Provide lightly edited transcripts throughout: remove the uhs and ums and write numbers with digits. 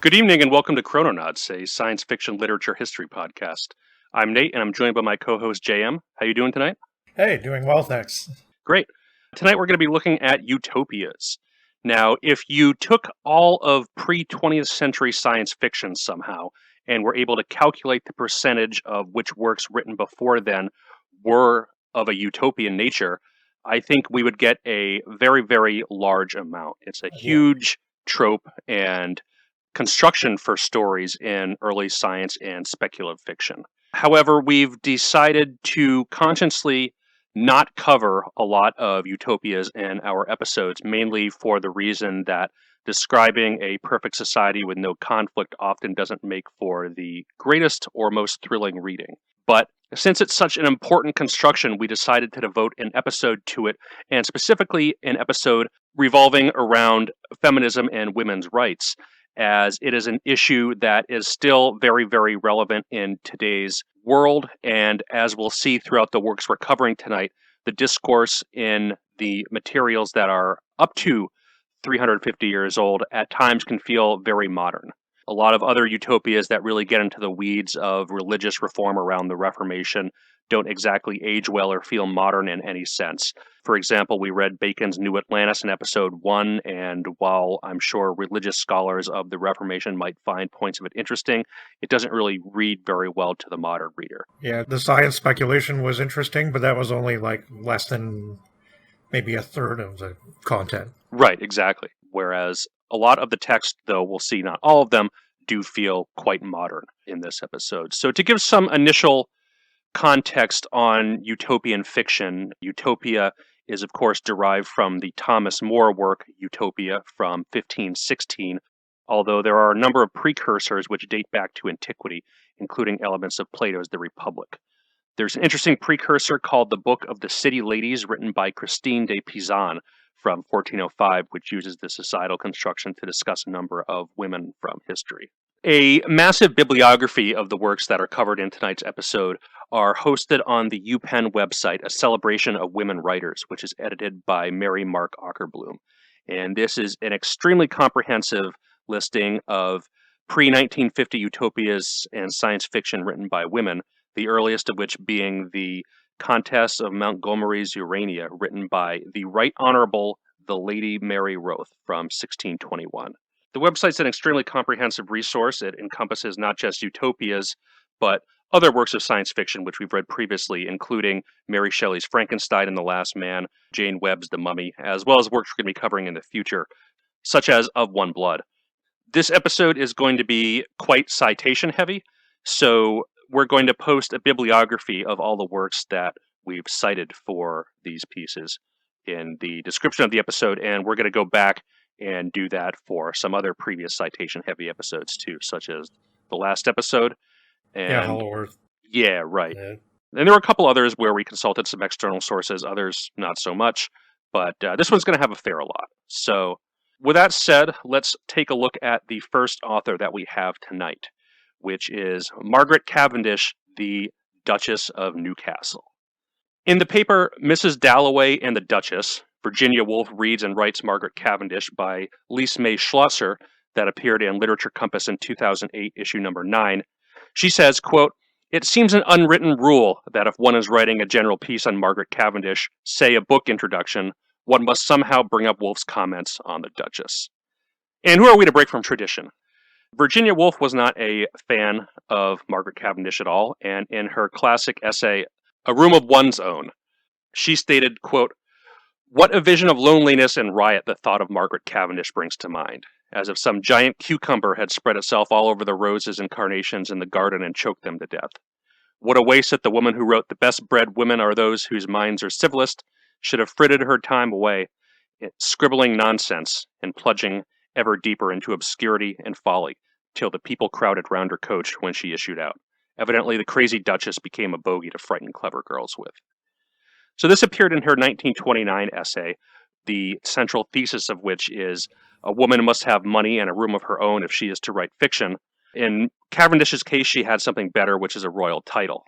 Good evening and welcome to Chrononauts, a science fiction literature history podcast. I'm Nate and I'm joined by my co-host JM. How you doing tonight? Hey, doing well, thanks. Great. Tonight we're going to be looking at utopias. Now, if you took all of pre-20th century science fiction somehow and were able to calculate the percentage of which works written before then were of a utopian nature, I think we would get a very, very large amount. It's a huge trope and construction for stories in early science and speculative fiction. However, we've decided to consciously not cover a lot of utopias in our episodes, mainly for the reason that describing a perfect society with no conflict often doesn't make for the greatest or most thrilling reading. But since it's such an important construction, we decided to devote an episode to it, and specifically an episode revolving around feminism and women's rights, as it is an issue that is still very, very relevant in today's world. And as we'll see throughout the works we're covering tonight, the discourse in the materials that are up to 350 years old at times can feel very modern. A lot of other utopias that really get into the weeds of religious reform around the Reformation don't exactly age well or feel modern in any sense. For example, we read Bacon's New Atlantis in episode 1, and while I'm sure religious scholars of the Reformation might find points of it interesting, it doesn't really read very well to the modern reader. Yeah, the science speculation was interesting, but that was only like less than maybe a third of the content. Right, exactly. Whereas a lot of the text, though we'll see not all of them, do feel quite modern in this episode. So to give some initial context on utopian fiction, Utopia is of course derived from the Thomas More work Utopia from 1516, although there are a number of precursors which date back to antiquity, including elements of Plato's The Republic. There's an interesting precursor called the Book of the City Ladies, written by Christine de Pizan from 1405, which uses the societal construction to discuss a number of women from history. A massive bibliography of the works that are covered in tonight's episode are hosted on the UPenn website, A Celebration of Women Writers, which is edited by Mary Mark Ockerbloom. And this is an extremely comprehensive listing of pre-1950 utopias and science fiction written by women, the earliest of which being the Countess of Montgomery's Urania, written by the Right Honorable the Lady Mary Roth from 1621. The website's an extremely comprehensive resource. It encompasses not just utopias, but other works of science fiction which we've read previously, including Mary Shelley's Frankenstein and the Last Man, Jane Webb's The Mummy, as well as works we're going to be covering in the future, such as Of One Blood. This episode is going to be quite citation heavy, so we're going to post a bibliography of all the works that we've cited for these pieces in the description of the episode, and we're going to go back and do that for some other previous citation-heavy episodes too, such as the last episode. And Hollow Earth. Yeah, right. Yeah. And there were a couple others where we consulted some external sources, others not so much, but this one's going to have a fair lot. So with that said, let's take a look at the first author that we have tonight, which is Margaret Cavendish, the Duchess of Newcastle. In the paper Mrs. Dalloway and the Duchess, Virginia Woolf reads and writes Margaret Cavendish by Lise May Schlosser that appeared in Literature Compass in 2008, issue number 9. She says, quote, "It seems an unwritten rule that if one is writing a general piece on Margaret Cavendish, say a book introduction, one must somehow bring up Woolf's comments on the Duchess." And who are we to break from tradition? Virginia Woolf was not a fan of Margaret Cavendish at all, and in her classic essay, A Room of One's Own, she stated, quote, "What a vision of loneliness and riot the thought of Margaret Cavendish brings to mind, as if some giant cucumber had spread itself all over the roses and carnations in the garden and choked them to death. What a waste that the woman who wrote the best bred women are those whose minds are civilest should have frittered her time away, scribbling nonsense and plunging ever deeper into obscurity and folly, till the people crowded round her coach when she issued out. Evidently the crazy Duchess became a bogey to frighten clever girls with." So this appeared in her 1929 essay, the central thesis of which is a woman must have money and a room of her own if she is to write fiction. In Cavendish's case, she had something better, which is a royal title.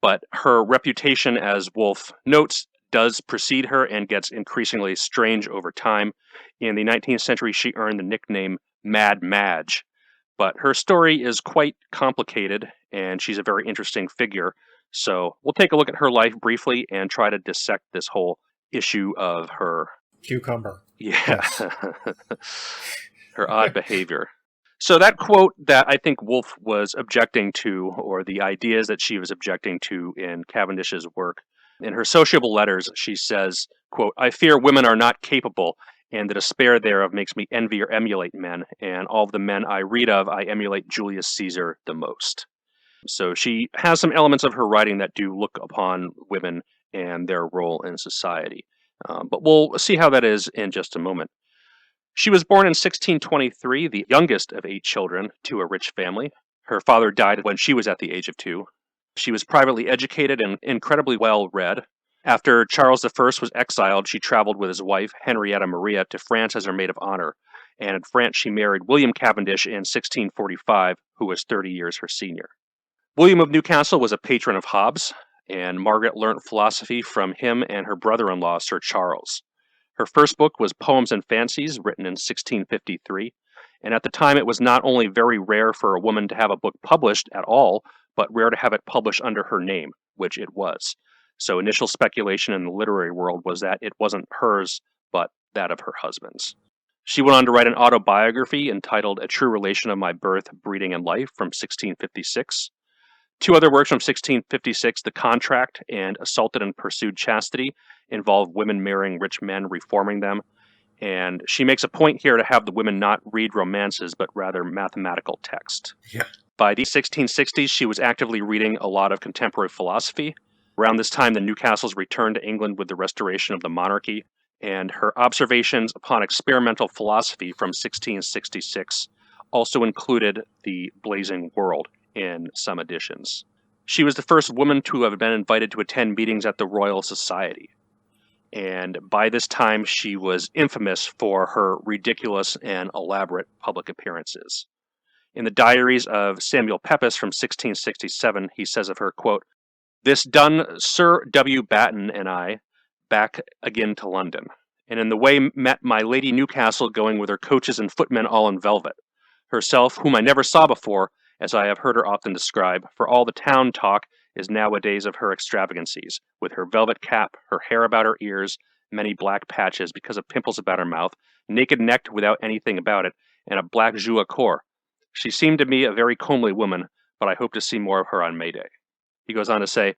But her reputation, as Woolf notes, does precede her and gets increasingly strange over time. In the 19th century, she earned the nickname Mad Madge, But her story is quite complicated, and she's a very interesting figure. So we'll take a look at her life briefly and try to dissect this whole issue of her, Cucumber. yeah, Yes. her odd behavior. So that quote that I think Woolf was objecting to, or the ideas that she was objecting to in Cavendish's work, in her sociable letters, she says, quote, "I fear women are not capable, and the despair thereof makes me envy or emulate men, and all of the men I read of, I emulate Julius Caesar the most." So she has some elements of her writing that do look upon women and their role in society. But we'll see how that is in just a moment. She was born in 1623, the youngest of 8 children, to a rich family. Her father died when she was at the age of 2. She was privately educated and incredibly well read. After Charles I was exiled, she traveled with his wife, Henrietta Maria, to France as her maid of honor. And in France, she married William Cavendish in 1645, who was 30 years her senior. William of Newcastle was a patron of Hobbes, and Margaret learnt philosophy from him and her brother-in-law, Sir Charles. Her first book was Poems and Fancies, written in 1653, and at the time it was not only very rare for a woman to have a book published at all, but rare to have it published under her name, which it was. So initial speculation in the literary world was that it wasn't hers, but that of her husband's. She went on to write an autobiography entitled A True Relation of My Birth, Breeding, and Life from 1656. 2 other works from 1656, The Contract and Assaulted and Pursued Chastity, involve women marrying rich men, reforming them. And she makes a point here to have the women not read romances, but rather mathematical text. Yeah. By the 1660s, she was actively reading a lot of contemporary philosophy. Around this time, the Newcastles returned to England with the restoration of the monarchy, and her observations upon experimental philosophy from 1666 also included the Blazing World in some editions. She was the first woman to have been invited to attend meetings at the Royal Society. And by this time, she was infamous for her ridiculous and elaborate public appearances. In the diaries of Samuel Pepys from 1667, he says of her, quote, "This done, Sir W. Batten and I back again to London, and in the way met my Lady Newcastle going with her coaches and footmen all in velvet. Herself, whom I never saw before, as I have heard her often describe, for all the town talk is nowadays of her extravagancies, with her velvet cap, her hair about her ears, many black patches because of pimples about her mouth, naked necked without anything about it, and a black jus à corps. She seemed to me a very comely woman, but I hope to see more of her on May Day." He goes on to say,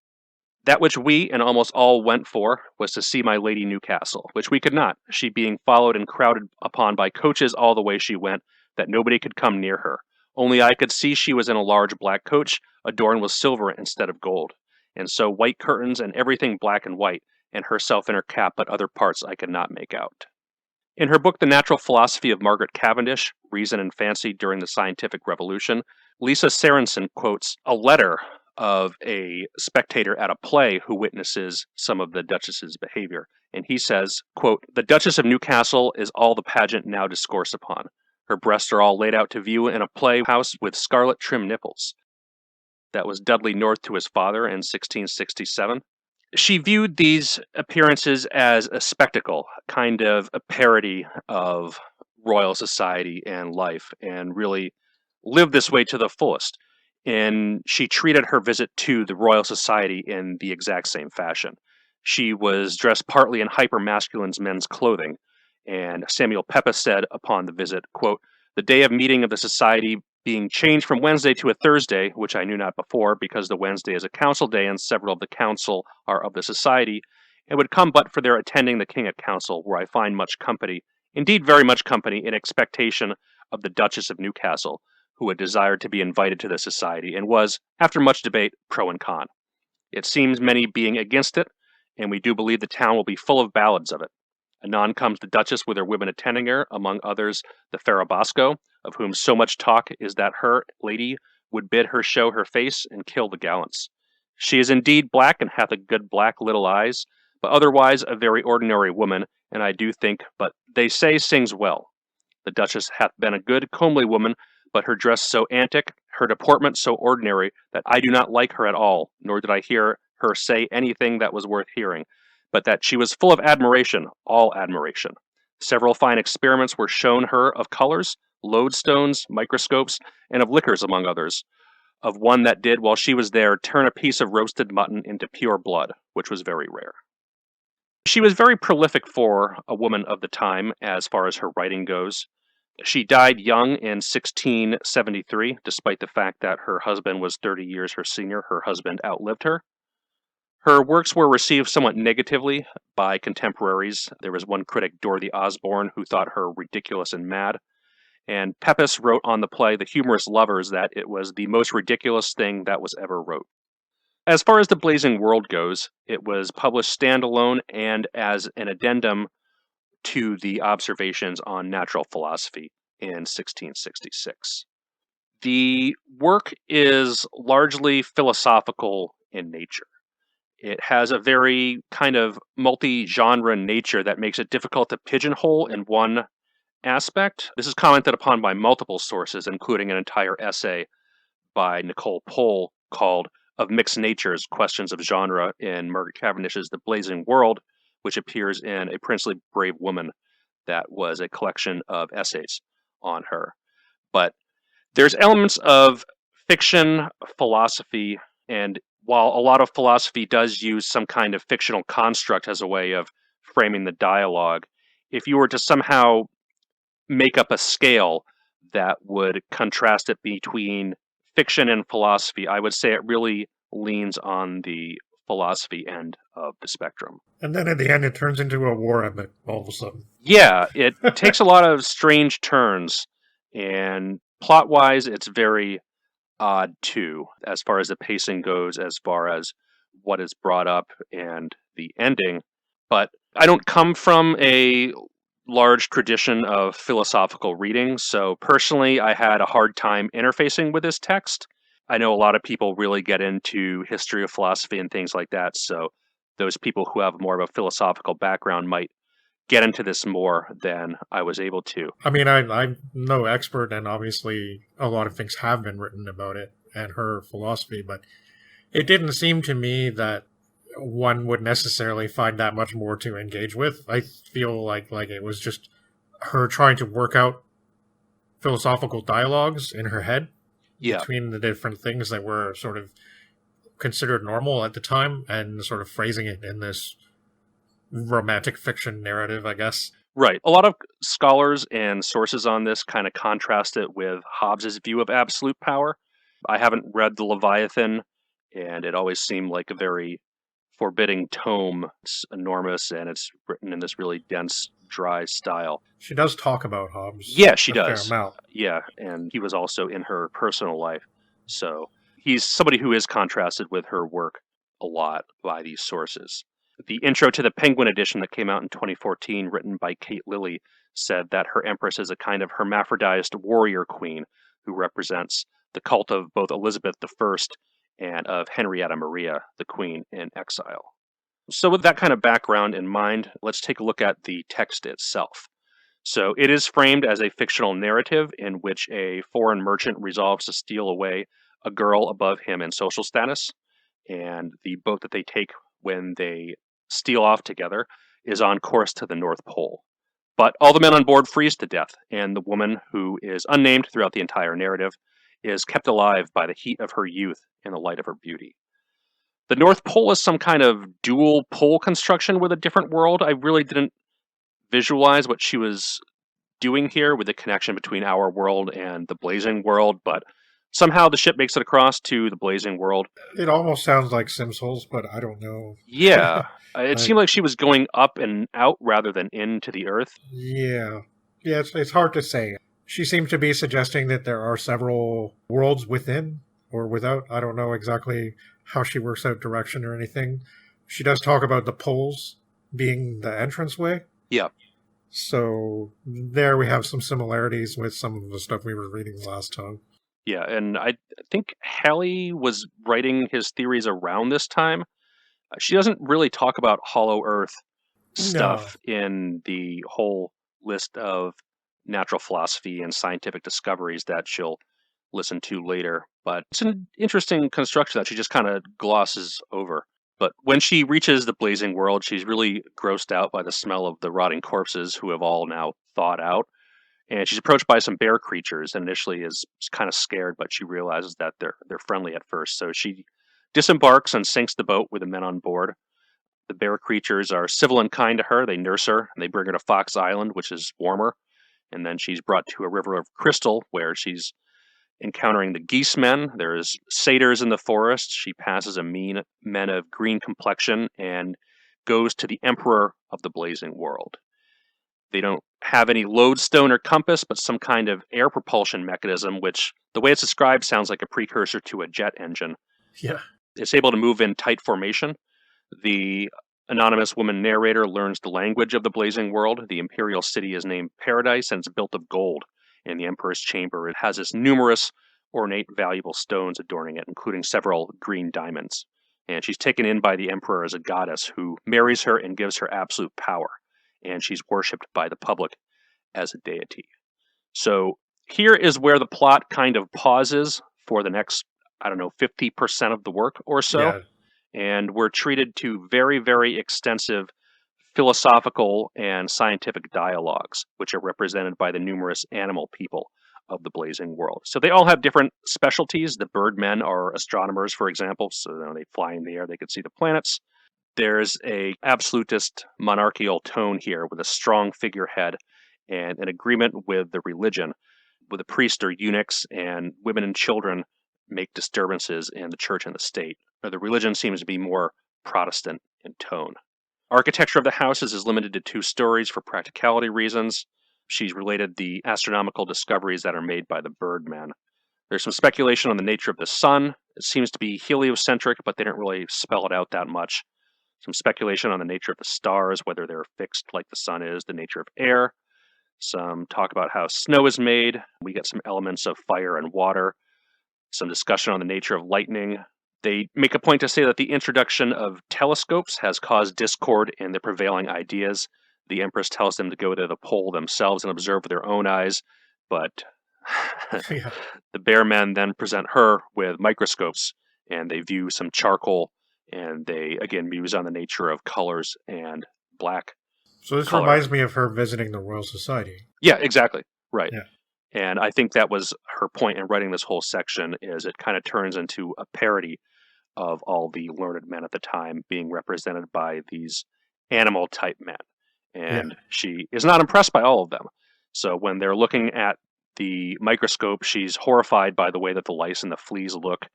"That which we and almost all went for was to see my Lady Newcastle, which we could not, she being followed and crowded upon by coaches all the way she went, that nobody could come near her. Only I could see she was in a large black coach, adorned with silver instead of gold, and so white curtains and everything black and white, and herself in her cap, but other parts I could not make out." In her book The Natural Philosophy of Margaret Cavendish, Reason and Fancy During the Scientific Revolution, Lisa Sarenson quotes a letter of a spectator at a play who witnesses some of the Duchess's behavior. And he says, quote, "The Duchess of Newcastle is all the pageant now discoursed upon. Her breasts are all laid out to view in a playhouse with scarlet trim nipples." That was Dudley North to his father in 1667. She viewed these appearances as a spectacle, kind of a parody of royal society and life, and really lived this way to the fullest. And she treated her visit to the Royal Society in the exact same fashion. She was dressed partly in hyper-masculine men's clothing, and Samuel Pepys said upon the visit, quote, "The day of meeting of the society being changed from Wednesday to a Thursday, which I knew not before, because the Wednesday is a council day, and several of the council are of the society, it would come but for their attending the king at council, where I find much company, indeed very much company, in expectation of the Duchess of Newcastle, who had desired to be invited to the society, and was, after much debate, pro and con. It seems many being against it, and we do believe the town will be full of ballads of it. Anon comes the Duchess with her women attending her, among others the Farabasco, of whom so much talk is that her lady would bid her show her face and kill the gallants. She is indeed black, and hath a good black little eyes, but otherwise a very ordinary woman, and I do think, but they say sings well. The Duchess hath been a good, comely woman, but her dress so antic, her deportment so ordinary, that I do not like her at all, nor did I hear her say anything that was worth hearing, but that she was full of admiration, all admiration. Several fine experiments were shown her of colors, lodestones, microscopes, and of liquors, among others. Of one that did, while she was there, turn a piece of roasted mutton into pure blood, which was very rare. She was very prolific for a woman of the time as far as her writing goes. She died young in 1673, despite the fact that her husband was 30 years her senior. Her husband outlived her. Her works were received somewhat negatively by contemporaries. There was one critic, Dorothy Osborne, who thought her ridiculous and mad. And Pepys wrote on the play The Humorous Lovers that it was the most ridiculous thing that was ever wrote. As far as The Blazing World goes, it was published standalone and as an addendum to the Observations on Natural Philosophy in 1666. The work is largely philosophical in nature. It has a very kind of multi-genre nature that makes it difficult to pigeonhole in one aspect. This is commented upon by multiple sources, including an entire essay by Nicole Pohl called Of Mixed Natures, Questions of Genre in Margaret Cavendish's The Blazing World, which appears in A Princely Brave Woman. That was a collection of essays on her. But there's elements of fiction, philosophy, and while a lot of philosophy does use some kind of fictional construct as a way of framing the dialogue, if you were to somehow make up a scale that would contrast it between fiction and philosophy, I would say it really leans on the philosophy end of the spectrum. And then at the end, it turns into a war epic all of a sudden. Yeah, it takes a lot of strange turns, and plot-wise, it's very odd too, as far as the pacing goes, as far as what is brought up and the ending. But I don't come from a large tradition of philosophical reading, so personally, I had a hard time interfacing with this text. I know a lot of people really get into history of philosophy and things like that, so those people who have more of a philosophical background might get into this more than I was able to. I mean, I'm no expert, and obviously a lot of things have been written about it and her philosophy, but it didn't seem to me that one would necessarily find that much more to engage with. I feel like it was just her trying to work out philosophical dialogues in her head between the different things that were sort of considered normal at the time and sort of phrasing it in this romantic fiction narrative, I guess. Right. A lot of scholars and sources on this kind of contrast it with Hobbes's view of absolute power. I haven't read The Leviathan, and it always seemed like a very forbidding tome. It's enormous, and it's written in this really dense, dry style. She does talk about Hobbes. Yeah, she A does. fair amount. Yeah, and he was also in her personal life. So he's somebody who is contrasted with her work a lot by these sources. The intro to the Penguin edition that came out in 2014, written by Kate Lilly, said that her empress is a kind of hermaphrodized warrior queen who represents the cult of both Elizabeth I and of Henrietta Maria, the queen in exile. So with that kind of background in mind, let's take a look at the text itself. So it is framed as a fictional narrative in which a foreign merchant resolves to steal away a girl above him in social status, and the boat that they take when they steal off together is on course to the North Pole. But all the men on board freeze to death, and the woman, who is unnamed throughout the entire narrative, is kept alive by the heat of her youth and the light of her beauty. The North Pole is some kind of dual pole construction with a different world. I really didn't visualize what she was doing here with the connection between our world and the Blazing World, but somehow the ship makes it across to the Blazing World. It almost sounds like Sims holes, but I don't know. Yeah. It seemed like she was going up and out rather than into the Earth. Yeah. Yeah, it's hard to say. She seemed to be suggesting that there are several worlds within or without. I don't know exactly how she works out direction or anything. She does talk about the poles being the entranceway. Yeah. So there we have some similarities with some of the stuff we were reading last time. Yeah, and I think Halley was writing his theories around this time. She doesn't really talk about Hollow Earth stuff in the whole list of natural philosophy and scientific discoveries that she'll listen to later. But it's an interesting construction that she just kind of glosses over. But when she reaches the Blazing World, she's really grossed out by the smell of the rotting corpses who have all now thawed out. And she's approached by some bear creatures and initially is kind of scared, but she realizes that they're friendly at first. So she disembarks and sinks the boat with the men on board. The bear creatures are civil and kind to her. They nurse her, and they bring her to Fox Island, which is warmer. And then she's brought to a river of crystal where she's encountering the geese men. There's satyrs in the forest. She passes a mean men of green complexion and goes to the emperor of the blazing world. They don't have any lodestone or compass, but some kind of air propulsion mechanism, which the way it's described sounds like a precursor to a jet engine. Yeah. It's able to move in tight formation. The anonymous woman narrator learns the language of the blazing world. The imperial city is named Paradise, and it's built of gold. In the emperor's chamber, it has its numerous ornate valuable stones adorning it, including several green diamonds. And she's taken in by the emperor as a goddess who marries her and gives her absolute power. And she's worshipped by the public as a deity. So here is where the plot kind of pauses for the next, 50% of the work or so. Yeah. And we're treated to very, very extensive philosophical and scientific dialogues, which are represented by the numerous animal people of the blazing world. So they all have different specialties. The birdmen are astronomers, for example, so they fly in the air, they can see the planets. There's a absolutist monarchical tone here with a strong figurehead and an agreement with the religion, with the priests or eunuchs and women and children make disturbances in the church and the state. The religion seems to be more Protestant in tone. Architecture of the houses is limited to 2 stories for practicality reasons. She's related the astronomical discoveries that are made by the birdmen. There's some speculation on the nature of the sun. It seems to be heliocentric, but they don't really spell it out that much. Some speculation on the nature of the stars, whether they're fixed like the sun is, the nature of air. Some talk about how snow is made. We get some elements of fire and water. Some discussion on the nature of lightning. They make a point to say that the introduction of telescopes has caused discord in the prevailing ideas. The Empress tells them to go to the pole themselves and observe with their own eyes, but Yeah. the bear men then present her with microscopes, and they view some charcoal, and they, again, muse on the nature of colors and black. So this color. reminds me of her visiting the Royal Society. Yeah, exactly. Right. Yeah. And I think that was her point in writing this whole section, is it kind of turns into a parody of all the learned men at the time being represented by these animal-type men. And she is not impressed by all of them. So when they're looking at the microscope, she's horrified by the way that the lice and the fleas look.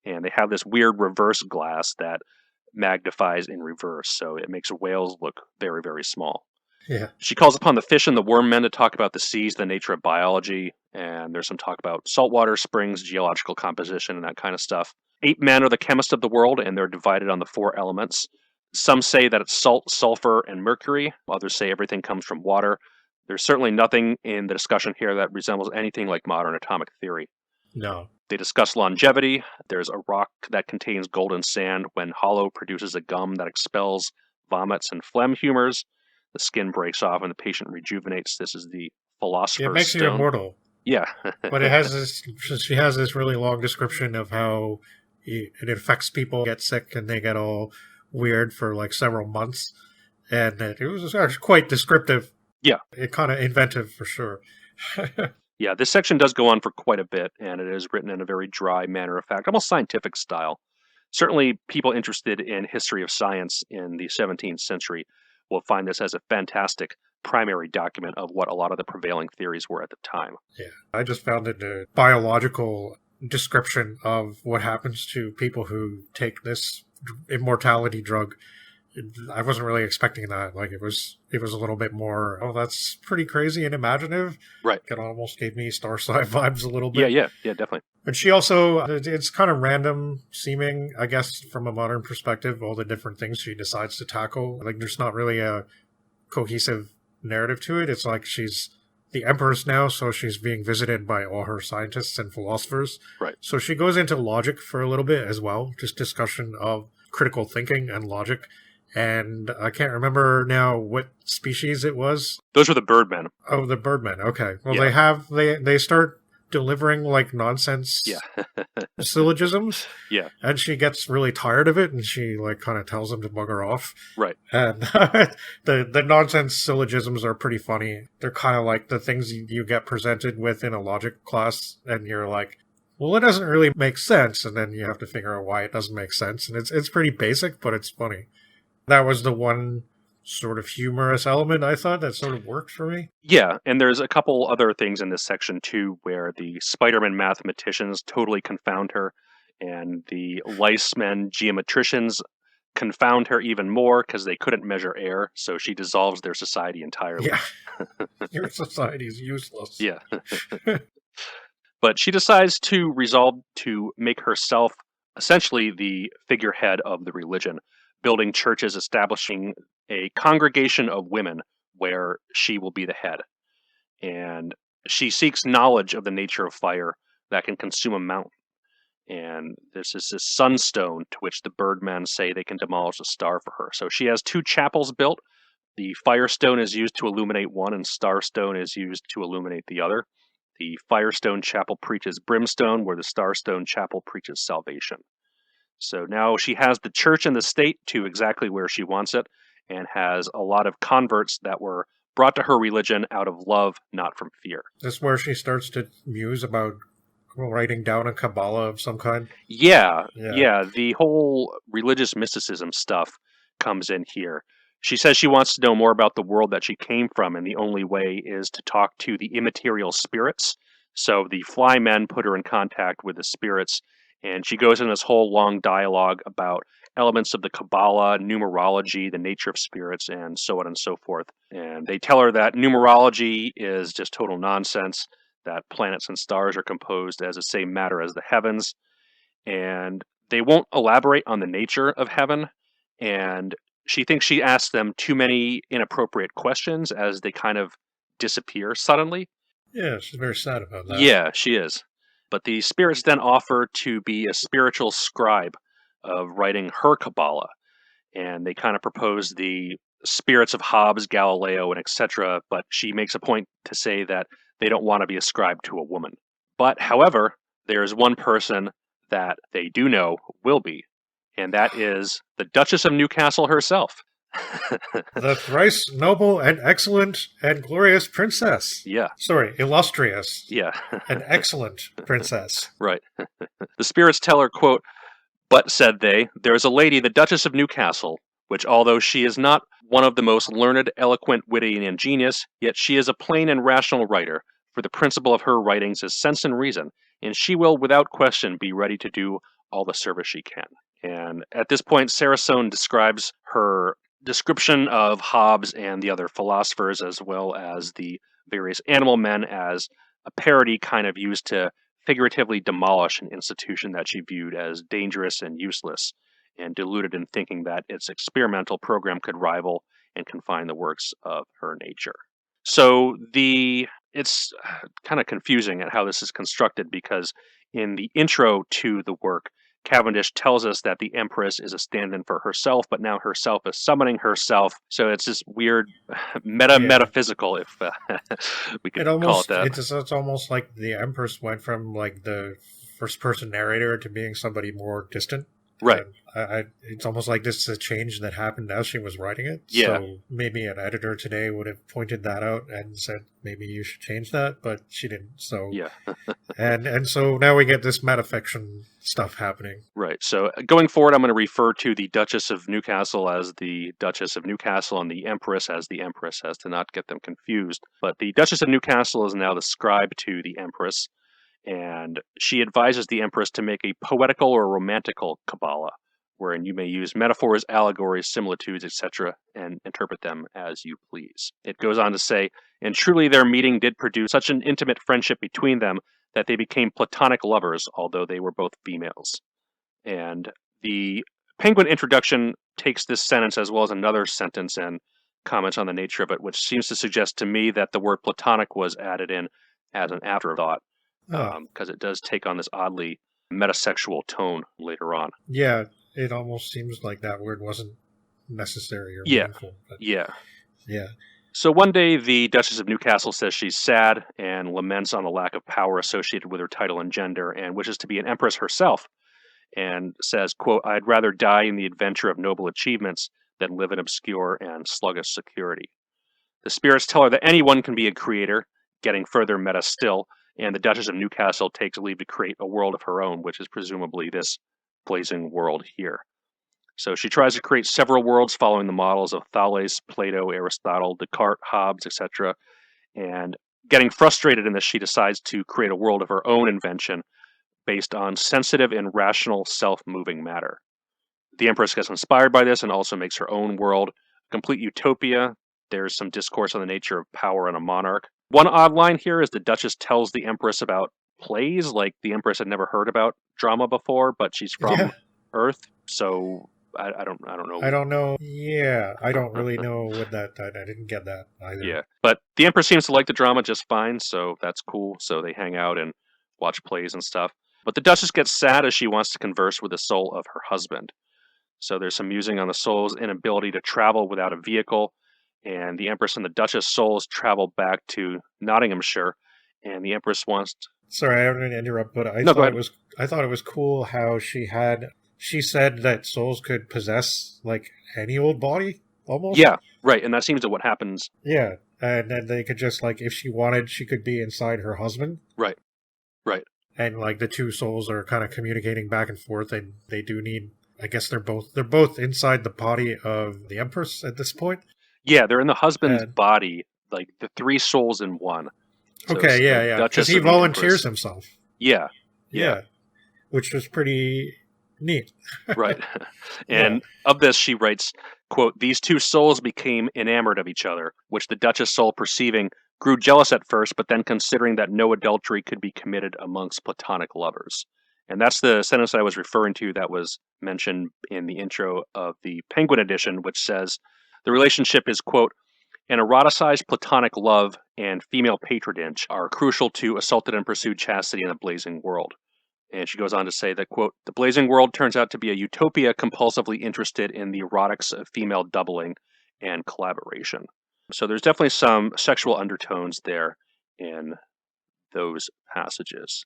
And they have this weird reverse glass that magnifies in reverse. So it makes whales look very, very small. Yeah. She calls upon the fish and the worm men to talk about the seas, the nature of biology. And there's some talk about saltwater springs, geological composition, and that kind of stuff. 8 men are the chemists of the world, and they're divided on the 4 elements. Some say that it's salt, sulfur, and mercury. Others say everything comes from water. There's certainly nothing in the discussion here that resembles anything like modern atomic theory. No. They discuss longevity. There's a rock that contains golden sand. When hollow, produces a gum that expels vomits and phlegm humors. The skin breaks off and the patient rejuvenates. This is the philosopher's It makes stone. you immortal. Yeah. But it has this. She has this really long description of how it affects people, get sick, and they get all weird for like several months. And it was actually quite descriptive. Yeah. It kind of inventive for sure. Yeah, this section does go on for quite a bit, and it is written in a very dry manner of fact, almost scientific style. Certainly, people interested in history of science in the 17th century will find this as a fantastic primary document of what a lot of the prevailing theories were at the time. Yeah, I just found it a biological description of what happens to people who take this immortality drug. I wasn't really expecting that. Like it was a little bit more, oh, that's pretty crazy and imaginative. Right. It almost gave me Star Side vibes a little bit. Yeah, definitely. But she also, it's kind of random seeming, I guess, from a modern perspective, all the different things she decides to tackle. Like there's not really a cohesive narrative to it. It's like she's the Empress now, so she's being visited by all her scientists and philosophers. Right. So she goes into logic for a little bit as well, just discussion of critical thinking and logic. And I can't remember now what species it was. Those were the birdmen. Oh, the birdmen. Okay. Well, Yeah. they start delivering like nonsense Yeah. syllogisms, Yeah. and she gets really tired of it, and she like kind of tells him to bugger off. Right. And the nonsense syllogisms are pretty funny. They're kind of like the things you get presented with in a logic class, and you're like, well, it doesn't really make sense, and then you have to figure out why it doesn't make sense, and it's pretty basic, but it's funny. That was the one sort of humorous element I thought that sort of worked for me. Yeah, and there's a couple other things in this section too where the Spider-Man mathematicians totally confound her, and the Licemen geometricians confound her even more because they couldn't measure air, so she dissolves their society entirely. Yeah. Your society is useless. Yeah. But she decides to resolve to make herself essentially the figurehead of the religion, building churches, establishing a congregation of women where she will be the head. And she seeks knowledge of the nature of fire that can consume a mountain. And this is this sunstone to which the birdmen say they can demolish a star for her. So she has 2 chapels built. The firestone is used to illuminate one, and starstone is used to illuminate the other. The Firestone Chapel preaches brimstone, where the Starstone Chapel preaches salvation. So now she has the church and the state to exactly where she wants it, and has a lot of converts that were brought to her religion out of love, not from fear. That's where she starts to muse about writing down a Kabbalah of some kind. Yeah. The whole religious mysticism stuff comes in here. She says she wants to know more about the world that she came from, and the only way is to talk to the immaterial spirits. So the fly men put her in contact with the spirits, and she goes in this whole long dialogue about elements of the Kabbalah, numerology, the nature of spirits, and so on and so forth. And they tell her that numerology is just total nonsense, that planets and stars are composed as the same matter as the heavens, and they won't elaborate on the nature of heaven, and she thinks she asks them too many inappropriate questions as they kind of disappear suddenly. Yeah, she's very sad about that. Yeah, she is. But the spirits then offer to be a spiritual scribe of writing her Kabbalah, and they kind of propose the spirits of Hobbes, Galileo, and etc., but she makes a point to say that they don't want to be ascribed to a woman. But, however, there is one person that they do know will be, and that is the Duchess of Newcastle herself. The thrice noble and excellent and glorious princess. Yeah. Sorry, illustrious. Yeah. An excellent princess. Right. The spirits tell her, quote, "But," said they, "there is a lady, the Duchess of Newcastle, which although she is not one of the most learned, eloquent, witty, and ingenious, yet she is a plain and rational writer, for the principle of her writings is sense and reason, and she will without question be ready to do all the service she can." And at this point, Saracone describes her description of Hobbes and the other philosophers, as well as the various animal men, as a parody kind of used to figuratively demolish an institution that she viewed as dangerous and useless, and deluded in thinking that its experimental program could rival and confine the works of her nature. So it's kind of confusing at how this is constructed, because in the intro to the work, Cavendish tells us that the Empress is a stand-in for herself, but now herself is summoning herself. So it's this weird metaphysical, if we could call it that. It's almost like the Empress went from like the first-person narrator to being somebody more distant. Right. It's almost like this is a change that happened as she was writing it. Yeah. So maybe an editor today would have pointed that out and said, maybe you should change that, but she didn't. So yeah. and so now we get this metafiction stuff happening. Right. So going forward, I'm going to refer to the Duchess of Newcastle as the Duchess of Newcastle and the Empress as the Empress, as to not get them confused. But the Duchess of Newcastle is now the scribe to the Empress, and she advises the Empress to make a poetical or romantical Kabbalah, wherein you may use metaphors, allegories, similitudes, etc., and interpret them as you please. It goes on to say, "And truly their meeting did produce such an intimate friendship between them that they became platonic lovers, although they were both females." And the Penguin introduction takes this sentence as well as another sentence and comments on the nature of it, which seems to suggest to me that the word platonic was added in as an afterthought, because it does take on this oddly metasexual tone later on. Yeah, it almost seems like that word wasn't necessary or meaningful. But Yeah. Yeah. So one day, the Duchess of Newcastle says she's sad and laments on the lack of power associated with her title and gender, and wishes to be an empress herself, and says, quote, "I'd rather die in the adventure of noble achievements than live in obscure and sluggish security." The spirits tell her that anyone can be a creator, getting further meta still, and the Duchess of Newcastle takes leave to create a world of her own, which is presumably this blazing world here. So she tries to create several worlds following the models of Thales, Plato, Aristotle, Descartes, Hobbes, etc. And getting frustrated in this, she decides to create a world of her own invention based on sensitive and rational self-moving matter. The Empress gets inspired by this and also makes her own world, a complete utopia. There's some discourse on the nature of power and a monarch. One odd line here is the Duchess tells the Empress about plays, like the Empress had never heard about drama before, but she's from Earth, so I don't know. I don't know. Yeah, I don't really know what that. I didn't get that either. Yeah, but the Empress seems to like the drama just fine, so that's cool. So they hang out and watch plays and stuff. But the Duchess gets sad as she wants to converse with the soul of her husband. So there's some musing on the soul's inability to travel without a vehicle, and the Empress and the Duchess souls travel back to Nottinghamshire, and the Empress wants to... Sorry, I don't mean to interrupt, but I thought it was cool how she said that souls could possess like any old body almost. Yeah, right, and that seems to what happens. Yeah, and then they could just like, if she wanted, she could be inside her husband. Right. And like the two souls are kind of communicating back and forth, and they do need. I guess they're both inside the body of the Empress at this point. Yeah, they're in the husband's body, like the three souls in one. So okay, yeah. Because he volunteers himself. Yeah. Which was pretty neat. Right. And of this, she writes, quote, "These two souls became enamored of each other, which the Duchess soul perceiving grew jealous at first, but then considering that no adultery could be committed amongst platonic lovers." And that's the sentence I was referring to that was mentioned in the intro of the Penguin edition, which says the relationship is, quote, "An eroticized platonic love and female patronage are crucial to assaulted and pursued chastity in the blazing world." And she goes on to say that, quote, "The blazing world turns out to be a utopia compulsively interested in the erotics of female doubling and collaboration." So there's definitely some sexual undertones there in those passages.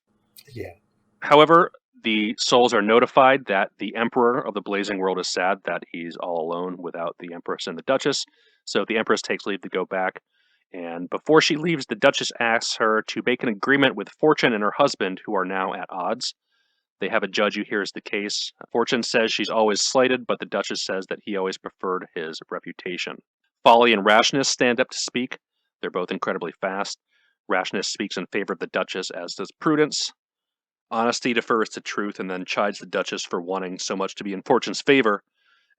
Yeah. However, the souls are notified that the Emperor of the blazing world is sad that he's all alone without the Empress and the Duchess. So the Empress takes leave to go back. And before she leaves, the Duchess asks her to make an agreement with Fortune and her husband, who are now at odds. They have a judge who hears the case. Fortune says she's always slighted, but the Duchess says that he always preferred his reputation. Folly and rashness stand up to speak. They're both incredibly fast. Rashness speaks in favor of the Duchess, as does prudence. Honesty defers to truth and then chides the Duchess for wanting so much to be in Fortune's favor.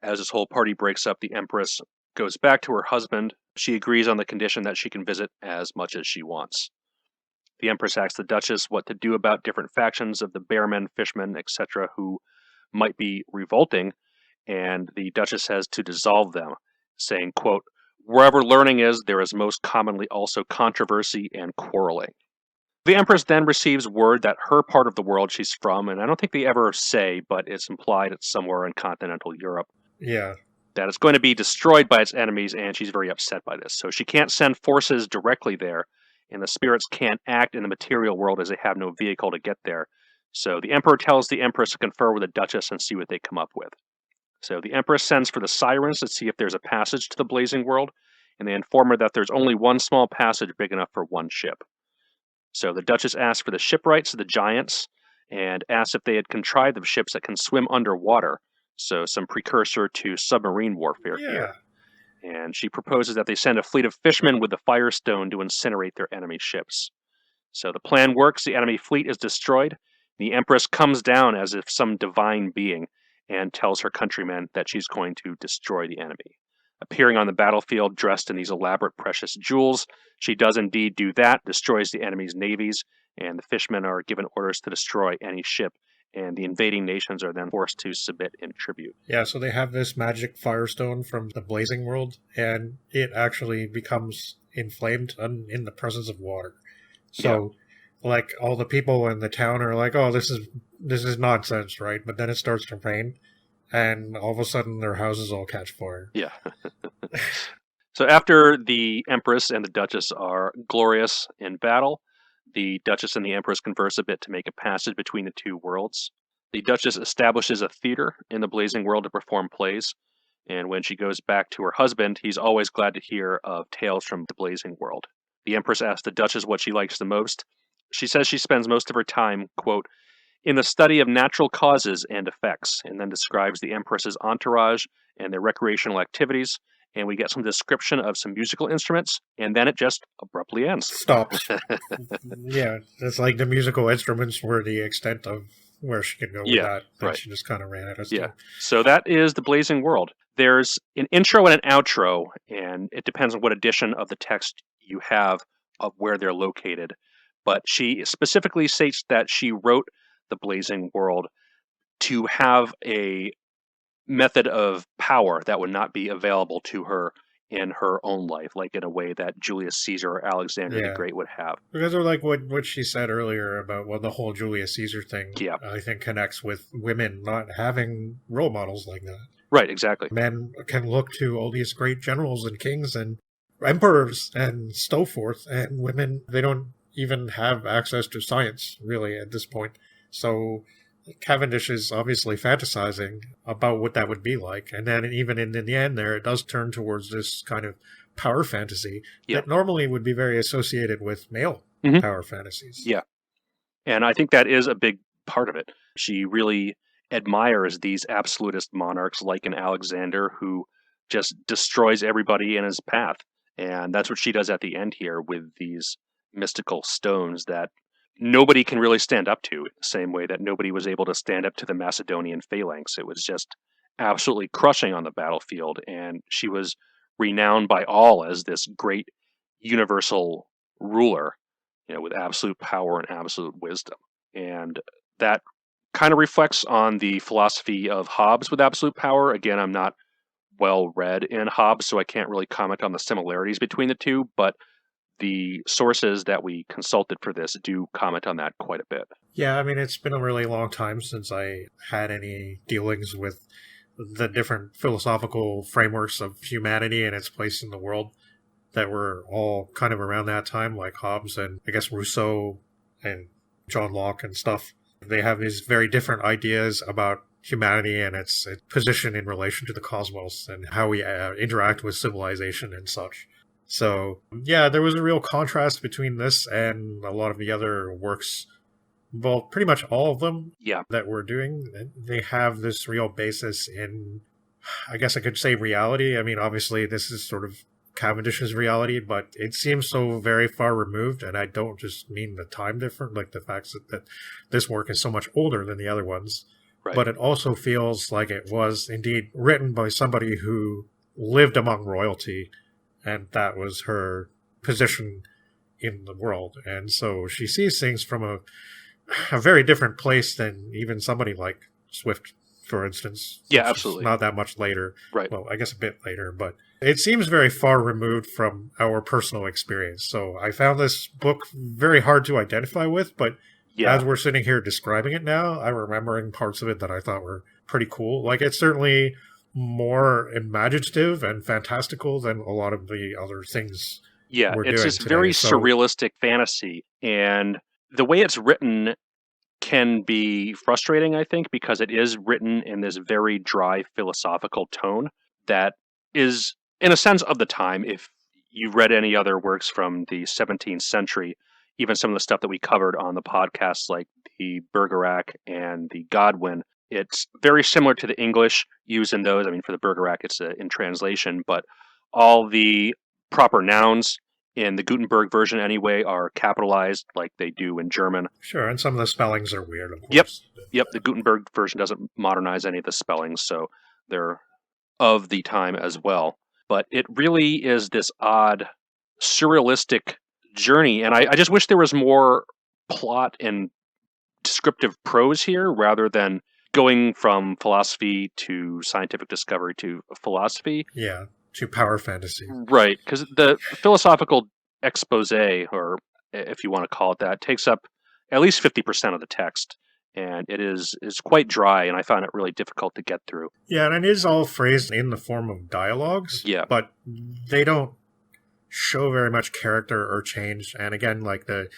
As this whole party breaks up, the Empress goes back to her husband. She agrees on the condition that she can visit as much as she wants. The Empress asks the Duchess what to do about different factions of the bearmen, fishmen, etc., who might be revolting, and the Duchess says to dissolve them, saying, quote, "Wherever learning is, there is most commonly also controversy and quarreling." The Empress then receives word that her part of the world she's from, and I don't think they ever say, but it's implied it's somewhere in continental Europe. Yeah. That it's going to be destroyed by its enemies, and she's very upset by this. So she can't send forces directly there, and the spirits can't act in the material world as they have no vehicle to get there. So the Emperor tells the Empress to confer with the Duchess and see what they come up with. So the Empress sends for the Sirens to see if there's a passage to the blazing world, and they inform her that there's only one small passage big enough for one ship. So the Duchess asks for the shipwrights of the giants, and asks if they had contrived of ships that can swim underwater, so some precursor to submarine warfare here. And she proposes that they send a fleet of fishermen with the Firestone to incinerate their enemy ships. So the plan works, the enemy fleet is destroyed, the Empress comes down as if some divine being, and tells her countrymen that she's going to destroy the enemy. Appearing on the battlefield dressed in these elaborate precious jewels, she does indeed do that, destroys the enemy's navies, and the fishermen are given orders to destroy any ship, and the invading nations are then forced to submit in tribute. Yeah, so they have this magic firestone from the blazing world, and it actually becomes inflamed in the presence of water. So, like, all the people in the town are like, "Oh, this is nonsense," right? But then it starts to rain, and all of a sudden their houses all catch fire. Yeah. So after the Empress and the Duchess are glorious in battle, the Duchess and the Empress converse a bit to make a passage between the two worlds. The Duchess establishes a theater in the Blazing World to perform plays, and when she goes back to her husband, he's always glad to hear of tales from the Blazing World. The Empress asks the Duchess what she likes the most. She says she spends most of her time, quote, in the study of natural causes and effects, and then describes the Empress's entourage and their recreational activities, and we get some description of some musical instruments, and then it just abruptly ends. Stops. Yeah, it's like the musical instruments were the extent of where she could go with that. Then right. she just kind of ran out of steam. Yeah. So that is the Blazing World. There's an intro and an outro, and it depends on what edition of the text you have of where they're located. But she specifically states that she wrote the Blazing World to have a method of power that would not be available to her in her own life, like in a way that Julius Caesar or Alexander the Great would have. Because of like what she said earlier about the whole Julius Caesar thing, I think connects with women not having role models like that. Right, exactly. Men can look to all these great generals and kings and emperors and so forth, and women, they don't even have access to science, really, at this point. So Cavendish is obviously fantasizing about what that would be like. And then even in the end there, it does turn towards this kind of power fantasy that normally would be very associated with male power fantasies. Yeah. And I think that is a big part of it. She really admires these absolutist monarchs like an Alexander who just destroys everybody in his path. And that's what she does at the end here with these mystical stones that nobody can really stand up to, the same way that nobody was able to stand up to the Macedonian phalanx. It was just absolutely crushing on the battlefield, and she was renowned by all as this great universal ruler, with absolute power and absolute wisdom. And that kind of reflects on the philosophy of Hobbes with absolute power. Again, I'm not well read in Hobbes, so I can't really comment on the similarities between the two, but the sources that we consulted for this do comment on that quite a bit. Yeah, I mean, it's been a really long time since I had any dealings with the different philosophical frameworks of humanity and its place in the world that were all kind of around that time, like Hobbes and I guess Rousseau and John Locke and stuff. They have these very different ideas about humanity and its position in relation to the cosmos and how we interact with civilization and such. So, yeah, there was a real contrast between this and a lot of the other works. Well, pretty much all of them that we're doing, they have this real basis in, I guess I could say, reality. I mean, obviously, this is sort of Cavendish's reality, but it seems so very far removed, and I don't just mean the time difference, like the fact that this work is so much older than the other ones, but it also feels like it was indeed written by somebody who lived among royalty, and that was her position in the world. And so she sees things from a very different place than even somebody like Swift, for instance. Yeah, absolutely. Not that much later. Right. Well, I guess a bit later, but it seems very far removed from our personal experience. So I found this book very hard to identify with, but as we're sitting here describing it now, I'm remembering parts of it that I thought were pretty cool. Like, it's certainly more imaginative and fantastical than a lot of the other things we're doing. It's this very surrealistic fantasy, and the way it's written can be frustrating, I think, because it is written in this very dry philosophical tone that is, in a sense, of the time. If you've read any other works from the 17th century, even some of the stuff that we covered on the podcast, like the Bergerac and the Godwin, it's very similar to the English used in those. I mean, for the Bergerac, it's in translation, but all the proper nouns in the Gutenberg version anyway are capitalized like they do in German. Sure, and some of the spellings are weird, of course. Yep, the Gutenberg version doesn't modernize any of the spellings, so they're of the time as well. But it really is this odd, surrealistic journey, and I just wish there was more plot and descriptive prose here rather than going from philosophy to scientific discovery to philosophy. Yeah, to power fantasy. Right, because the philosophical expose, or if you want to call it that, takes up at least 50% of the text. and it is quite dry, and I found it really difficult to get through. Yeah, and it is all phrased in the form of dialogues. Yeah. But they don't show very much character or change. And again, like the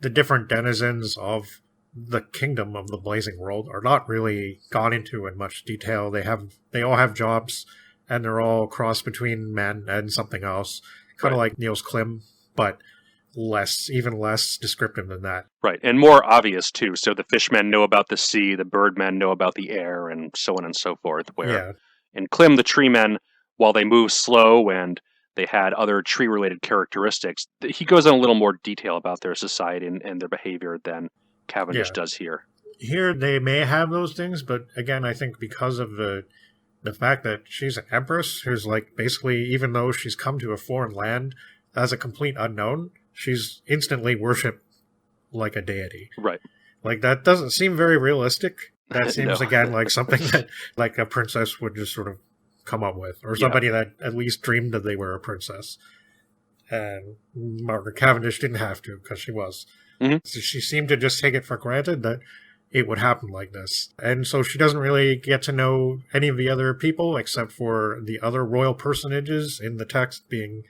different denizens of the kingdom of the Blazing World are not really gone into in much detail. They all have jobs, and they're all cross between men and something else, kind of like Niels Klim, but even less descriptive than that. Right, and more obvious too. So the fishmen know about the sea, the birdmen know about the air, and so on and so forth. Where in Klim, the tree men, while they move slow and they had other tree-related characteristics, he goes in a little more detail about their society and their behavior than Cavendish does here. Here they may have those things, but again, I think because of the fact that she's an empress who's like basically, even though she's come to a foreign land as a complete unknown, she's instantly worshipped like a deity. Right. Like, that doesn't seem very realistic. That seems, again, like something that like a princess would just sort of come up with, or somebody that at least dreamed that they were a princess. And Margaret Cavendish didn't have to, because she was. Mm-hmm. So she seemed to just take it for granted that it would happen like this. And so she doesn't really get to know any of the other people, except for the other royal personages in the text, being,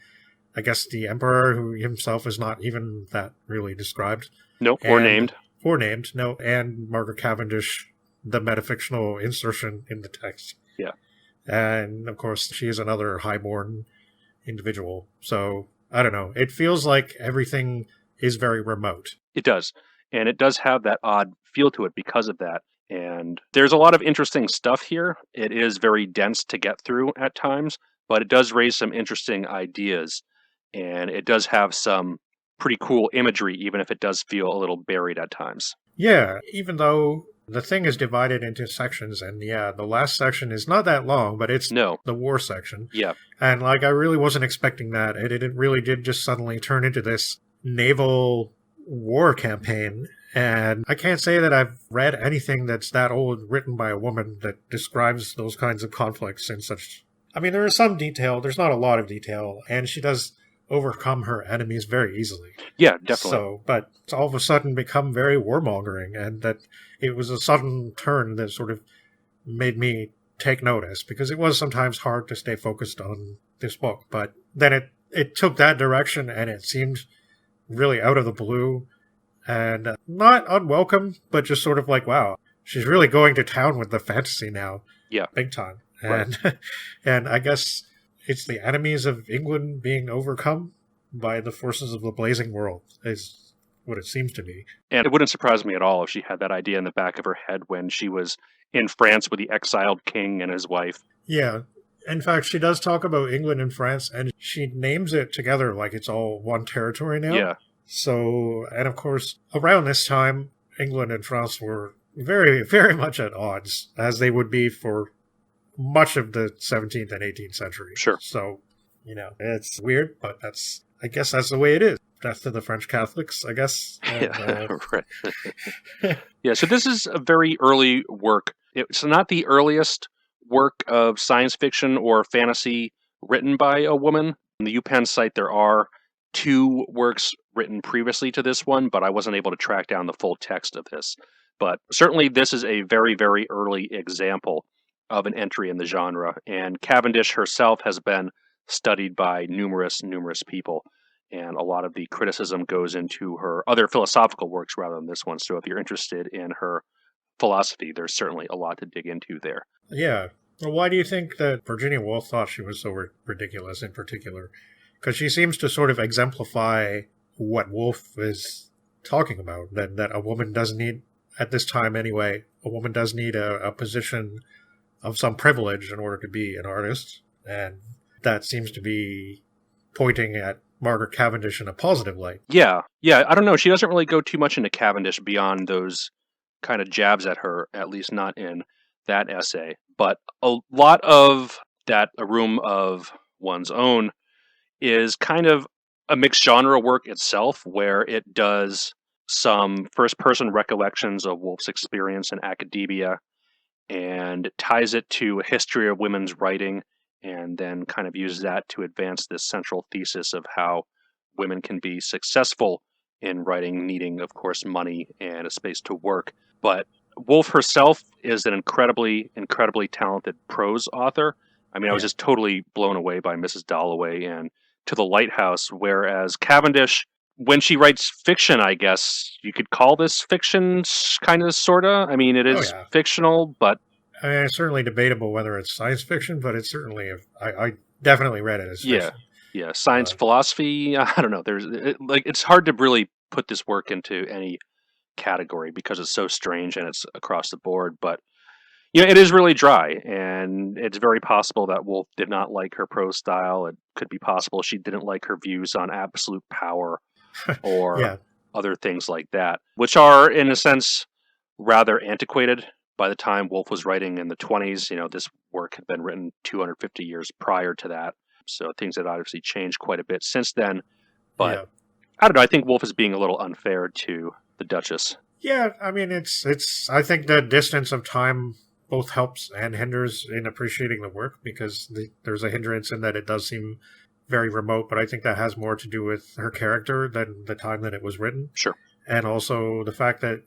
I guess, the emperor, who himself is not even that really described. No, or named. Or named, no. And Margaret Cavendish, the metafictional insertion in the text. Yeah. And, of course, she is another highborn individual. So, I don't know. It feels like everything is very remote. It does. And it does have that odd feel to it because of that. And there's a lot of interesting stuff here. It is very dense to get through at times, but it does raise some interesting ideas. And it does have some pretty cool imagery, even if it does feel a little buried at times. Yeah, even though the thing is divided into sections, and the last section is not that long, but it's the war section. Yeah. And like, I really wasn't expecting that. It really did just suddenly turn into this naval war campaign. And I can't say that I've read anything that's that old written by a woman that describes those kinds of conflicts in such... I mean, there is some detail. There's not a lot of detail. And she does overcome her enemies very easily. Yeah, definitely. So, but it's all of a sudden become very warmongering, and that it was a sudden turn that sort of made me take notice, because it was sometimes hard to stay focused on this book. But then it took that direction, and it seemed really out of the blue, and not unwelcome, but just sort of like, wow, she's really going to town with the fantasy now. Yeah. Big time. And, and I guess it's the enemies of England being overcome by the forces of the Blazing World, is what it seems to be. And it wouldn't surprise me at all if she had that idea in the back of her head when she was in France with the exiled king and his wife. Yeah. In fact, she does talk about England and France, and she names it together like it's all one territory now. Yeah. So, and of course, around this time, England and France were very, very much at odds, as they would be for much of the 17th and 18th century. Sure. So, it's weird, but I guess that's the way it is. Death to the French Catholics, I guess. And, right. Yeah, so this is a very early work. It's not the earliest work of science fiction or fantasy written by a woman. On the UPenn site, there are 2 works written previously to this one, but I wasn't able to track down the full text of this. But certainly this is a very, very early example of an entry in the genre, and Cavendish herself has been studied by numerous people, and a lot of the criticism goes into her other philosophical works rather than this one. So if you're interested in her philosophy, there's certainly a lot to dig into there. Yeah. Well, why do you think that Virginia Woolf thought she was so ridiculous in particular? Because she seems to sort of exemplify what Woolf is talking about, that a woman does need, at this time anyway, a woman does need a position of some privilege in order to be an artist. And that seems to be pointing at Margaret Cavendish in a positive light. Yeah, I don't know. She doesn't really go too much into Cavendish beyond those kind of jabs at her, at least not in that essay. But a lot of that A Room of One's Own is kind of a mixed genre work itself, where it does some first-person recollections of Woolf's experience in academia and ties it to a history of women's writing, and then kind of uses that to advance this central thesis of how women can be successful in writing, needing, of course, money and a space to work. But Woolf herself is an incredibly, incredibly talented prose author. I mean, I was just totally blown away by Mrs. Dalloway and To the Lighthouse, whereas Cavendish, when she writes fiction, I guess you could call this fiction, kind of, sort of. I mean, it is fictional, but... I mean, it's certainly debatable whether it's science fiction, but it's certainly... I definitely read it as fiction. Yeah, science philosophy, I don't know. It's hard to really put this work into any category because it's so strange and it's across the board, but it is really dry, and it's very possible that Woolf did not like her prose style. It could be possible she didn't like her views on absolute power or other things like that, which are, in a sense, rather antiquated. By the time Woolf was writing in the 20s, this work had been written 250 years prior to that. So things had obviously changed quite a bit since then. But I don't know, I think Woolf is being a little unfair to the Duchess. Yeah, I mean, it's. I think the distance of time both helps and hinders in appreciating the work, because there's a hindrance in that it does seem very remote, but I think that has more to do with her character than the time that it was written. Sure. And also the fact that,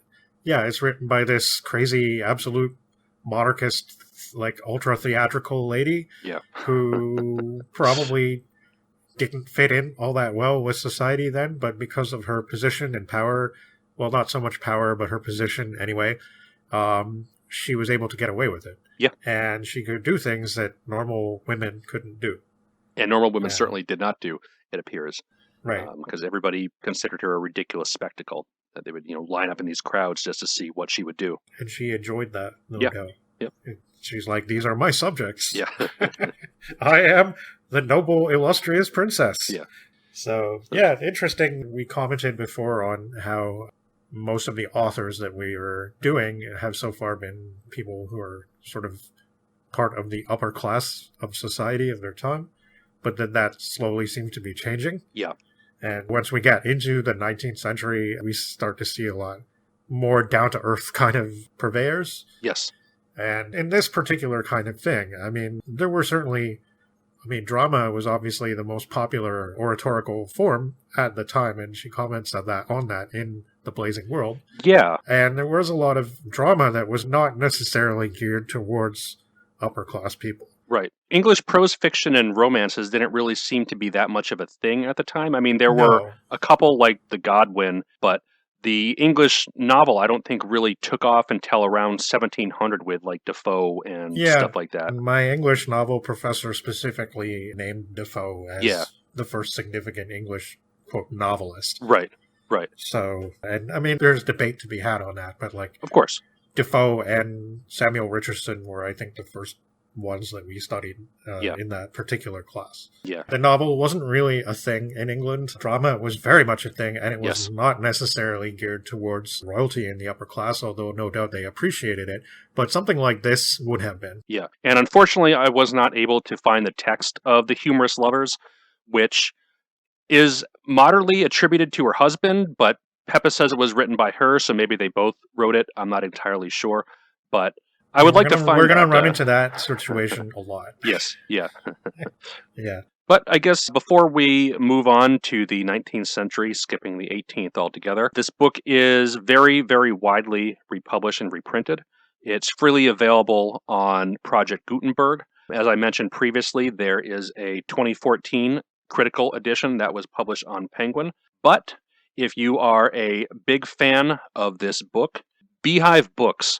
it's written by this crazy, absolute monarchist, like ultra-theatrical lady who probably didn't fit in all that well with society then, but because of her position and power, well, not so much power, but her position anyway, she was able to get away with it. Yeah. And she could do things that normal women couldn't do. And normal women certainly did not do, it appears. Right. Because everybody considered her a ridiculous spectacle, that they would, line up in these crowds just to see what she would do. And she enjoyed that little go. Yep. She's like, these are my subjects. Yeah. I am the noble, illustrious princess. Yeah. So, interesting. We commented before on how most of the authors that we were doing have so far been people who are sort of part of the upper class of society of their time, but then that slowly seems to be changing. Yeah. And once we get into the 19th century, we start to see a lot more down-to-earth kind of purveyors. Yes. And in this particular kind of thing, I mean, there were certainly... I mean, drama was obviously the most popular oratorical form at the time, and she comments on that in The Blazing World. Yeah. And there was a lot of drama that was not necessarily geared towards upper-class people. Right. English prose fiction and romances didn't really seem to be that much of a thing at the time. I mean, there were a couple like The Godwin, but the English novel, I don't think, really took off until around 1700 with, like, Defoe and stuff like that. My English novel professor specifically named Defoe as the first significant English, quote, novelist. Right, right. So, and I mean, there's debate to be had on that, but, like... Of course. Defoe and Samuel Richardson were, I think, the first ones that we studied in that particular class. Yeah. The novel wasn't really a thing in England. Drama was very much a thing, and it was not necessarily geared towards royalty in the upper class, although no doubt they appreciated it. But something like this would have been. Yeah. And unfortunately, I was not able to find the text of The Humorous Lovers, which is moderately attributed to her husband, but Peppa says it was written by her, so maybe they both wrote it. I'm not entirely sure, but I would like to find. We're going to run into that situation a lot. Yes, yeah. Yeah. But I guess before we move on to the 19th century, skipping the 18th altogether, this book is very, very widely republished and reprinted. It's freely available on Project Gutenberg. As I mentioned previously, there is a 2014 critical edition that was published on Penguin. But if you are a big fan of this book, Beehive Books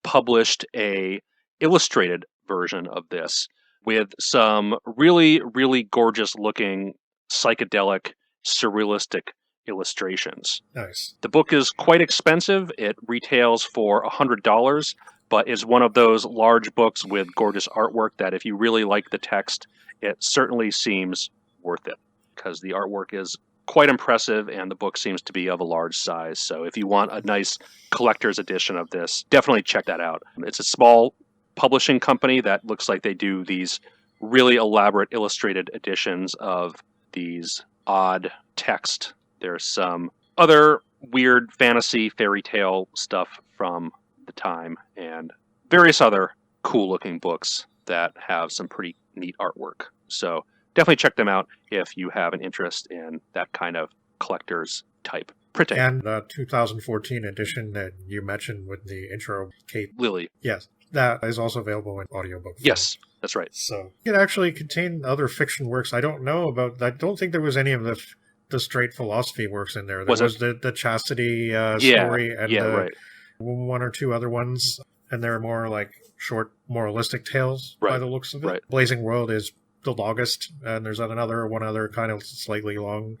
published a illustrated version of this with some really, really gorgeous looking psychedelic, surrealistic illustrations. Nice. The book is quite expensive. It retails for $100, but is one of those large books with gorgeous artwork that if you really like the text, it certainly seems worth it, because the artwork is quite impressive, and the book seems to be of a large size. So if you want a nice collector's edition of this, definitely check that out. It's a small publishing company that looks like they do these really elaborate illustrated editions of these odd text. There's some other weird fantasy fairy tale stuff from the time, and various other cool looking books that have some pretty neat artwork. So definitely check them out if you have an interest in that kind of collector's type. printing. And the 2014 edition that you mentioned with the intro, Kate. Lily. Yes, that is also available in audiobook form. Yes, that's right. So it actually contained other fiction works. I don't know about. I don't think there was any of the straight philosophy works in there. There was the chastity story and right. one or two other ones, and they're more like short moralistic tales by the looks of it. Right. Blazing World is the longest, and there's one other kind of slightly long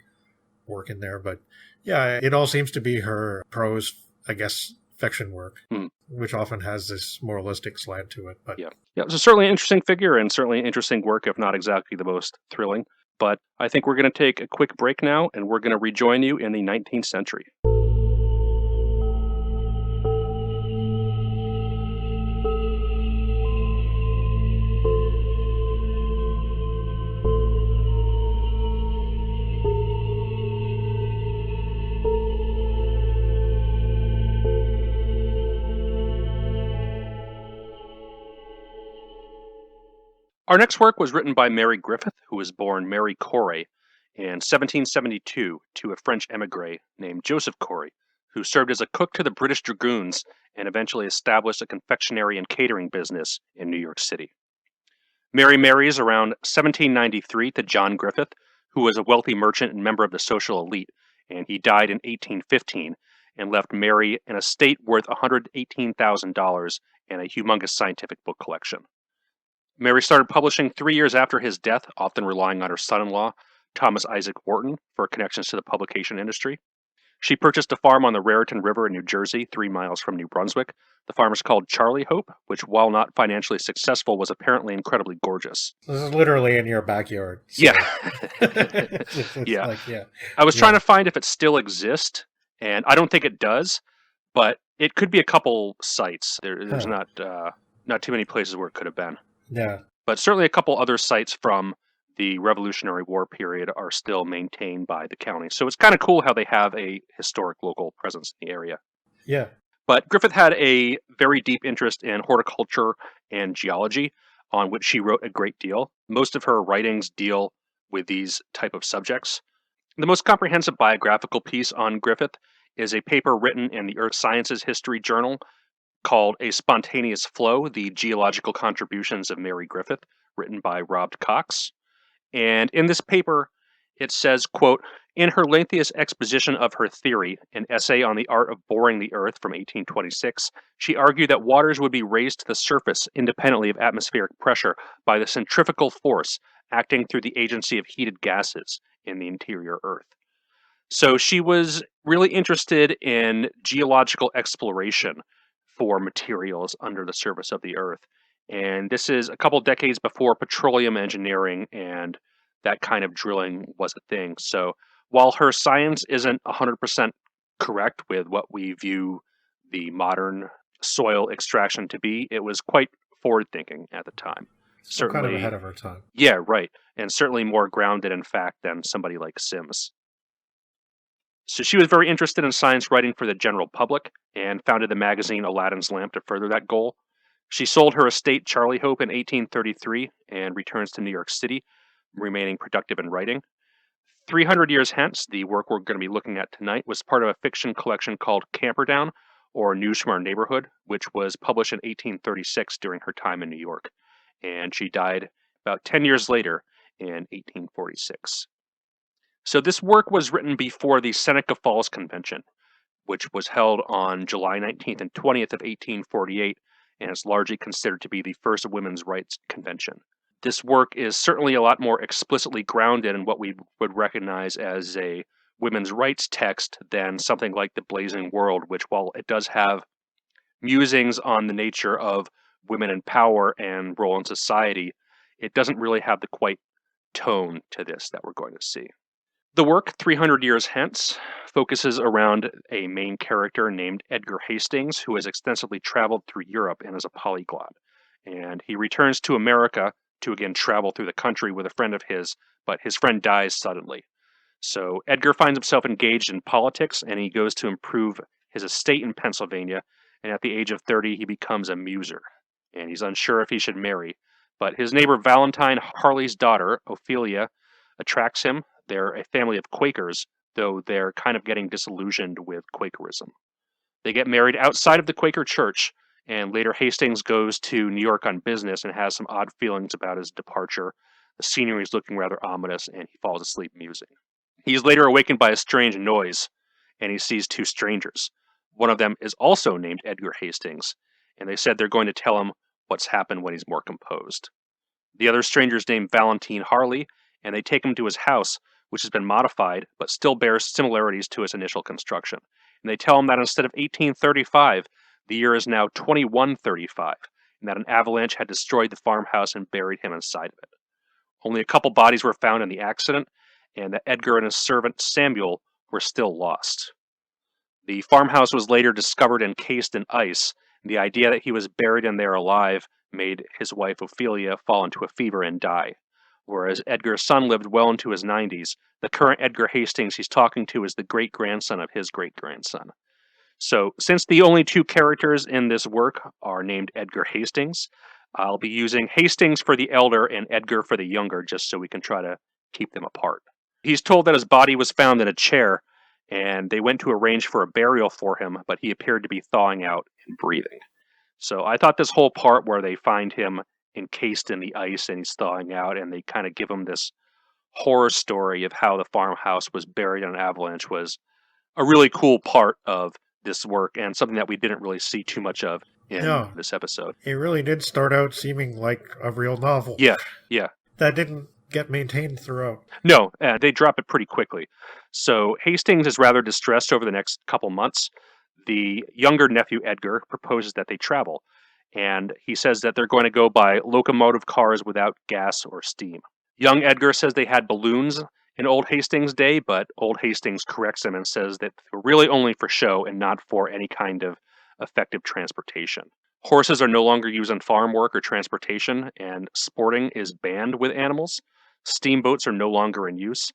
work in there. But yeah, it all seems to be her prose, I guess, fiction work, which often has this moralistic slant to it. But yeah, so certainly an interesting figure and certainly an interesting work, if not exactly the most thrilling. But I think we're going to take a quick break now, and we're going to rejoin you in the 19th century. Our next work was written by Mary Griffith, who was born Mary Corey in 1772 to a French émigré named Joseph Corey, who served as a cook to the British Dragoons and eventually established a confectionery and catering business in New York City. Mary marries around 1793 to John Griffith, who was a wealthy merchant and member of the social elite, and he died in 1815 and left Mary an estate worth $118,000 and a humongous scientific book collection. Mary started publishing 3 years after his death, often relying on her son-in-law, Thomas Isaac Wharton, for connections to the publication industry. She purchased a farm on the Raritan River in New Jersey, 3 miles from New Brunswick. The farm is called Charlie Hope, which, while not financially successful, was apparently incredibly gorgeous. This is literally in your backyard. So. Yeah. Yeah. I was trying to find if it still exists, and I don't think it does, but it could be a couple sites. There's not too many places where it could have been. Yeah. But certainly a couple other sites from the Revolutionary War period are still maintained by the county. So it's kind of cool how they have a historic local presence in the area. Yeah. But Griffith had a very deep interest in horticulture and geology, on which she wrote a great deal. Most of her writings deal with these type of subjects. The most comprehensive biographical piece on Griffith is a paper written in the Earth Sciences History Journal called A Spontaneous Flow, The Geological Contributions of Mary Griffith, written by Rob Cox. And in this paper, it says, quote, in her lengthiest exposition of her theory, an essay on the art of boring the earth from 1826, she argued that waters would be raised to the surface independently of atmospheric pressure by the centrifugal force acting through the agency of heated gases in the interior earth. So she was really interested in geological exploration for materials under the surface of the earth. And this is a couple decades before petroleum engineering and that kind of drilling was a thing. So while her science isn't 100% correct with what we view the modern soil extraction to be, it was quite forward-thinking at the time. Certainly, kind of ahead of her time. Yeah, right. And certainly more grounded in fact than somebody like Sims. So she was very interested in science writing for the general public and founded the magazine Aladdin's Lamp to further that goal. She sold her estate Charlie Hope in 1833 and returns to New York City, remaining productive in writing. 300 years hence, the work we're going to be looking at tonight was part of a fiction collection called Camperdown, or News from Our Neighborhood, which was published in 1836 during her time in New York. And she died about 10 years later in 1846. So this work was written before the Seneca Falls Convention, which was held on July 19th and 20th of 1848, and is largely considered to be the first women's rights convention. This work is certainly a lot more explicitly grounded in what we would recognize as a women's rights text than something like The Blazing World, which, while it does have musings on the nature of women in power and role in society, it doesn't really have the quite tone to this that we're going to see. The work, 300 Years Hence, focuses around a main character named Edgar Hastings, who has extensively traveled through Europe and is a polyglot. And he returns to America to again travel through the country with a friend of his, but his friend dies suddenly. So Edgar finds himself engaged in politics, and he goes to improve his estate in Pennsylvania, and at the age of 30, he becomes a muser. And he's unsure if he should marry, but his neighbor Valentine Harley's daughter, Ophelia, attracts him. They're a family of Quakers, though they're kind of getting disillusioned with Quakerism. They get married outside of the Quaker church, and later Hastings goes to New York on business and has some odd feelings about his departure. The scenery is looking rather ominous, and he falls asleep musing. He is later awakened by a strange noise, and he sees two strangers. One of them is also named Edgar Hastings, and they said they're going to tell him what's happened when he's more composed. The other stranger is named Valentine Harley, and they take him to his house, which has been modified, but still bears similarities to its initial construction. And they tell him that instead of 1835, the year is now 2135, and that an avalanche had destroyed the farmhouse and buried him inside of it. Only a couple bodies were found in the accident, and that Edgar and his servant Samuel were still lost. The farmhouse was later discovered encased in ice, and the idea that he was buried in there alive made his wife Ophelia fall into a fever and die. Whereas Edgar's son lived well into his 90s, the current Edgar Hastings he's talking to is the great-grandson of his great-grandson. So, since the only two characters in this work are named Edgar Hastings, I'll be using Hastings for the elder and Edgar for the younger, just so we can try to keep them apart. He's told that his body was found in a chair, and they went to arrange for a burial for him, but he appeared to be thawing out and breathing. So I thought this whole part where they find him encased in the ice and he's thawing out, and they kind of give him this horror story of how the farmhouse was buried in an avalanche was a really cool part of this work, and something that we didn't really see too much of in this episode. It really did start out seeming like a real novel. Yeah. That didn't get maintained throughout. No, they drop it pretty quickly. So Hastings is rather distressed over the next couple months. The younger nephew, Edgar, proposes that they travel, and he says that they're going to go by locomotive cars without gas or steam. Young Edgar says they had balloons in Old Hastings' day, but Old Hastings corrects him and says that they're really only for show and not for any kind of effective transportation. Horses are no longer used in farm work or transportation, and sporting is banned with animals. Steamboats are no longer in use.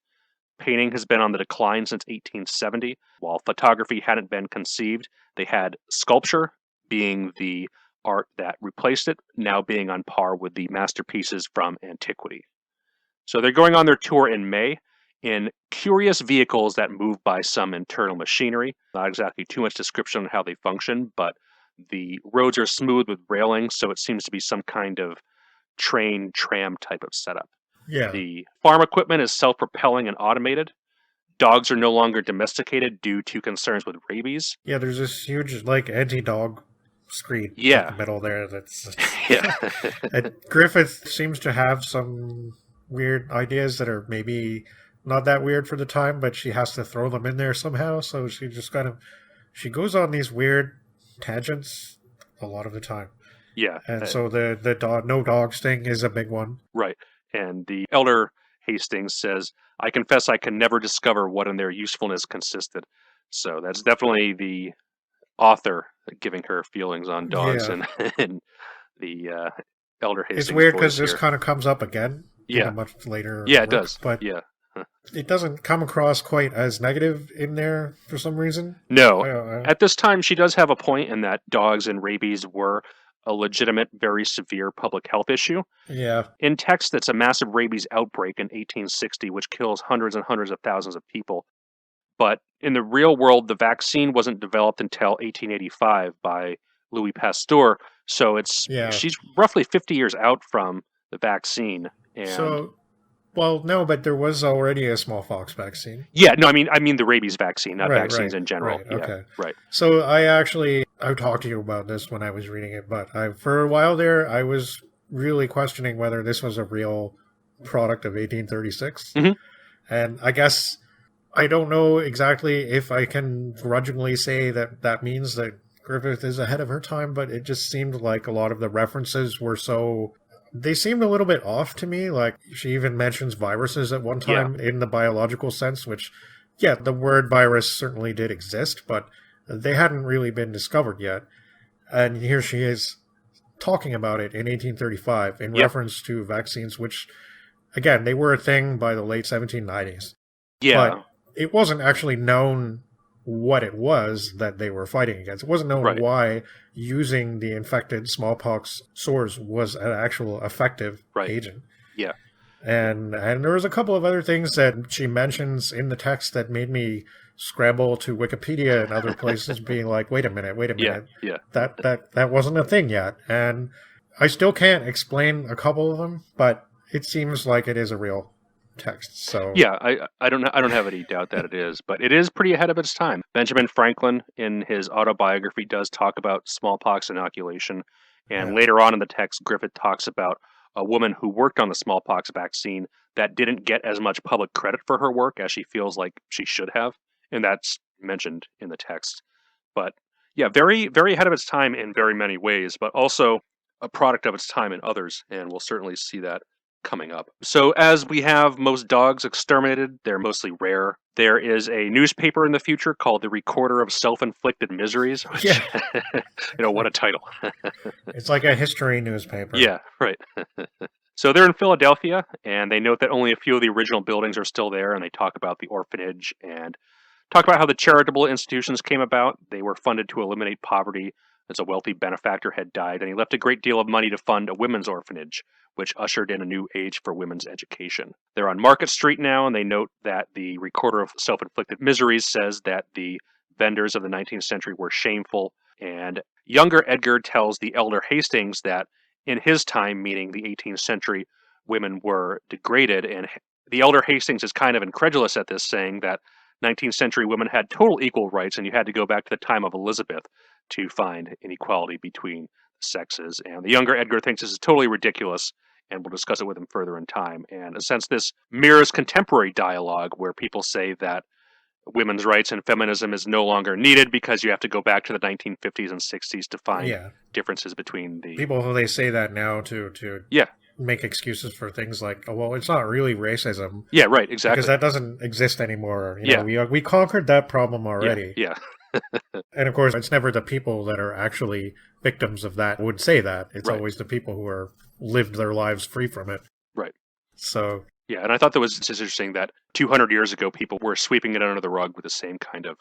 Painting has been on the decline since 1870. While photography hadn't been conceived, they had sculpture, being the art that replaced it, now being on par with the masterpieces from antiquity. So they're going on their tour in May in curious vehicles that move by some internal machinery. Not exactly too much description on how they function, but the roads are smooth with railings, so it seems to be some kind of train, tram type of setup. Yeah. The farm equipment is self-propelling and automated. Dogs are no longer domesticated due to concerns with rabies. Yeah, there's this huge, anti-dog screen in the middle there. That's and Griffith seems to have some weird ideas that are maybe not that weird for the time, but she has to throw them in there somehow. So she just she goes on these weird tangents a lot of the time. Yeah. And so the dog, no dogs thing is a big one. Right. And the elder Hastings says, I confess I can never discover what in their usefulness consisted. So that's definitely the author giving her feelings on dogs and the elder Hastings. It's weird because this kind of comes up again. Much later. Yeah, it does. But it doesn't come across quite as negative in there for some reason. No. At this time, she does have a point in that dogs and rabies were a legitimate, very severe public health issue. Yeah. In text, it's a massive rabies outbreak in 1860, which kills hundreds and hundreds of thousands of people. But in the real world, the vaccine wasn't developed until 1885 by Louis Pasteur. So she's roughly 50 years out from the vaccine. And but there was already a smallpox vaccine. Yeah, no, I mean the rabies vaccine, not vaccines in general. Right, okay. Right. So I talked to you about this when I was reading it, but for a while there, I was really questioning whether this was a real product of 1836. Mm-hmm. And I guess I don't know exactly if I can grudgingly say that means that Griffith is ahead of her time, but it just seemed like a lot of the references were they seemed a little bit off to me. Like, she even mentions viruses at one time in the biological sense, which, the word virus certainly did exist, but they hadn't really been discovered yet. And here she is talking about it in 1835 in reference to vaccines, which, again, they were a thing by the late 1790s. Yeah. But it wasn't actually known what it was that they were fighting against. It wasn't known why using the infected smallpox sores was an actual effective agent. Yeah. And there was a couple of other things that she mentions in the text that made me scramble to Wikipedia and other places, being like, "Wait a minute, Yeah. that wasn't a thing yet." And I still can't explain a couple of them, but it seems like it is a real text. So Yeah, I don't have any doubt that it is, but it is pretty ahead of its time. Benjamin Franklin, in his autobiography, does talk about smallpox inoculation, and yeah, later on in the text, Griffith talks about a woman who worked on the smallpox vaccine that didn't get as much public credit for her work as she feels like she should have, and that's mentioned in the text. But yeah, very very ahead of its time in very many ways, but also a product of its time in others, and we'll certainly see that coming up. So, as we have most dogs exterminated, they're mostly rare. There is a newspaper in the future called the Recorder of Self-Inflicted Miseries, which, yeah, what a title. it's like a history newspaper. Yeah, right. So they're in Philadelphia, and they note that only a few of the original buildings are still there, and they talk about the orphanage and talk about how the charitable institutions came about. They were funded to eliminate poverty as a wealthy benefactor had died, and he left a great deal of money to fund a women's orphanage, which ushered in a new age for women's education. They're on Market Street now, and they note that the Recorder of Self-Inflicted Miseries says that the vendors of the 19th century were shameful, and younger Edgar tells the elder Hastings that in his time, meaning the 18th century, women were degraded, and the elder Hastings is kind of incredulous at this, saying that 19th century women had total equal rights, and you had to go back to the time of Elizabeth to find inequality between the sexes. And the younger Edgar thinks this is totally ridiculous, and we'll discuss it with him further in time. And in a sense, this mirrors contemporary dialogue where people say that women's rights and feminism is no longer needed because you have to go back to the 1950s and 60s to find Yeah, differences between the people they say that now to yeah make excuses for things like, oh, well, it's not really racism yeah right exactly because that doesn't exist anymore. Yeah. We conquered that problem already. yeah And of course, it's never the people that are actually victims of that would say that. It's Right. always the people who are lived their lives free from it. Right. So Yeah, and I thought that was just interesting that 200 years ago people were sweeping it under the rug with the same kind of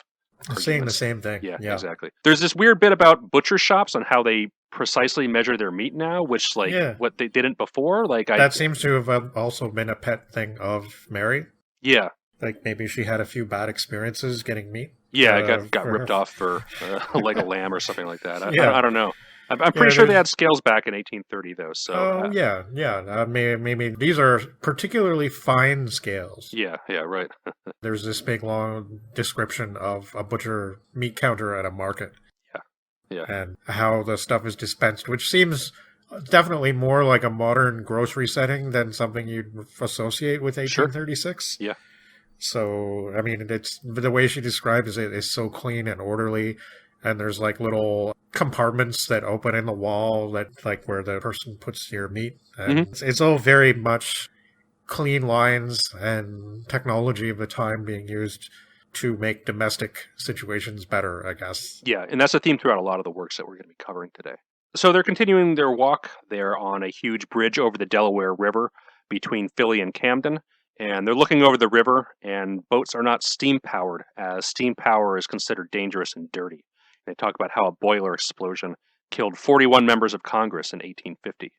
saying the arguments. same thing. Yeah, exactly. There's this weird bit about butcher shops on how they precisely measure their meat now, which Yeah. what they didn't before. That seems to have also been a pet thing of Mary. yeah, Like maybe she had a few bad experiences getting meat. I got for ripped her. off for a leg of lamb or something like that. Yeah. I don't know. I'm pretty Yeah, sure they there's- had scales back in 1830 though. So Oh yeah. Maybe these are particularly fine scales. yeah, right. There's this big long description of a butcher meat counter at a market. Yeah. And how the stuff is dispensed, which seems definitely more like a modern grocery setting than something you'd associate with 1836. Yeah. So, I mean, it's the way she describes it is so clean and orderly. And there's like little compartments that open in the wall that like where the person puts your meat. And it's all very much clean lines and technology of the time being used to make domestic situations better, I guess. Yeah, and that's a theme throughout a lot of the works that we're going to be covering today. So they're continuing their walk. They're on a huge bridge over the Delaware River between Philly and Camden, and they're looking over the river, and boats are not steam-powered, as steam power is considered dangerous and dirty. They talk about how a boiler explosion killed 41 members of Congress in 1850,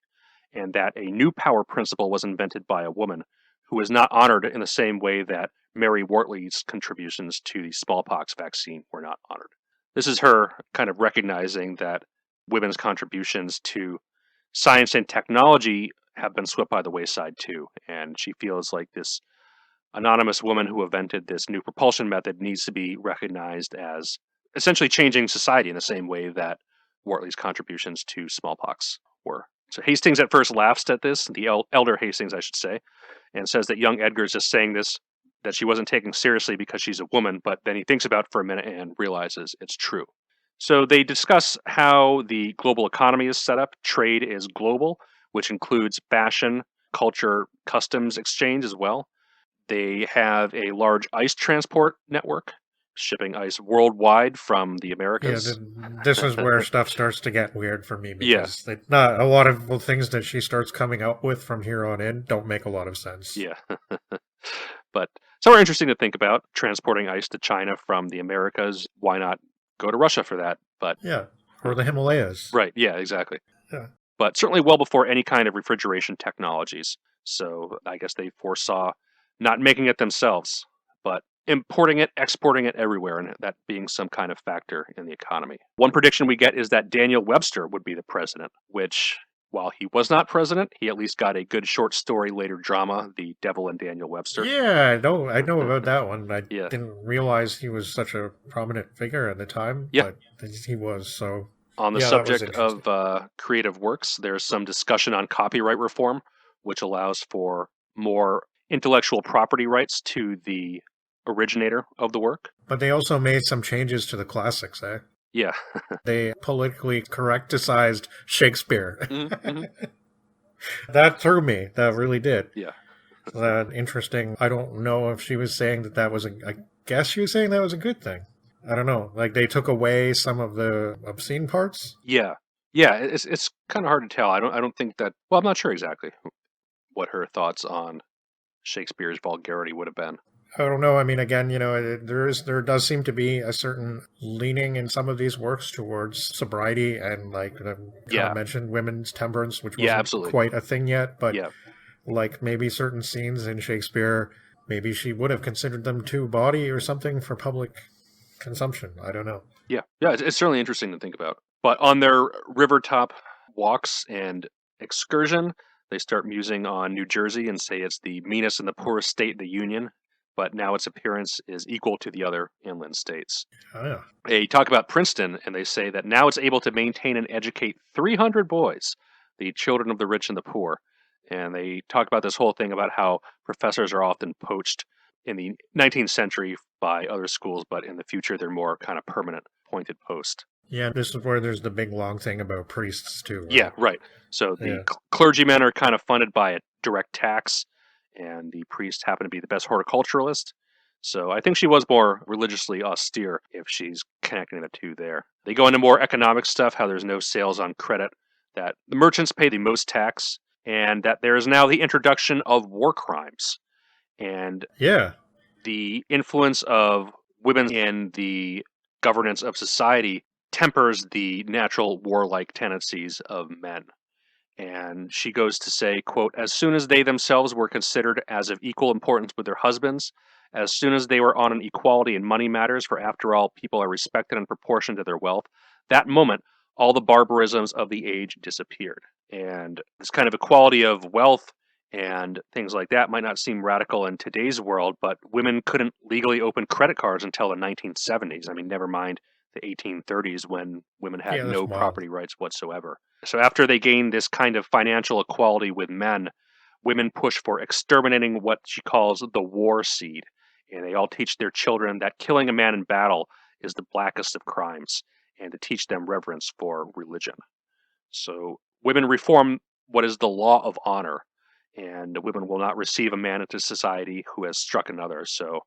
and that a new power principle was invented by a woman who was not honored in the same way that Mary Wortley's contributions to the smallpox vaccine were not honored. This is her kind of recognizing that women's contributions to science and technology have been swept by the wayside too, and she feels like this anonymous woman who invented this new propulsion method needs to be recognized as essentially changing society in the same way that Wortley's contributions to smallpox were. So Hastings at first laughs at this, the elder Hastings, I should say, and says that young Edgar's just saying this, that she wasn't taken seriously because she's a woman, but then he thinks about it for a minute and realizes it's true. So they discuss how the global economy is set up. Trade is global, which includes fashion, culture, customs exchange as well. They have a large ice transport network, shipping ice worldwide from the Yeah, Americas. this is where stuff starts to get weird for me Yeah. because not a lot of the things that she starts coming up with from here on in don't make a lot of sense. Yeah. But somewhere interesting to think about, transporting ice to China from the Americas. Why not go to Russia for that? But Yeah, or the Himalayas. right, yeah, exactly. Yeah. But certainly well before any kind of refrigeration technologies. So I guess they foresaw not making it themselves, but importing it, exporting it everywhere, and that being some kind of factor in the economy. One prediction we get is that Daniel Webster would be the president, which, while he was not president, he at least got a good short story, later drama, The Devil and Daniel Webster. Yeah, I know about that one. I Yeah. didn't realize he was such a prominent figure at the time, Yeah. but he was, so... On the Yeah, that was subject of creative works, there's some discussion on copyright reform, which allows for more intellectual property rights to the originator of the work. But they also made some changes to the classics, eh? Yeah. They politically correcticized Shakespeare. Mm-hmm. That threw me. That really did. Yeah. Interesting. I don't know if she was saying that was I guess she was saying that was a good thing. I don't know. Like, they took away some of the obscene parts? Yeah. Yeah, it's kind of hard to tell. I don't think that... Well, I'm not sure exactly what her thoughts on Shakespeare's vulgarity would have been. I don't know. I mean, again, there does seem to be a certain leaning in some of these works towards sobriety and, like, I mentioned women's temperance, which wasn't absolutely quite a thing yet. But like maybe certain scenes in Shakespeare, maybe she would have considered them too bawdy or something for public consumption. I don't know. Yeah, it's certainly interesting to think about. But on their rivertop walks and excursion, they start musing on New Jersey and say it's the meanest and the poorest state in the Union, but now its appearance is equal to the other inland states. Oh, yeah. They talk about Princeton, and they say that now it's able to maintain and educate 300 boys, the children of the rich and the poor. And they talk about this whole thing about how professors are often poached in the 19th century by other schools, but in the future they're more kind of permanent appointed post. Yeah, this is where there's the big long thing about priests too. Right? Yeah, right. So the clergymen are kind of funded by a direct tax, and the priests happen to be the best horticulturalist. So I think she was more religiously austere if she's connecting the two there. They go into more economic stuff, how there's no sales on credit, that the merchants pay the most tax, and that there is now the introduction of war crimes. And the influence of women in the governance of society tempers the natural warlike tendencies of men. And she goes to say, quote, as soon as they themselves were considered as of equal importance with their husbands, as soon as they were on an equality in money matters, for after all, people are respected in proportion to their wealth, that moment, all the barbarisms of the age disappeared. And this kind of equality of wealth and things like that might not seem radical in today's world, but women couldn't legally open credit cards until the 1970s. I mean, never mind the 1830s when women had no property rights whatsoever. So after they gained this kind of financial equality with men, women push for exterminating what she calls the war seed. And they all teach their children that killing a man in battle is the blackest of crimes, and to teach them reverence for religion. So women reform what is the law of honor, and women will not receive a man into society who has struck another. So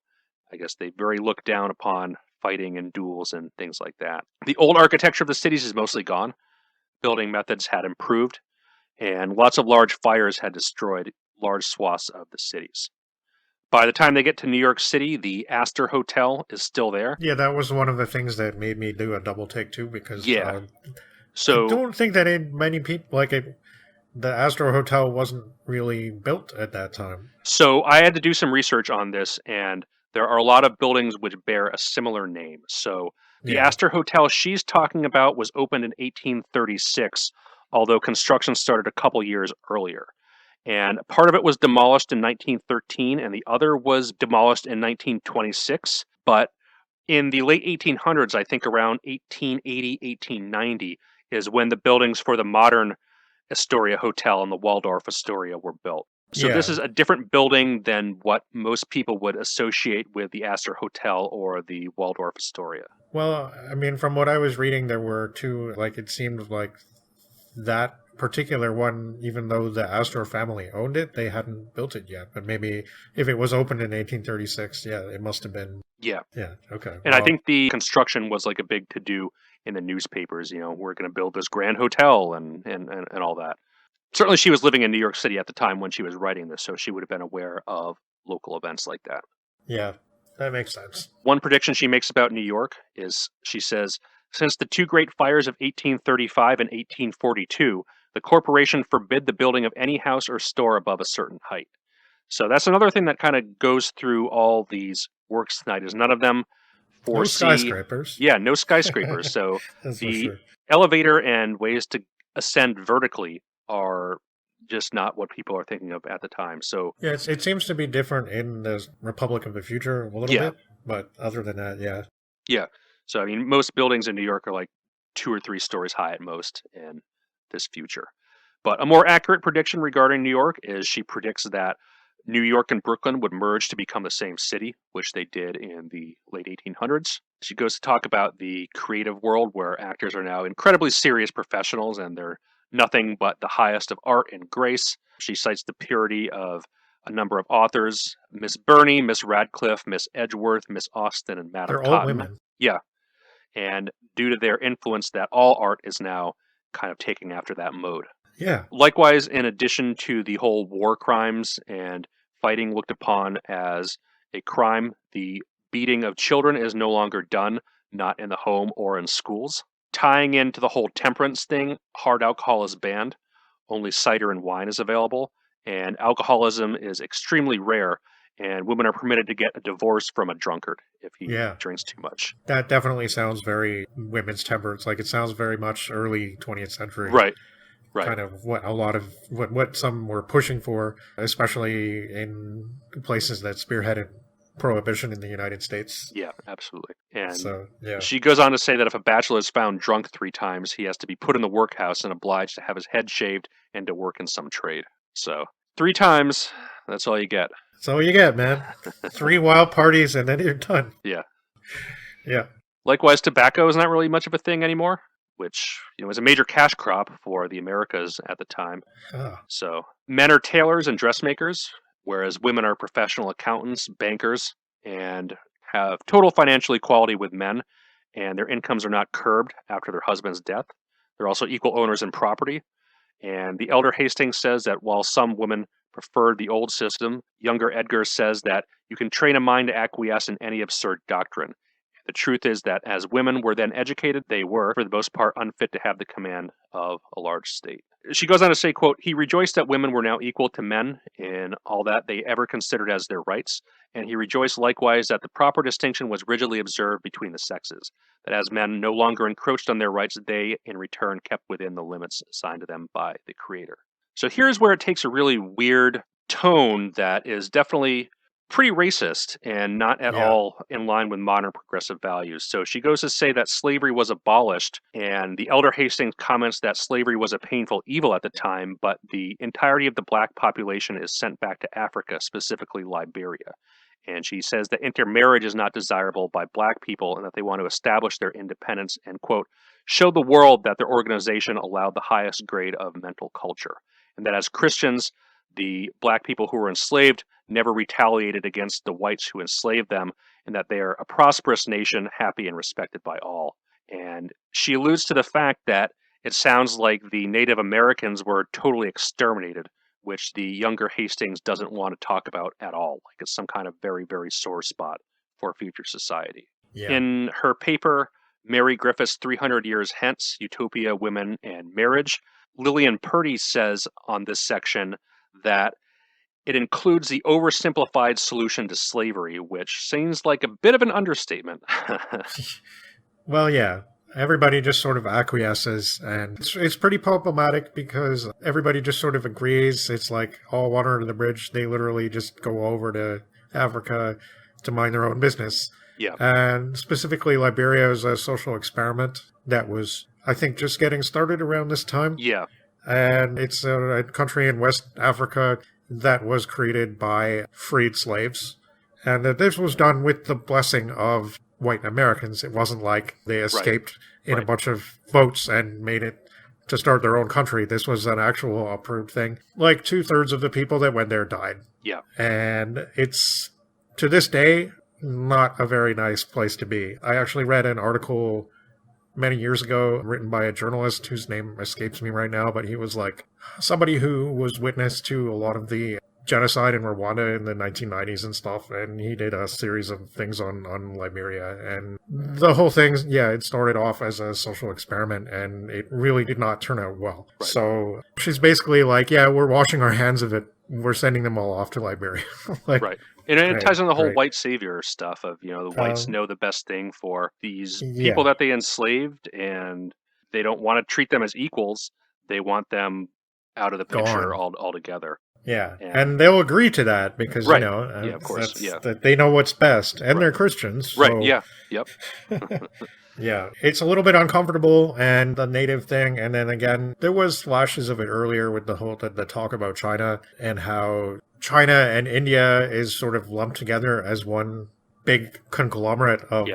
I guess they very look down upon fighting and duels and things like that. The old architecture of the cities is mostly gone. Building methods had improved, and lots of large fires had destroyed large swaths of the cities. By the time they get to New York City, the Astor Hotel is still there. Yeah, that was one of the things that made me do a double take too, because so I don't think that many people the Astor Hotel wasn't really built at that time. So I had to do some research on this, and there are a lot of buildings which bear a similar name. So the Astor Hotel she's talking about was opened in 1836, although construction started a couple years earlier. And part of it was demolished in 1913, and the other was demolished in 1926. But in the late 1800s, I think around 1880, 1890, is when the buildings for the modern Astoria Hotel and the Waldorf Astoria were built. So this is a different building than what most people would associate with the Astor Hotel or the Waldorf Astoria. Well, I mean, from what I was reading, there were two, it seemed like that particular one, even though the Astor family owned it, they hadn't built it yet. But maybe if it was opened in 1836, it must have been. Yeah, okay. And I think the construction was like a big to-do in the newspapers. We're going to build this grand hotel and all that. Certainly she was living in New York City at the time when she was writing this, so she would have been aware of local events like that. Yeah, that makes sense. One prediction she makes about New York is, she says, since the two great fires of 1835 and 1842, The corporation forbid the building of any house or store above a certain height. So that's another thing that kind of goes through all these works tonight, is none of them No foresee... skyscrapers. Yeah, no skyscrapers. So That's for the sure. elevator and ways to ascend vertically are just not what people are thinking of at the time. So Yeah, it seems to be different in the Republic of the Future a little yeah, bit, but other than that, yeah. yeah. So I mean, most buildings in New York are like 2 or 3 stories high at most in this future. But a more accurate prediction regarding New York is she predicts that New York and Brooklyn would merge to become the same city, which they did in the late 1800s. She goes to talk about the creative world where actors are now incredibly serious professionals and they're nothing but the highest of art and grace. She cites the purity of a number of authors: Miss Burney, Miss Radcliffe, Miss Edgeworth, Miss Austen, and Madame They're all Cotton. women. Yeah, and due to their influence, that all art is now kind of taking after that mode. Yeah. Likewise, in addition to the whole war crimes and fighting looked upon as a crime, the beating of children is no longer done, not in the home or in schools. Tying into the whole temperance thing, hard alcohol is banned, only cider and wine is available, and alcoholism is extremely rare, and women are permitted to get a divorce from a drunkard if he Yeah. drinks too much. That definitely sounds very women's temperance. Like, it sounds very much early 20th century. Right. Right. Kind of what a lot of what some were pushing for, especially in places that spearheaded prohibition in the United States. Yeah, absolutely. And So, yeah. she goes on to say that if a bachelor is found drunk 3 times, he has to be put in the workhouse and obliged to have his head shaved and to work in some trade. So 3 times, that's all you get. That's all you get, man. 3 wild parties and then you're done. Yeah. Yeah. Likewise, tobacco is not really much of a thing anymore, which was a major cash crop for the Americas at the time. Ah. So men are tailors and dressmakers, whereas women are professional accountants, bankers, and have total financial equality with men, and their incomes are not curbed after their husband's death. They're also equal owners in property. And the elder Hastings says that while some women preferred the old system, younger Edgar says that you can train a mind to acquiesce in any absurd doctrine. The truth is that as women were then educated, they were, for the most part, unfit to have the command of a large state. She goes on to say, quote, he rejoiced that women were now equal to men in all that they ever considered as their rights, and he rejoiced likewise that the proper distinction was rigidly observed between the sexes, that as men no longer encroached on their rights, they, in return, kept within the limits assigned to them by the Creator. So here's where it takes a really weird tone that is definitely pretty racist and not at all in line with modern progressive values. So she goes to say that slavery was abolished, and the elder Hastings comments that slavery was a painful evil at the time, but the entirety of the black population is sent back to Africa, specifically Liberia. And she says that intermarriage is not desirable by black people and that they want to establish their independence and, quote, show the world that their organization allowed the highest grade of mental culture. And that as Christians, the black people who were enslaved never retaliated against the whites who enslaved them, and that they are a prosperous nation, happy and respected by all. And she alludes to the fact that it sounds like the Native Americans were totally exterminated, which the younger Hastings doesn't want to talk about at all. Like it's some kind of very, very sore spot for future society. Yeah. In her paper, Mary Griffith's 300 Years Hence, Utopia, Women, and Marriage, Lillian Purdy says on this section that it includes the oversimplified solution to slavery, which seems like a bit of an understatement. Well, yeah. Everybody just sort of acquiesces, and it's pretty problematic because everybody just sort of agrees. It's like all water under the bridge. They literally just go over to Africa to mind their own business. Yeah. And specifically, Liberia is a social experiment that was, I think, just getting started around this time. Yeah. And it's a country in West Africa that was created by freed slaves. And that this was done with the blessing of white Americans. It wasn't like they escaped in a bunch of boats and made it to start their own country. This was an actual approved thing. Like 2/3 of the people that went there died. Yeah. And it's, to this day, not a very nice place to be. I actually read an article many years ago written by a journalist whose name escapes me right now, but he was like somebody who was witness to a lot of the genocide in Rwanda in the 1990s and stuff, and he did a series of things on Liberia. And the whole thing, yeah, it started off as a social experiment, and it really did not turn out well. Right. So she's basically like, yeah, we're washing our hands of it. We're sending them all off to Liberia. Like, right. And it ties in the whole right. white savior stuff of, the whites know the best thing for these Yeah. people that they enslaved, and they don't want to treat them as equals. They want them out of the picture altogether. Yeah, and they'll agree to that because, Right. yeah, of course, that they know what's best, and Right. they're Christians. So, Right, yeah, yep. yeah, it's a little bit uncomfortable, and the native thing, and then again, there was flashes of it earlier with the talk about China, and how China and India is sort of lumped together as one big conglomerate of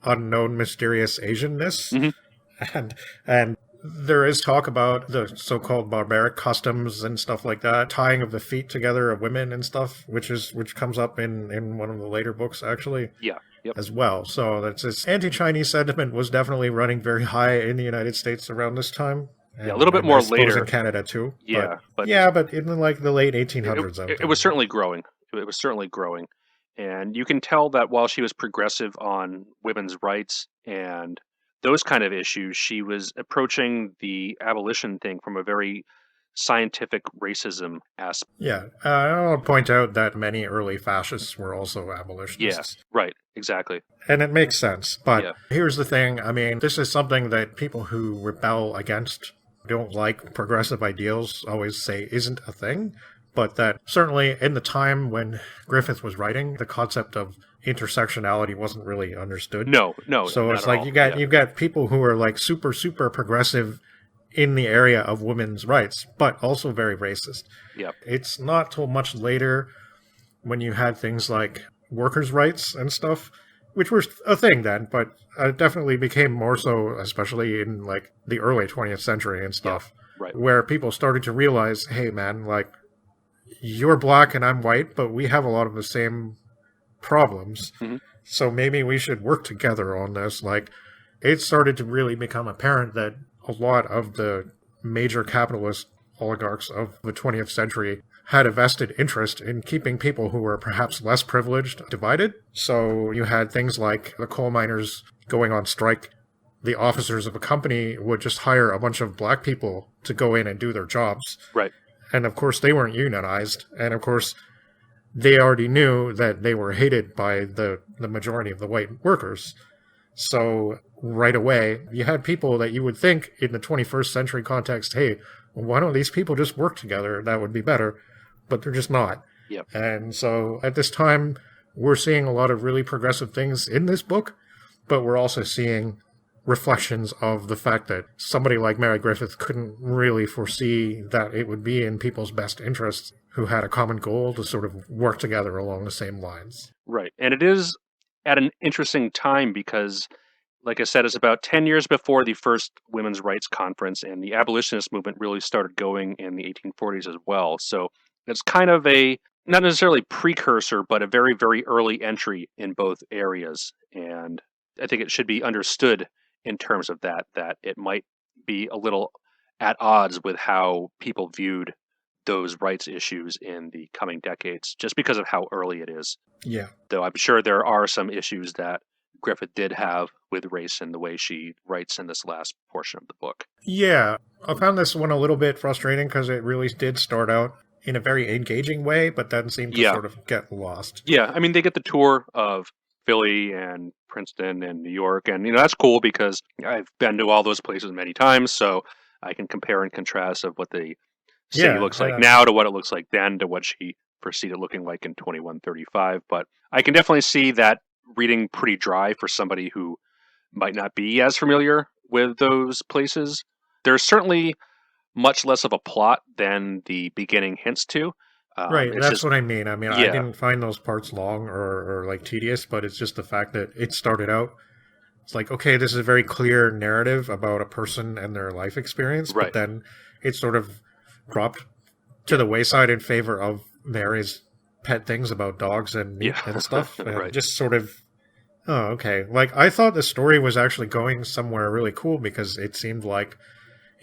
unknown, mysterious Asianness. Mm-hmm. And there is talk about the so-called barbaric customs and stuff like that, tying of the feet together of women and stuff, which comes up in one of the later books, actually. Yeah. Yep. As well. So that's this anti-Chinese sentiment was definitely running very high in the United States around this time. And, a little bit more I suppose later in Canada too. Yeah, but in like the late 1800s. It was certainly growing. It was certainly growing. And you can tell that while she was progressive on women's rights and those kind of issues, she was approaching the abolition thing from a very scientific racism aspect. Yeah, I want to point out that many early fascists were also abolitionists. Yeah, right, exactly. And it makes sense. But here's the thing. I mean, this is something that people who rebel against, don't like progressive ideals, always say isn't a thing. But that certainly in the time when Griffith was writing, the concept of intersectionality wasn't really understood. No. So it's like you've got people who are like super, super progressive in the area of women's rights, but also very racist. Yep. It's not till much later when you had things like workers' rights and stuff, which were a thing then, but it definitely became more so, especially in like the early 20th century and stuff, right. Where people started to realize, hey man, like you're black and I'm white, but we have a lot of the same problems. Mm-hmm. So maybe we should work together on this. Like it started to really become apparent that a lot of the major capitalist oligarchs of the 20th century had a vested interest in keeping people who were perhaps less privileged divided. So you had things like the coal miners going on strike. The officers of a company would just hire a bunch of black people to go in and do their jobs. Right. And of course, they weren't unionized. And of course, they already knew that they were hated by the majority of the white workers. So right away, you had people that you would think in the 21st century context, hey, why don't these people just work together? That would be better. But they're just not. Yep. And so at this time, we're seeing a lot of really progressive things in this book, but we're also seeing reflections of the fact that somebody like Mary Griffith couldn't really foresee that it would be in people's best interests who had a common goal to sort of work together along the same lines. Right. And it is at an interesting time because, like I said, it's about 10 years before the first women's rights conference, and the abolitionist movement really started going in the 1840s as well. So it's kind of a, not necessarily precursor, but a very, very early entry in both areas. And I think it should be understood in terms of that it might be a little at odds with how people viewed those rights issues in the coming decades, just because of how early it is. Yeah. Though I'm sure there are some issues that Griffith did have with race in the way she writes in this last portion of the book. Yeah. I found this one a little bit frustrating because it really did start out in a very engaging way, but then seemed to sort of get lost. Yeah. I mean, they get the tour of Philly and Princeton and New York, and that's cool because I've been to all those places many times, so I can compare and contrast of what the city looks like now to what it looks like then to what she proceeded looking like in 2135. But I can definitely see that reading pretty dry for somebody who might not be as familiar with those places. There's certainly much less of a plot than the beginning hints to. Right, that's what I mean. I mean, I didn't find those parts long or like tedious, but it's just the fact that it started out, it's like, okay, this is a very clear narrative about a person and their life experience, but then it sort of dropped to the wayside in favor of Mary's pet things about dogs and meat and stuff. And just sort of, oh, okay. Like, I thought the story was actually going somewhere really cool because it seemed like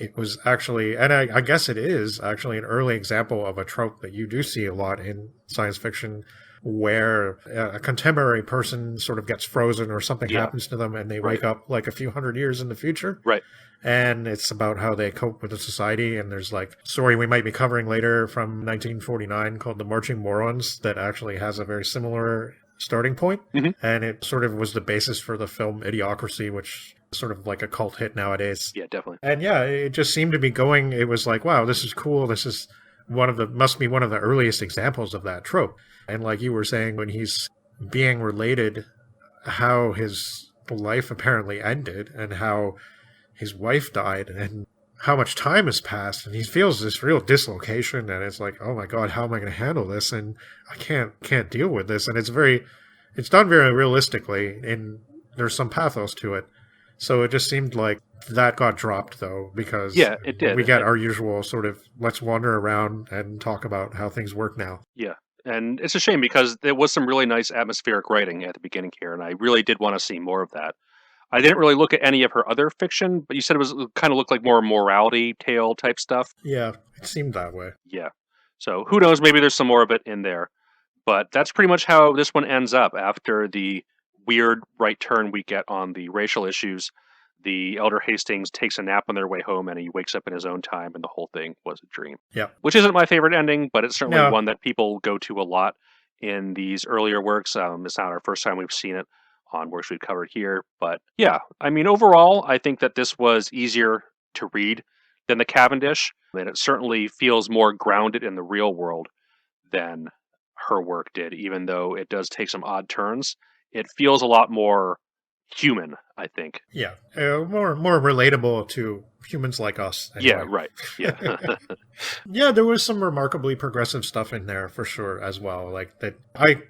it was actually, and I guess it is actually an early example of a trope that you do see a lot in science fiction, where a contemporary person sort of gets frozen or something happens to them and they wake up like a few hundred years in the future. Right. And it's about how they cope with the society. And there's like a story we might be covering later from 1949 called The Marching Morons that actually has a very similar starting point. Mm-hmm. And it sort of was the basis for the film Idiocracy, which is sort of like a cult hit nowadays. Yeah, definitely. And yeah, it just seemed to be going, it was like, wow, this is cool. This is must be one of the earliest examples of that trope. And like you were saying, when he's being related, how his life apparently ended and how his wife died and how much time has passed, and he feels this real dislocation, and it's like, oh my God, how am I going to handle this? And I can't deal with this. And it's done very realistically, and there's some pathos to it. So it just seemed like that got dropped, though, because it did. We get our usual sort of let's wander around and talk about how things work now. Yeah. And it's a shame because there was some really nice atmospheric writing at the beginning here, and I really did want to see more of that. I didn't really look at any of her other fiction, but you said it kind of looked like more morality tale type stuff. Yeah, it seemed that way. Yeah. So who knows, maybe there's some more of it in there. But that's pretty much how this one ends up after the weird right turn we get on the racial issues. The Elder Hastings takes a nap on their way home and he wakes up in his own time and the whole thing was a dream. Yeah. Which isn't my favorite ending, but it's certainly one that people go to a lot in these earlier works. It's not our first time we've seen it on works we've covered here. But yeah, I mean, overall, I think that this was easier to read than the Cavendish. And it certainly feels more grounded in the real world than her work did, even though it does take some odd turns. It feels a lot more human, I think. Yeah, more relatable to humans like us. Anyway. Yeah, right. Yeah. Yeah, there was some remarkably progressive stuff in there for sure as well. Like that, I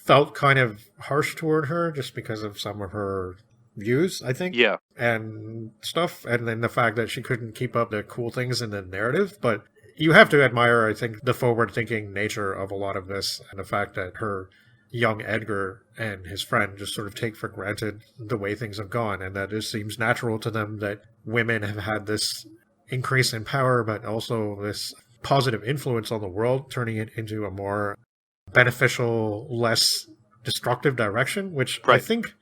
felt kind of harsh toward her just because of some of her views, I think. Yeah. And stuff, and then the fact that she couldn't keep up the cool things in the narrative. But you have to admire, I think, the forward-thinking nature of a lot of this, and the fact that her young Edgar and his friend just sort of take for granted the way things have gone, and that it seems natural to them that women have had this increase in power, but also this positive influence on the world, turning it into a more beneficial, less destructive direction, which I think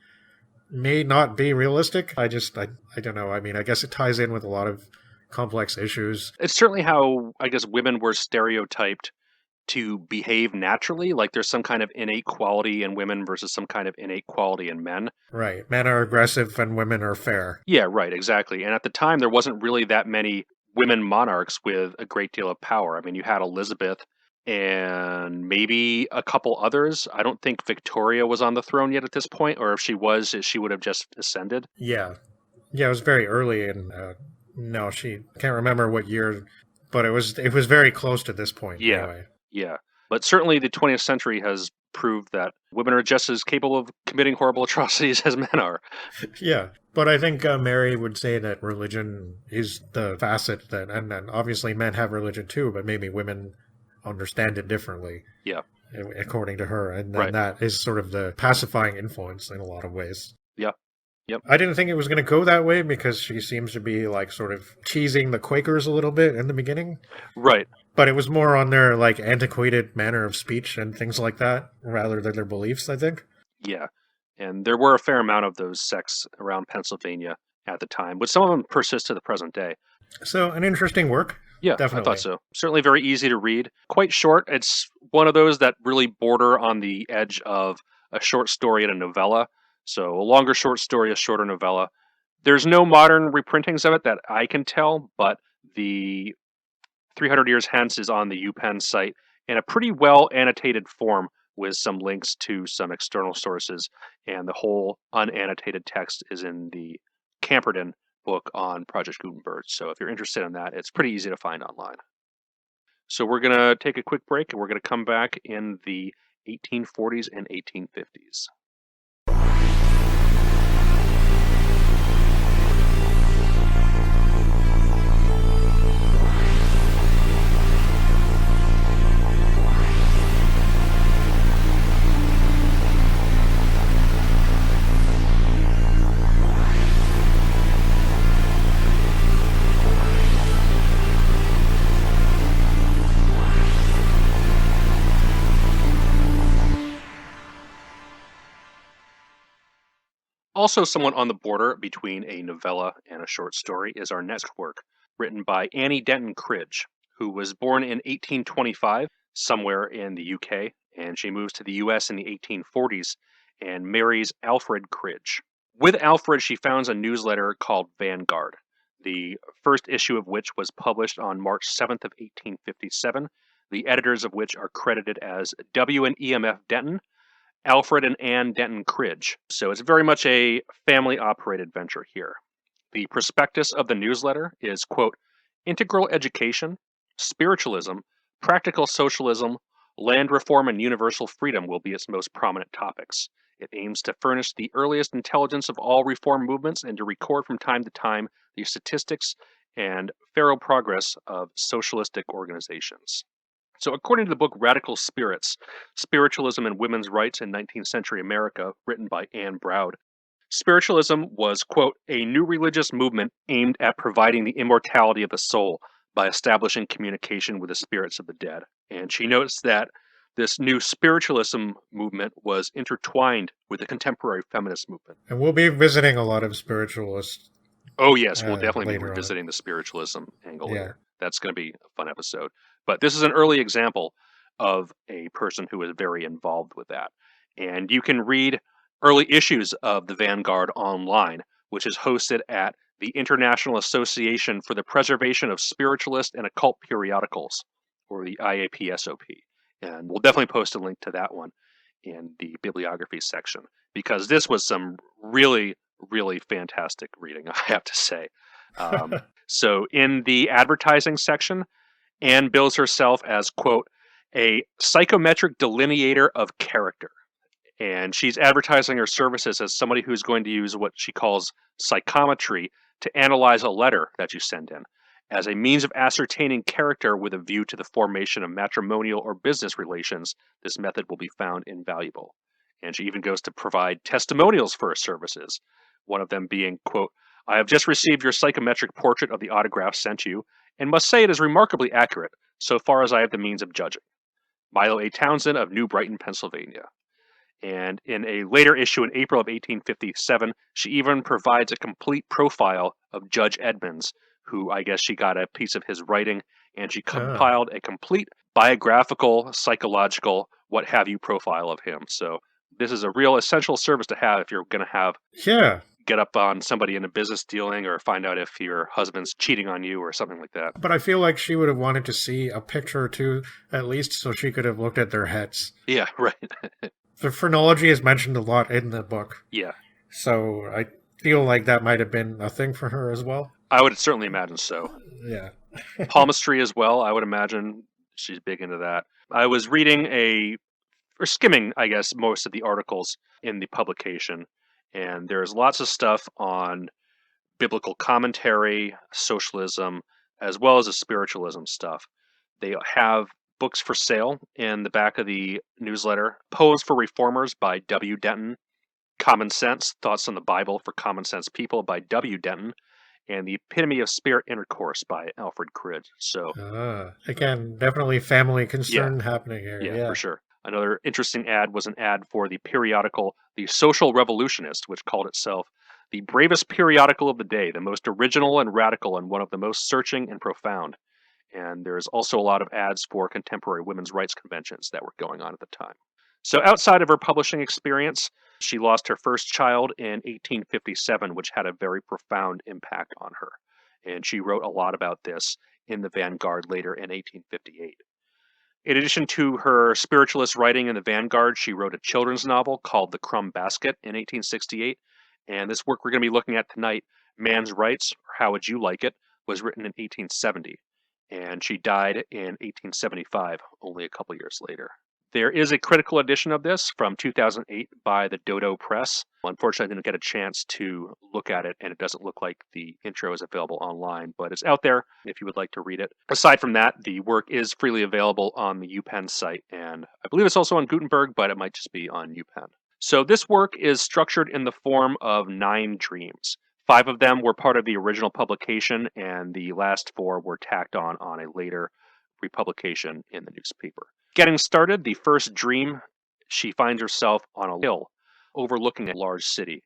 may not be realistic. I don't know. I mean, I guess it ties in with a lot of complex issues. It's certainly how, I guess, women were stereotyped to behave naturally. Like there's some kind of innate quality in women versus some kind of innate quality in men. Right. Men are aggressive and women are fair. Yeah, right, exactly. And at the time, there wasn't really that many women monarchs with a great deal of power. I mean, you had Elizabeth and maybe a couple others. I don't think Victoria was on the throne yet at this point, or if she was, she would have just ascended. Yeah. Yeah, it was very early, and no, she can't remember what year, but it was very close to this point. Yeah. Anyway. Yeah. But certainly the 20th century has proved that women are just as capable of committing horrible atrocities as men are. Yeah. But I think Mary would say that religion is the facet that, and then obviously men have religion too, but maybe women understand it differently. Yeah. According to her. And then that is sort of the pacifying influence in a lot of ways. Yeah. Yep. I didn't think it was going to go that way because she seems to be like sort of teasing the Quakers a little bit in the beginning. Right. But it was more on their like antiquated manner of speech and things like that rather than their beliefs, I think. Yeah. And there were a fair amount of those sects around Pennsylvania at the time, but some of them persist to the present day. So an interesting work. Yeah, definitely. I thought so. Certainly very easy to read. Quite short. It's one of those that really border on the edge of a short story and a novella. So a longer short story, a shorter novella. There's no modern reprintings of it that I can tell, but the 300 Years Hence is on the UPenn site in a pretty well annotated form with some links to some external sources, and the whole unannotated text is in the Camperdown book on Project Gutenberg. So if you're interested in that, it's pretty easy to find online. So we're going to take a quick break, and we're going to come back in the 1840s and 1850s. Also somewhat on the border between a novella and a short story is our next work, written by Annie Denton Cridge, who was born in 1825 somewhere in the UK, and she moves to the US in the 1840s and marries Alfred Cridge. With Alfred, she founds a newsletter called Vanguard, the first issue of which was published on March 7th of 1857, the editors of which are credited as W and EMF Denton, Alfred and Anne Denton Cridge. So it's very much a family-operated venture here. The prospectus of the newsletter is, quote, integral education, spiritualism, practical socialism, land reform, and universal freedom will be its most prominent topics. It aims to furnish the earliest intelligence of all reform movements and to record from time to time the statistics and thorough progress of socialistic organizations. So according to the book Radical Spirits, Spiritualism and Women's Rights in 19th Century America, written by Anne Browd, spiritualism was, quote, a new religious movement aimed at providing the immortality of the soul by establishing communication with the spirits of the dead. And she notes that this new spiritualism movement was intertwined with the contemporary feminist movement. And we'll be visiting a lot of spiritualists. Oh, yes, we'll definitely be later revisiting the spiritualism angle Yeah. later. That's going to be a fun episode. But this is an early example of a person who is very involved with that. And you can read early issues of the Vanguard online, which is hosted at the International Association for the Preservation of Spiritualist and Occult Periodicals, or the IAPSOP. And we'll definitely post a link to that one in the bibliography section, because this was some really, really fantastic reading, I have to say. So in the advertising section, Anne bills herself as, quote, a psychometric delineator of character. And she's advertising her services as somebody who's going to use what she calls psychometry to analyze a letter that you send in as a means of ascertaining character with a view to the formation of matrimonial or business relations. This method will be found invaluable. And she even goes to provide testimonials for her services, one of them being, quote, I have just received your psychometric portrait of the autograph sent you, and must say it is remarkably accurate, so far as I have the means of judging. Milo A. Townsend of New Brighton, Pennsylvania. And in a later issue in April of 1857, she even provides a complete profile of Judge Edmonds, who I guess she got a piece of his writing, and she compiled a complete biographical, psychological, what have you profile of him. So this is a real essential service to have if you're going to have get up on somebody in a business dealing or find out if your husband's cheating on you or something like that. But I feel like she would have wanted to see a picture or two, at least, so she could have looked at their heads. Yeah, right. The phrenology is mentioned a lot in the book. Yeah. So I feel like that might have been a thing for her as well. I would certainly imagine so. Yeah. Palmistry as well, I would imagine she's big into that. I was reading or skimming, I guess, most of the articles in the publication, and there's lots of stuff on biblical commentary, socialism, as well as the spiritualism stuff. They have books for sale in the back of the newsletter. Pose for Reformers by W. Denton. Common Sense, Thoughts on the Bible for Common Sense People by W. Denton. And The Epitome of Spirit Intercourse by Alfred Cridge. So again, definitely family concern happening here. Yeah, for sure. Another interesting ad was an ad for the periodical The Social Revolutionist, which called itself the bravest periodical of the day, the most original and radical, and one of the most searching and profound. And there's also a lot of ads for contemporary women's rights conventions that were going on at the time. So outside of her publishing experience, she lost her first child in 1857, which had a very profound impact on her. And she wrote a lot about this in the Vanguard later in 1858. In addition to her spiritualist writing in the Vanguard, she wrote a children's novel called The Crumb Basket in 1868. And this work we're going to be looking at tonight, Man's Rights, or How Would You Like It, was written in 1870. And she died in 1875, only a couple years later. There is a critical edition of this from 2008 by the Dodo Press. Unfortunately, I didn't get a chance to look at it, and it doesn't look like the intro is available online, but it's out there if you would like to read it. Aside from that, the work is freely available on the UPenn site, and I believe it's also on Gutenberg, but it might just be on UPenn. So this work is structured in the form of 9 dreams. 5 of them were part of the original publication, and the last 4 were tacked on a later republication in the newspaper. Getting started, the first dream, she finds herself on a hill overlooking a large city.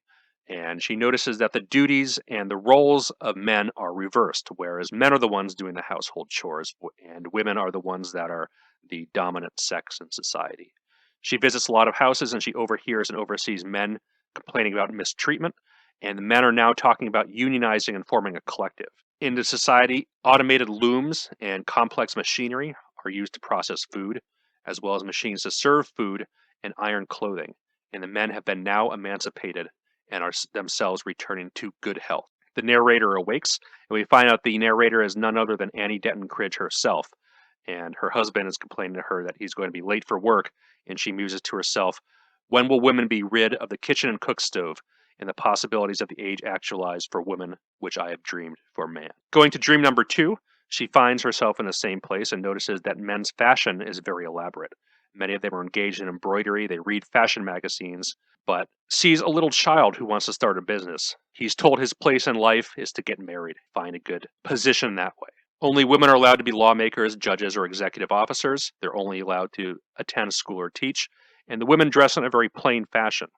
And she notices that the duties and the roles of men are reversed, whereas men are the ones doing the household chores, and women are the ones that are the dominant sex in society. She visits a lot of houses, and she overhears and oversees men complaining about mistreatment, and the men are now talking about unionizing and forming a collective. In the society, automated looms and complex machinery are used to process food, as well as machines to serve food and iron clothing, and the men have been now emancipated and are themselves returning to good health. The narrator awakes, and we find out the narrator is none other than Annie Denton Cridge herself, and her husband is complaining to her that he's going to be late for work, and she muses to herself, when will women be rid of the kitchen and cook stove, and the possibilities of the age actualized for women, which I have dreamed for man. Going to dream number 2, she finds herself in the same place and notices that men's fashion is very elaborate. Many of them are engaged in embroidery, they read fashion magazines, but sees a little child who wants to start a business. He's told his place in life is to get married, find a good position that way. Only women are allowed to be lawmakers, judges, or executive officers. They're only allowed to attend school or teach, and the women dress in a very plain fashion.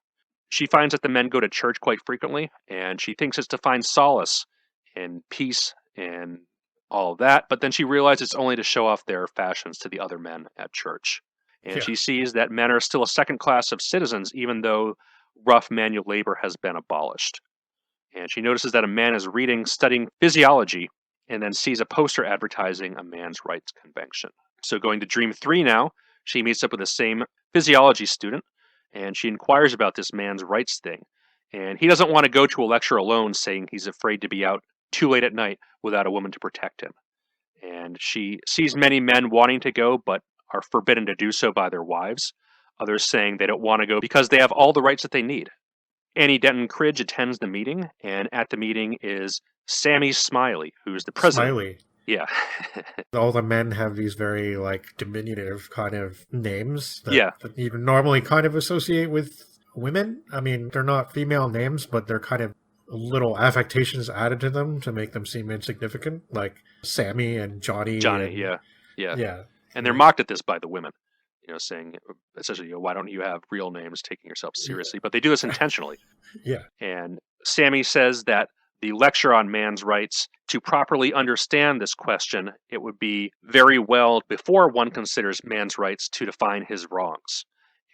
She finds that the men go to church quite frequently, and she thinks it's to find solace and peace and all of that, but then she realizes it's only to show off their fashions to the other men at church. And Yeah. she sees that men are still a second class of citizens, even though rough manual labor has been abolished. And she notices that a man is studying physiology, and then sees a poster advertising a man's rights convention. So going to dream 3 now, she meets up with the same physiology student, and she inquires about this man's rights thing. And he doesn't want to go to a lecture alone, saying he's afraid to be out too late at night without a woman to protect him. And she sees many men wanting to go, but are forbidden to do so by their wives. Others saying they don't want to go because they have all the rights that they need. Annie Denton Cridge attends the meeting, and at the meeting is Sammy Smiley, who's the president. Smiley. Yeah. All the men have these very diminutive kind of names Yeah. that you normally kind of associate with women. I mean, they're not female names, but they're kind of little affectations added to them to make them seem insignificant, like Sammy and Johnny. Yeah. And they're mocked at this by the women, saying essentially, why don't you have real names, taking yourself seriously? Yeah. But they do this intentionally. Yeah. And Sammy says that the lecture on man's rights, to properly understand this question, it would be very well, before one considers man's rights, to define his wrongs.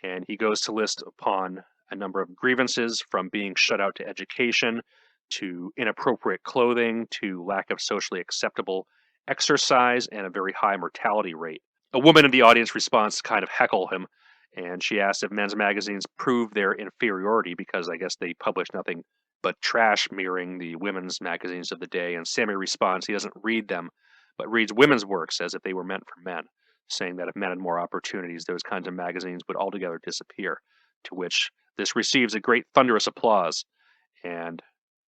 And he goes to list upon a number of grievances, from being shut out to education, to inappropriate clothing, to lack of socially acceptable exercise, and a very high mortality rate. A woman in the audience responds to kind of heckle him, and she asks if men's magazines prove their inferiority, because I guess they publish nothing but trash mirroring the women's magazines of the day. And Sammy responds he doesn't read them, but reads women's works as if they were meant for men, saying that if men had more opportunities, those kinds of magazines would altogether disappear, to which this receives a great thunderous applause. And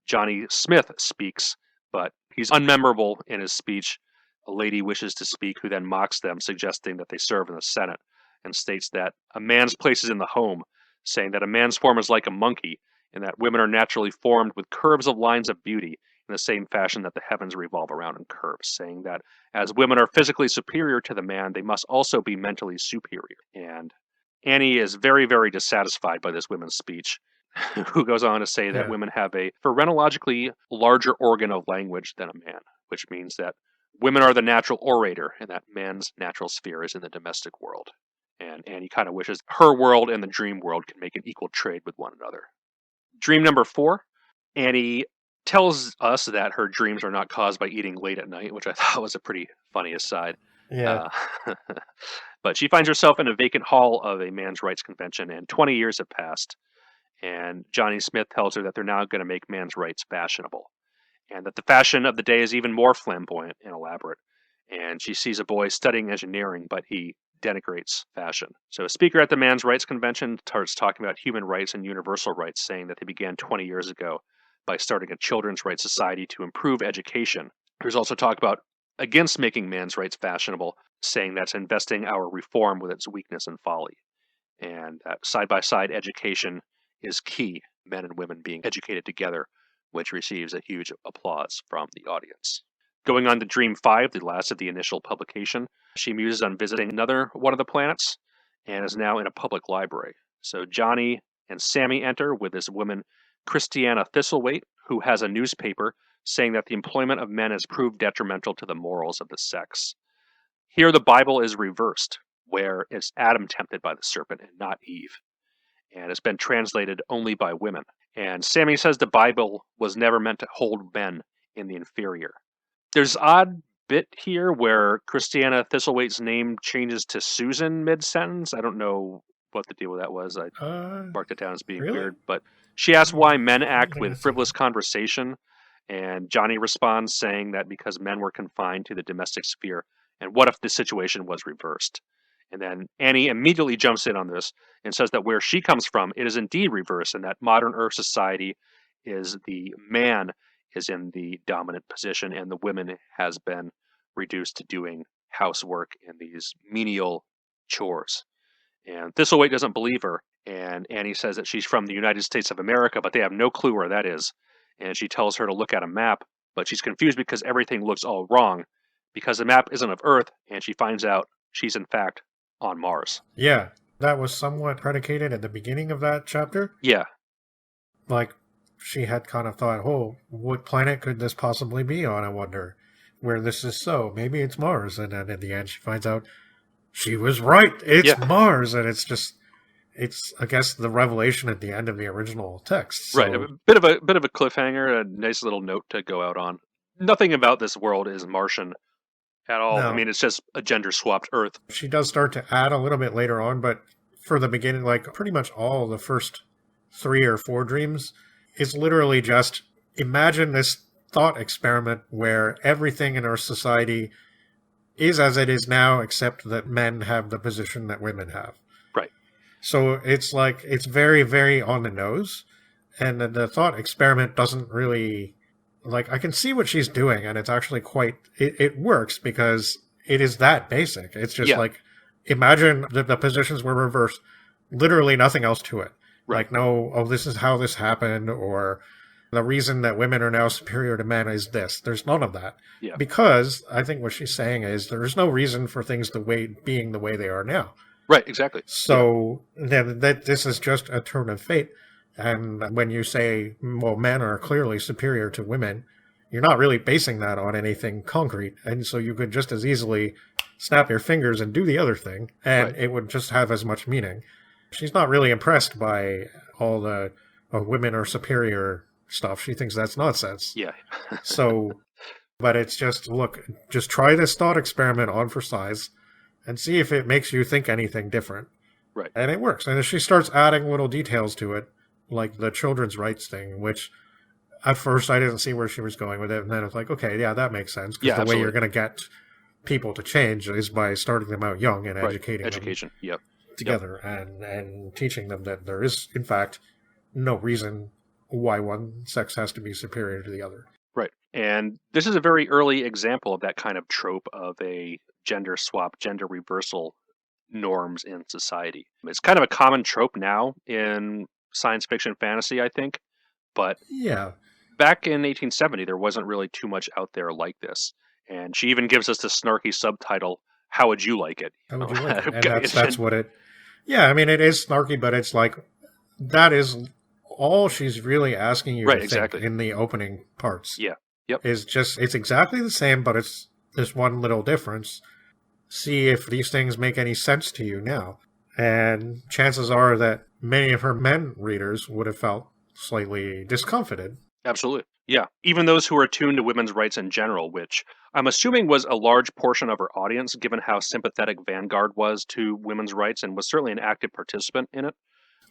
Johnny Smith speaks, but he's unmemorable in his speech. A lady wishes to speak, who then mocks them, suggesting that they serve in the Senate, and states that a man's place is in the home, saying that a man's form is like a monkey, and that women are naturally formed with curves of lines of beauty in the same fashion that the heavens revolve around in curves, saying that as women are physically superior to the man, they must also be mentally superior. And Annie is very, very dissatisfied by this women's speech, who goes on to say that women have a phrenologically larger organ of language than a man, which means that women are the natural orator, and that man's natural sphere is in the domestic world. And Annie kind of wishes her world and the dream world can make an equal trade with one another. Dream number 4, Annie tells us that her dreams are not caused by eating late at night, which I thought was a pretty funny aside. Yeah. But she finds herself in a vacant hall of a man's rights convention, and 20 years have passed. And Johnny Smith tells her that they're now going to make man's rights fashionable, and that the fashion of the day is even more flamboyant and elaborate. And she sees a boy studying engineering, but he denigrates fashion. So a speaker at the Man's Rights Convention starts talking about human rights and universal rights, saying that they began 20 years ago by starting a children's rights society to improve education. There's also talk about against making man's rights fashionable, saying that's investing our reform with its weakness and folly. And side-by-side education is key, men and women being educated together, which receives a huge applause from the audience. Going on to Dream 5, the last of the initial publication, she muses on visiting another one of the planets and is now in a public library. So Johnny and Sammy enter with this woman Christiana Thistlethwaite, who has a newspaper saying that the employment of men has proved detrimental to the morals of the sex. Here the Bible is reversed, where it's Adam tempted by the serpent and not Eve. And it's been translated only by women. And Sammy says the Bible was never meant to hold men in the inferior. There's odd bit here where Christiana Thistlethwaite's name changes to Susan mid-sentence. I don't know what the deal with that was. I marked it down as being really? weird. But she asks why men act with frivolous conversation, and Johnny responds saying that because men were confined to the domestic sphere, and what if the situation was reversed? And then Annie immediately jumps in on this and says that where she comes from, it is indeed reversed, and that modern Earth society is the man is in the dominant position, and the woman has been reduced to doing housework and these menial chores. And Thistlethwaite doesn't believe her, and Annie says that she's from the United States of America, but they have no clue where that is. And she tells her to look at a map, but she's confused because everything looks all wrong, because the map isn't of Earth, and she finds out she's in fact on Mars. Yeah, that was somewhat predicated at the beginning of that chapter. Yeah. Like, she had kind of thought, oh, what planet could this possibly be on, I wonder, where this is so. Maybe it's Mars. And then at the end, she finds out she was right. It's Mars. And it's just, it's, I guess, the revelation at the end of the original text. So, right. A bit of a cliffhanger, a nice little note to go out on. Nothing about this world is Martian at all. No. I mean, it's just a gender-swapped Earth. She does start to add a little bit later on, but for the beginning, like pretty much all the first 3 or 4 dreams is literally just imagine this thought experiment where everything in our society is as it is now, except that men have the position that women have. Right. So it's like, it's very, very on the nose. And the thought experiment doesn't really, like, I can see what she's doing, and it's actually quite, it works because it is that basic. It's just like, imagine that the positions were reversed, literally nothing else to it. Right. Like, no, oh, this is how this happened, or the reason that women are now superior to men is this. There's none of that. Yeah. Because I think what she's saying is there's no reason for things being the way they are now. Right, exactly. So then that this is just a turn of fate. And when you say, well, men are clearly superior to women, you're not really basing that on anything concrete. And so you could just as easily snap your fingers and do the other thing, and it would just have as much meaning. She's not really impressed by all the women are superior stuff. She thinks that's nonsense. Yeah. So, but it's just, look, just try this thought experiment on for size and see if it makes you think anything different. Right. And it works. And if she starts adding little details to it, like the children's rights thing, which at first I didn't see where she was going with it. And then it's like, okay, yeah, that makes sense. Because the way you're going to get people to change is by starting them out young and educating them. Yep. Together and teaching them that there is, in fact, no reason why one sex has to be superior to the other. Right. And this is a very early example of that kind of trope of a gender swap, gender reversal norms in society. It's kind of a common trope now in science fiction fantasy, I think. But back in 1870, there wasn't really too much out there like this. And she even gives us the snarky subtitle, "How would you like it?" How would you like it? And that's what it... Yeah, I mean, it is snarky, but it's like, that is all she's really asking you to think in the opening parts. Yeah. Yep. Is just, it's exactly the same, but it's this one little difference. See if these things make any sense to you now. And chances are that many of her men readers would have felt slightly discomfited. Absolutely. Yeah. Even those who are attuned to women's rights in general, which I'm assuming was a large portion of her audience, given how sympathetic Vanguard was to women's rights and was certainly an active participant in it.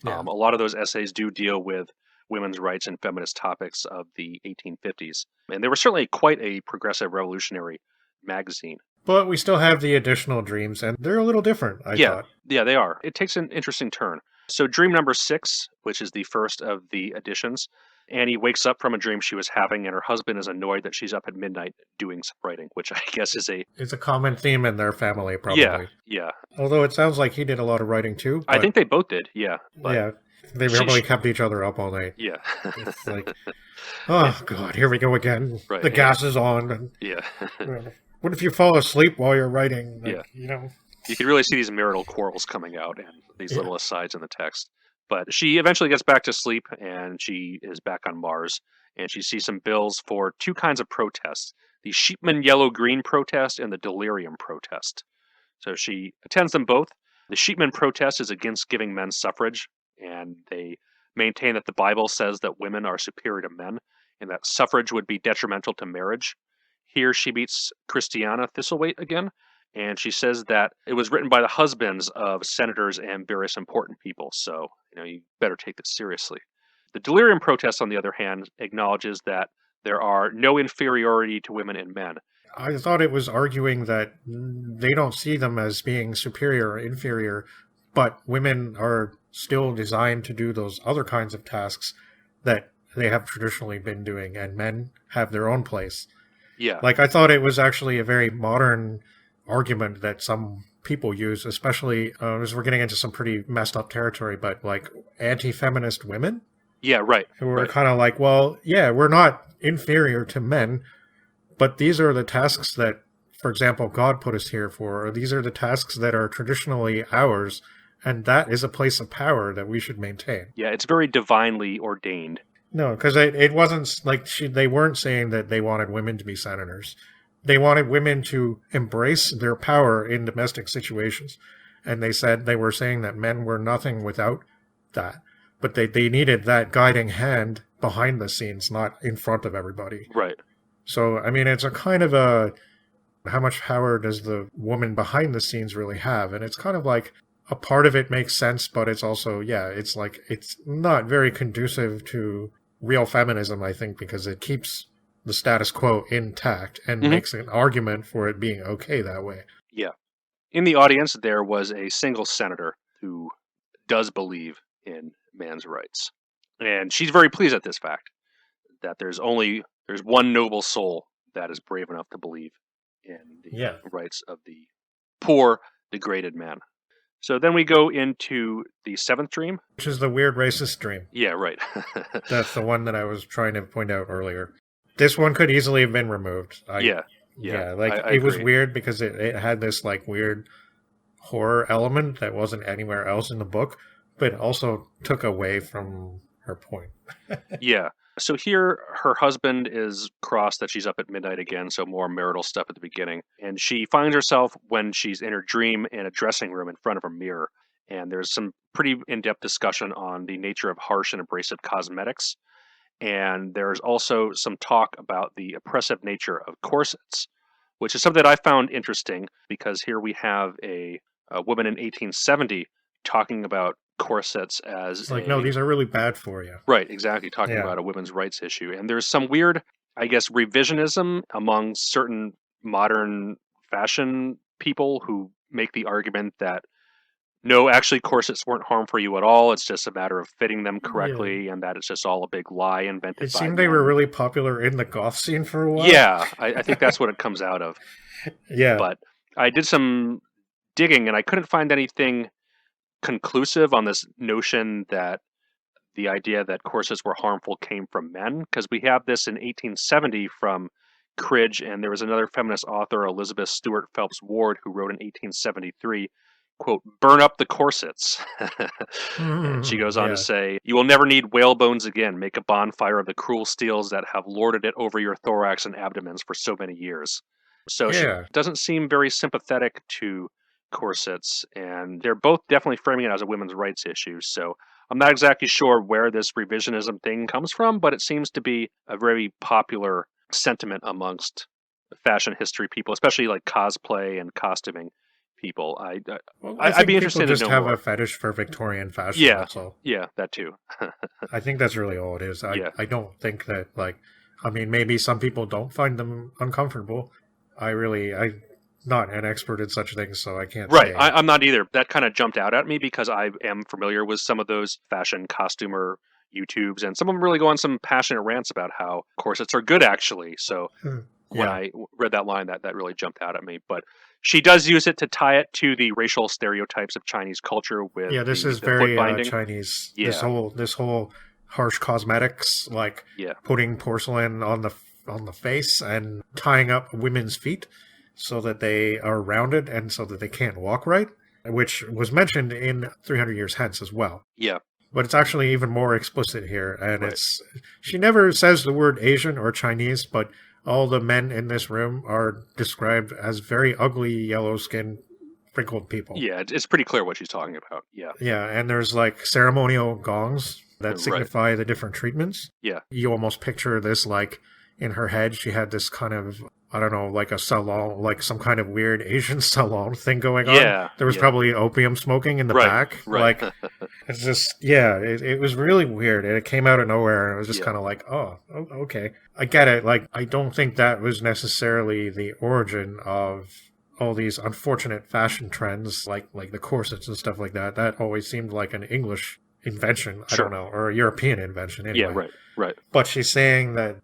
Yeah. A lot of those essays do deal with women's rights and feminist topics of the 1850s. And they were certainly quite a progressive revolutionary magazine. But we still have the additional dreams, and they're a little different, I thought. Yeah, they are. It takes an interesting turn. So dream number 6, which is the first of the additions, Annie wakes up from a dream she was having, and her husband is annoyed that she's up at midnight doing some writing, which I guess is It's a common theme in their family, probably. Yeah. Although it sounds like he did a lot of writing, too. I think they both did, yeah. But they probably kept each other up all night. Yeah. It's like, oh, God, here we go again. Right, the gas is on. And, what if you fall asleep while you're writing? Like, you know... You can really see these marital quarrels coming out and these little asides in the text. But she eventually gets back to sleep, and she is back on Mars, and she sees some bills for two kinds of protests: the Sheepman Yellow-Green protest and the Delirium protest. So she attends them both. The Sheepman protest is against giving men suffrage, and they maintain that the Bible says that women are superior to men, and that suffrage would be detrimental to marriage. Here she meets Christiana Thistlethwaite again, and she says that it was written by the husbands of senators and various important people, so you better take this seriously. The Delirium protest, on the other hand, acknowledges that there are no inferiority to women and men. I thought it was arguing that they don't see them as being superior or inferior, but women are still designed to do those other kinds of tasks that they have traditionally been doing, and men have their own place. Yeah. Like, I thought it was actually a very modern argument that some people use, especially as we're getting into some pretty messed up territory, but like anti-feminist women. Yeah, right. Who are kind of like, well, yeah, we're not inferior to men, but these are the tasks that, for example, God put us here for, or these are the tasks that are traditionally ours, and that is a place of power that we should maintain. Yeah, it's very divinely ordained. No, because it wasn't like they weren't saying that they wanted women to be senators. They wanted women to embrace their power in domestic situations. And they were saying that men were nothing without that. But they needed that guiding hand behind the scenes, not in front of everybody. Right. So, I mean, it's a kind of a, how much power does the woman behind the scenes really have? And it's kind of like, a part of it makes sense, but it's also, it's like, it's not very conducive to real feminism, I think, because it keeps the status quo intact and makes an argument for it being okay that way. Yeah. In the audience, there was a single senator who does believe in man's rights. And she's very pleased at this fact, that there's one noble soul that is brave enough to believe in the rights of the poor, degraded man. So then we go into the seventh dream. Which is the weird racist dream. Yeah, right. That's the one that I was trying to point out earlier. This one could easily have been removed. It was weird because it had this like weird horror element that wasn't anywhere else in the book, but it also took away from her point. Yeah. So here, her husband is cross that she's up at midnight again, so more marital stuff at the beginning. And she finds herself, when she's in her dream, in a dressing room in front of a mirror. And there's some pretty in-depth discussion on the nature of harsh and abrasive cosmetics. And there's also some talk about the oppressive nature of corsets, which is something that I found interesting, because here we have a woman in 1870 talking about corsets as no, these are really bad for you. Right, exactly, talking about a women's rights issue. And there's some weird, I guess, revisionism among certain modern fashion people who make the argument that no, actually corsets weren't harm for you at all. It's just a matter of fitting them correctly, and that it's just all a big lie invented by It seemed men. they were really popular in the goth scene for a while. Yeah, I think that's what it comes out of. Yeah. But I did some digging, and I couldn't find anything conclusive on this notion that the idea that corsets were harmful came from men, because we have this in 1870 from Cridge, and there was another feminist author, Elizabeth Stewart Phelps Ward, who wrote in 1873, quote, "Burn up the corsets." And she goes on to say, "You will never need whalebones again. Make a bonfire of the cruel steels that have lorded it over your thorax and abdomens for so many years." So she doesn't seem very sympathetic to corsets, and they're both definitely framing it as a women's rights issue. So I'm not exactly sure where this revisionism thing comes from, but it seems to be a very popular sentiment amongst fashion history people, especially like cosplay and costuming people. I'd be interested to know just have more. A fetish for Victorian fashion. Yeah, that's all. Yeah, that too. I think that's really all it is. I don't think that, like, I mean, maybe some people don't find them uncomfortable. I'm not an expert in such things, so I can't say. I'm not either. That kind of jumped out at me because I am familiar with some of those fashion costumer YouTubes, and some of them really go on some passionate rants about how corsets are good, actually. So when I read that line, that really jumped out at me. But she does use it to tie it to the racial stereotypes of Chinese culture with this is the very foot binding. Chinese. Yeah. This whole harsh cosmetics, like putting porcelain on the face and tying up women's feet so that they are rounded and so that they can't walk right, which was mentioned in 300 Years Hence as well. Yeah. But it's actually even more explicit here. And Right. she never says the word Asian or Chinese, but all the men in this room are described as very ugly, yellow-skinned, wrinkled people. Yeah, it's pretty clear what she's talking about. Yeah. Yeah, and there's like ceremonial gongs that Right. signify the different treatments. Yeah. You almost picture this like in her head, she had this kind of, I don't know, like a salon, like some kind of weird Asian salon thing going on. Yeah. There was probably opium smoking in the back. Right. Like, it's just, yeah, it was really weird. And it came out of nowhere. And it was just kind of like, oh, okay. I get it. Like, I don't think that was necessarily the origin of all these unfortunate fashion trends, like the corsets and stuff like that. That always seemed like an English invention. Sure. I don't know, or a European invention anyway. Yeah, right. But she's saying that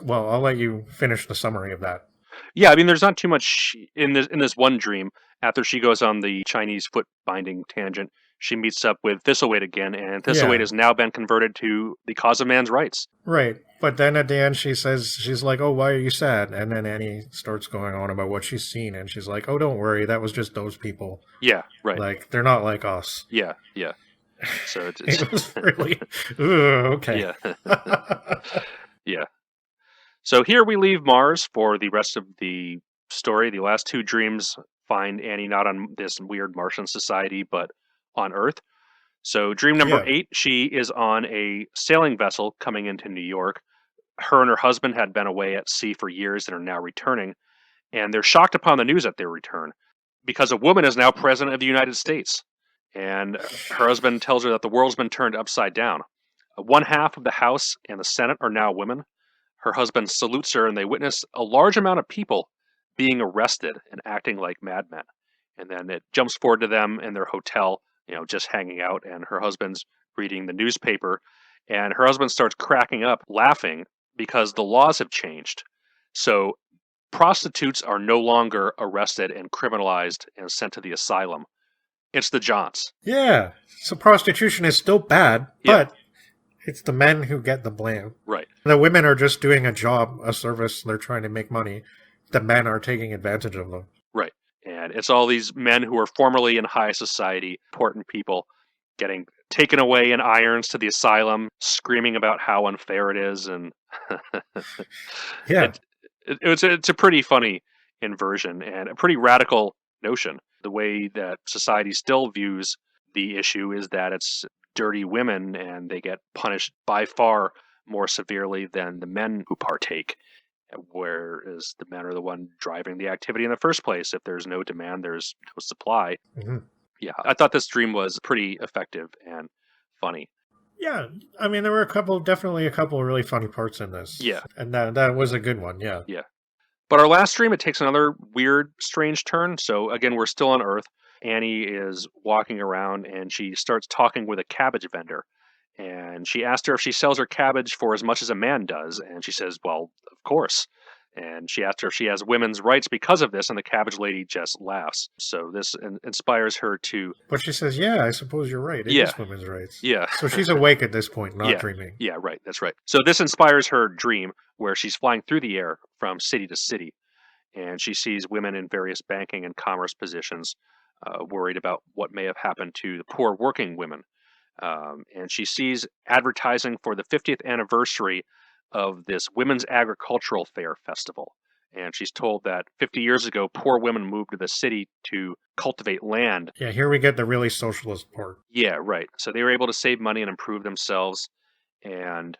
well, I'll let you finish the summary of that. Yeah, I mean, there's not too much in this one dream. After she goes on the Chinese foot binding tangent, she meets up with Thistleweight again, and Thistleweight has now been converted to the cause of man's rights. Right. But then at the end she says, she's like, oh, why are you sad? And then Annie starts going on about what she's seen, and she's like, oh, don't worry, that was just those people. Yeah, right. Like, they're not like us. Yeah. So it was really... okay. Yeah. Yeah. So here we leave Mars for the rest of the story. The last two dreams find Annie not on this weird Martian society, but on Earth. So dream number 8, she is on a sailing vessel coming into New York. Her and her husband had been away at sea for years and are now returning. And they're shocked upon the news at their return because a woman is now president of the United States. And her husband tells her that the world's been turned upside down. One half of the House and the Senate are now women. Her husband salutes her, and they witness a large amount of people being arrested and acting like madmen. And then it jumps forward to them in their hotel, just hanging out, and her husband's reading the newspaper. And her husband starts cracking up, laughing, because the laws have changed. So prostitutes are no longer arrested and criminalized and sent to the asylum. It's the Johns. Yeah. So prostitution is still bad, but it's the men who get the blame. Right. The women are just doing a job, a service. They're trying to make money. The men are taking advantage of them. Right. And it's all these men who are formerly in high society, important people, getting taken away in irons to the asylum, screaming about how unfair it is. And yeah, it's a pretty funny inversion and a pretty radical notion. The way that society still views the issue is that it's dirty women and they get punished by far more severely than the men who partake, whereas the men are the one driving the activity in the first place. If there's no demand, there's no supply. Mm-hmm. Yeah, I thought this dream was pretty effective and funny. Yeah, I mean, there were definitely a couple of really funny parts in this. Yeah. And that was a good one, yeah. Yeah. But our last dream, it takes another weird, strange turn. So again, we're still on Earth. Annie is walking around and she starts talking with a cabbage vendor. And she asked her if she sells her cabbage for as much as a man does. And she says, well, of course. And she asked her if she has women's rights because of this. And the cabbage lady just laughs. So this inspires her to... But she says, yeah, I suppose you're right. It is women's rights. Yeah. So she's awake at this point, not dreaming. Yeah, right. That's right. So this inspires her dream where she's flying through the air from city to city. And she sees women in various banking and commerce positions worried about what may have happened to the poor working women. And she sees advertising for the 50th anniversary of this Women's Agricultural Fair Festival. And she's told that 50 years ago, poor women moved to the city to cultivate land. Yeah, here we get the really socialist part. Yeah, right. So they were able to save money and improve themselves. And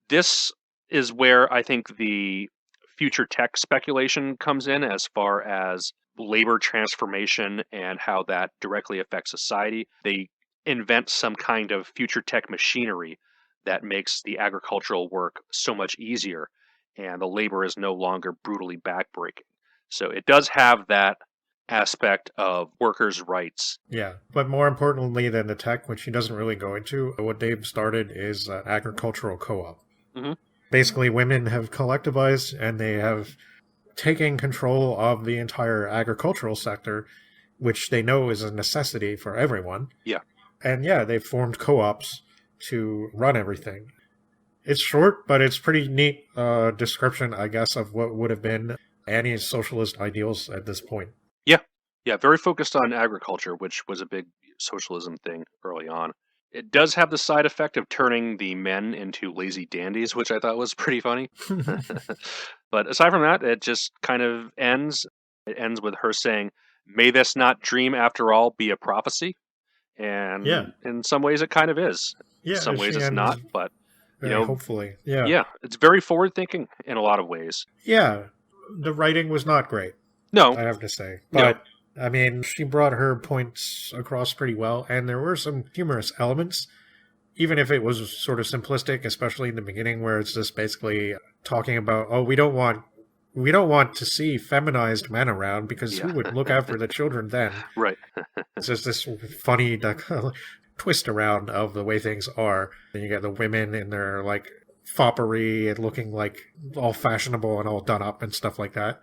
this is where I think the future tech speculation comes in as far as labor transformation and how that directly affects society. They invent some kind of future tech machinery that makes the agricultural work so much easier, and the labor is no longer brutally backbreaking. So it does have that aspect of workers' rights. Yeah, but more importantly than the tech, which she doesn't really go into, what they've started is an agricultural co-op. Mm-hmm. Basically, women have collectivized and they have taken control of the entire agricultural sector, which they know is a necessity for everyone. Yeah. And yeah, they've formed co-ops to run everything. It's short, but it's pretty neat description, I guess, of what would have been Annie's socialist ideals at this point. Yeah, very focused on agriculture, which was a big socialism thing early on. It does have the side effect of turning the men into lazy dandies, which I thought was pretty funny. But aside from that, it just kind of ends. It ends with her saying, "May this not dream after all be a prophecy?" Yeah. And in some ways, it kind of is. In Yeah, some ways, she it's ends not. But very hopefully. Yeah. yeah, it's very forward thinking in a lot of ways. Yeah. The writing was not great, No, I have to say. no, But, I mean, she brought her points across pretty well, and there were some humorous elements, even if it was sort of simplistic, especially in the beginning, where it's just basically talking about, oh, we don't want to see feminized men around because yeah, who would look after the children then? right, It's just this funny twist around of the way things are. And you get the women in their like foppery and looking like all fashionable and all done up and stuff like that.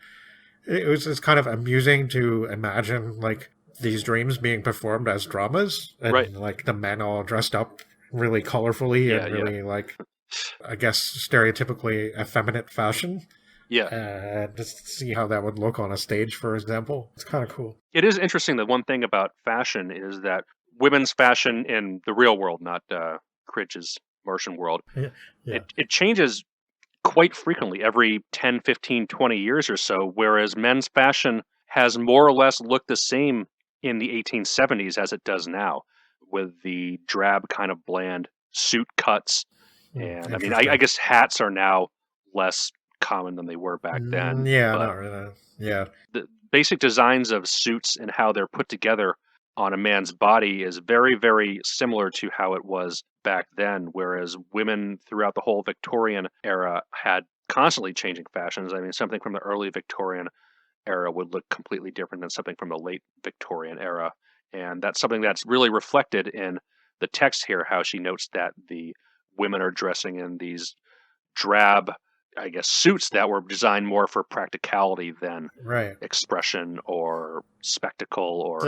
It was just kind of amusing to imagine like these dreams being performed as dramas and right. like the men all dressed up really colorfully Yeah, and really like I guess stereotypically effeminate fashion. Yeah. Just to see how that would look on a stage, for example. It's kind of cool. It is interesting that one thing about fashion is that women's fashion in the real world, not Cridge's Martian world, Yeah. it changes quite frequently every 10, 15, 20 years or so, whereas men's fashion has more or less looked the same in the 1870s as it does now, with the drab kind of bland suit cuts. And I mean, I guess hats are now less common than they were back then. Yeah, but not really. Yeah. the basic designs of suits and how they're put together on a man's body is very, very similar to how it was back then, whereas women throughout the whole Victorian era had constantly changing fashions. I mean, something from the early Victorian era would look completely different than something from the late Victorian era. And that's something that's really reflected in the text here, how she notes that the women are dressing in these drab, I guess, suits that were designed more for practicality than Right. expression or spectacle or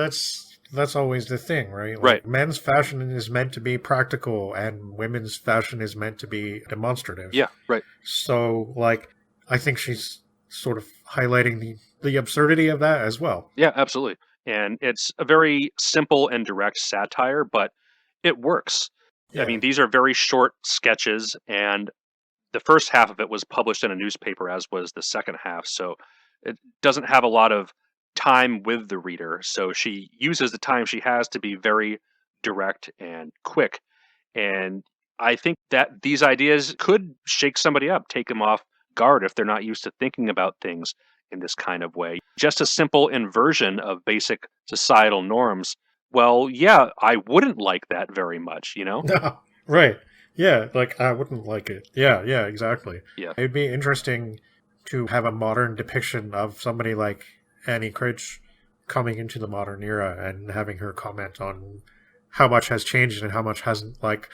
That's always the thing, right? Like, right. Men's fashion is meant to be practical and women's fashion is meant to be demonstrative. Yeah, right. So like I think she's sort of highlighting the absurdity of that as well. Yeah, absolutely. And it's a very simple and direct satire, but it works. Yeah. I mean, these are very short sketches, and the first half of it was published in a newspaper, as was the second half. So it doesn't have a lot of time with the reader. So she uses the time she has to be very direct and quick. And I think that these ideas could shake somebody up, take them off guard if they're not used to thinking about things in this kind of way. Just a simple inversion of basic societal norms. Well, yeah, I wouldn't like that very much, you know? Right. Yeah, like I wouldn't like it. Yeah, exactly. Yeah. It'd be interesting to have a modern depiction of somebody like Annie Cridge coming into the modern era and having her comment on how much has changed and how much hasn't. Like,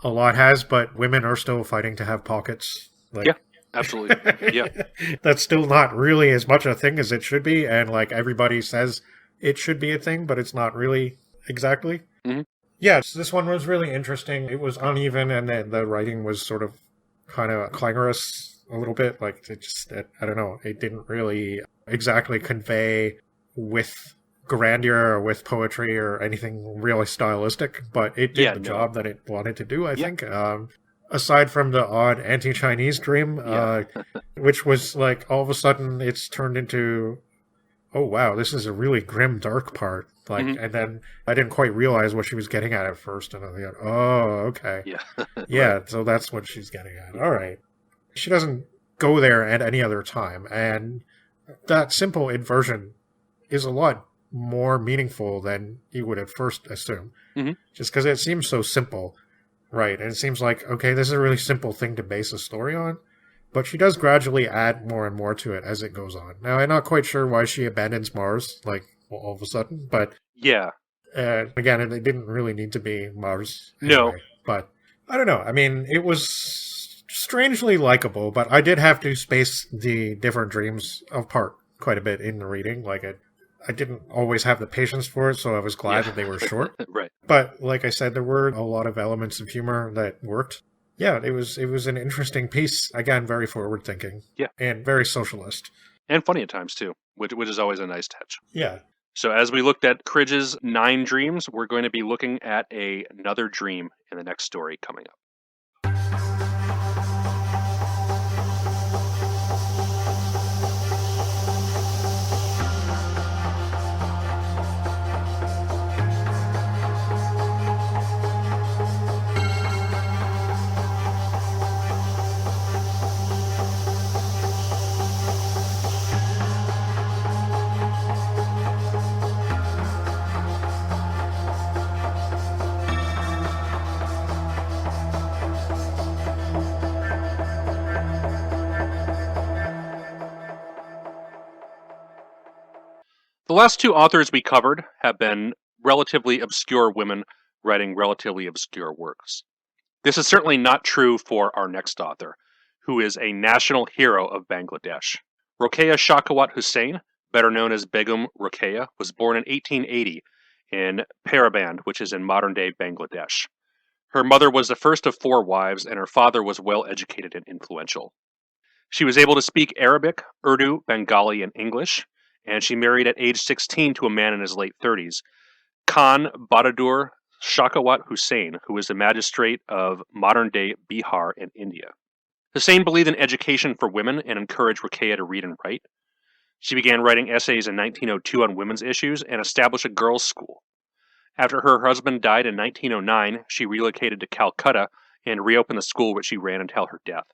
a lot has, but women are still fighting to have pockets. Like, yeah, absolutely. Yeah. That's still not really as much a thing as it should be, and like everybody says it should be a thing, but it's not really exactly. Mm-hmm. Yes, this one was really interesting. It was uneven, and the writing was sort of kind of clangorous a little bit. Like, I don't know, it didn't really exactly convey with grandeur or with poetry or anything really stylistic, but it did the job that it wanted to do, I think. Aside from the odd anti-Chinese dream, which was like all of a sudden it's turned into, oh wow, this is a really grim, dark part. Like, and then I didn't quite realize what she was getting at first, and I thought, oh, okay. Yeah. Yeah, right. So that's what she's getting at. All right. She doesn't go there at any other time, and that simple inversion is a lot more meaningful than you would at first assume. Just because it seems so simple, right? And it seems like, okay, this is a really simple thing to base a story on, but she does gradually add more and more to it as it goes on. Now, I'm not quite sure why she abandons Mars, like, all of a sudden, but yeah. Again, it didn't really need to be Mars anyway, no, but I don't know. I mean, it was strangely likable, but I did have to space the different dreams apart quite a bit in the reading. Like, I didn't always have the patience for it, so I was glad that they were short. Right. But like I said, there were a lot of elements of humor that worked. Yeah, it was an interesting piece. Again, very forward thinking. Yeah. And very socialist. And funny at times too, which is always a nice touch. Yeah. So as we looked at Cridge's 9 dreams, we're going to be looking at another dream in the next story coming up. The last 2 authors we covered have been relatively obscure women writing relatively obscure works. This is certainly not true for our next author, who is a national hero of Bangladesh. Rokeya Sakhawat Hossain, better known as Begum Rokeya, was born in 1880 in Paraband, which is in modern-day Bangladesh. Her mother was the first of 4 wives, and her father was well-educated and influential. She was able to speak Arabic, Urdu, Bengali, and English, and she married at age 16 to a man in his late 30s, Khan Bahadur Sakhawat Hossain, who was the magistrate of modern-day Bihar in India. Hossain believed in education for women and encouraged Rokeya to read and write. She began writing essays in 1902 on women's issues and established a girls' school. After her husband died in 1909, she relocated to Calcutta and reopened the school which she ran until her death.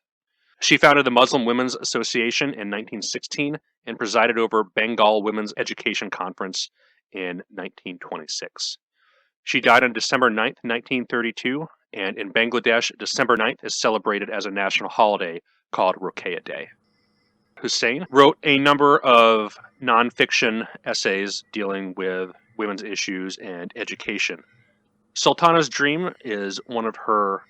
She founded the Muslim Women's Association in 1916 and presided over Bengal Women's Education Conference in 1926. She died on December 9th, 1932, and in Bangladesh, December 9th is celebrated as a national holiday called Rokeya Day. Hossain wrote a number of nonfiction essays dealing with women's issues and education. Sultana's Dream is one of her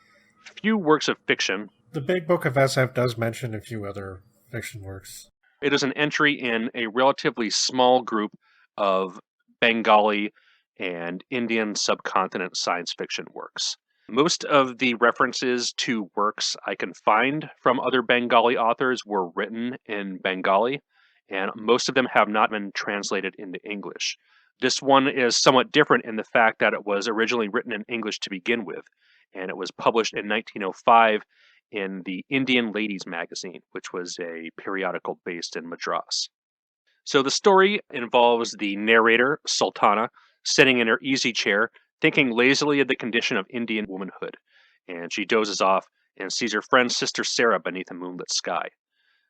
few works of fiction. The Big Book of SF does mention a few other fiction works. It is an entry in a relatively small group of Bengali and Indian subcontinent science fiction works. Most of the references to works I can find from other Bengali authors were written in Bengali, and most of them have not been translated into English. This one is somewhat different in the fact that it was originally written in English to begin with, and it was published in 1905 in the Indian Ladies magazine, which was a periodical based in Madras. So the story involves the narrator, Sultana, sitting in her easy chair, thinking lazily of the condition of Indian womanhood, and she dozes off and sees her friend's sister Sarah beneath a moonlit sky.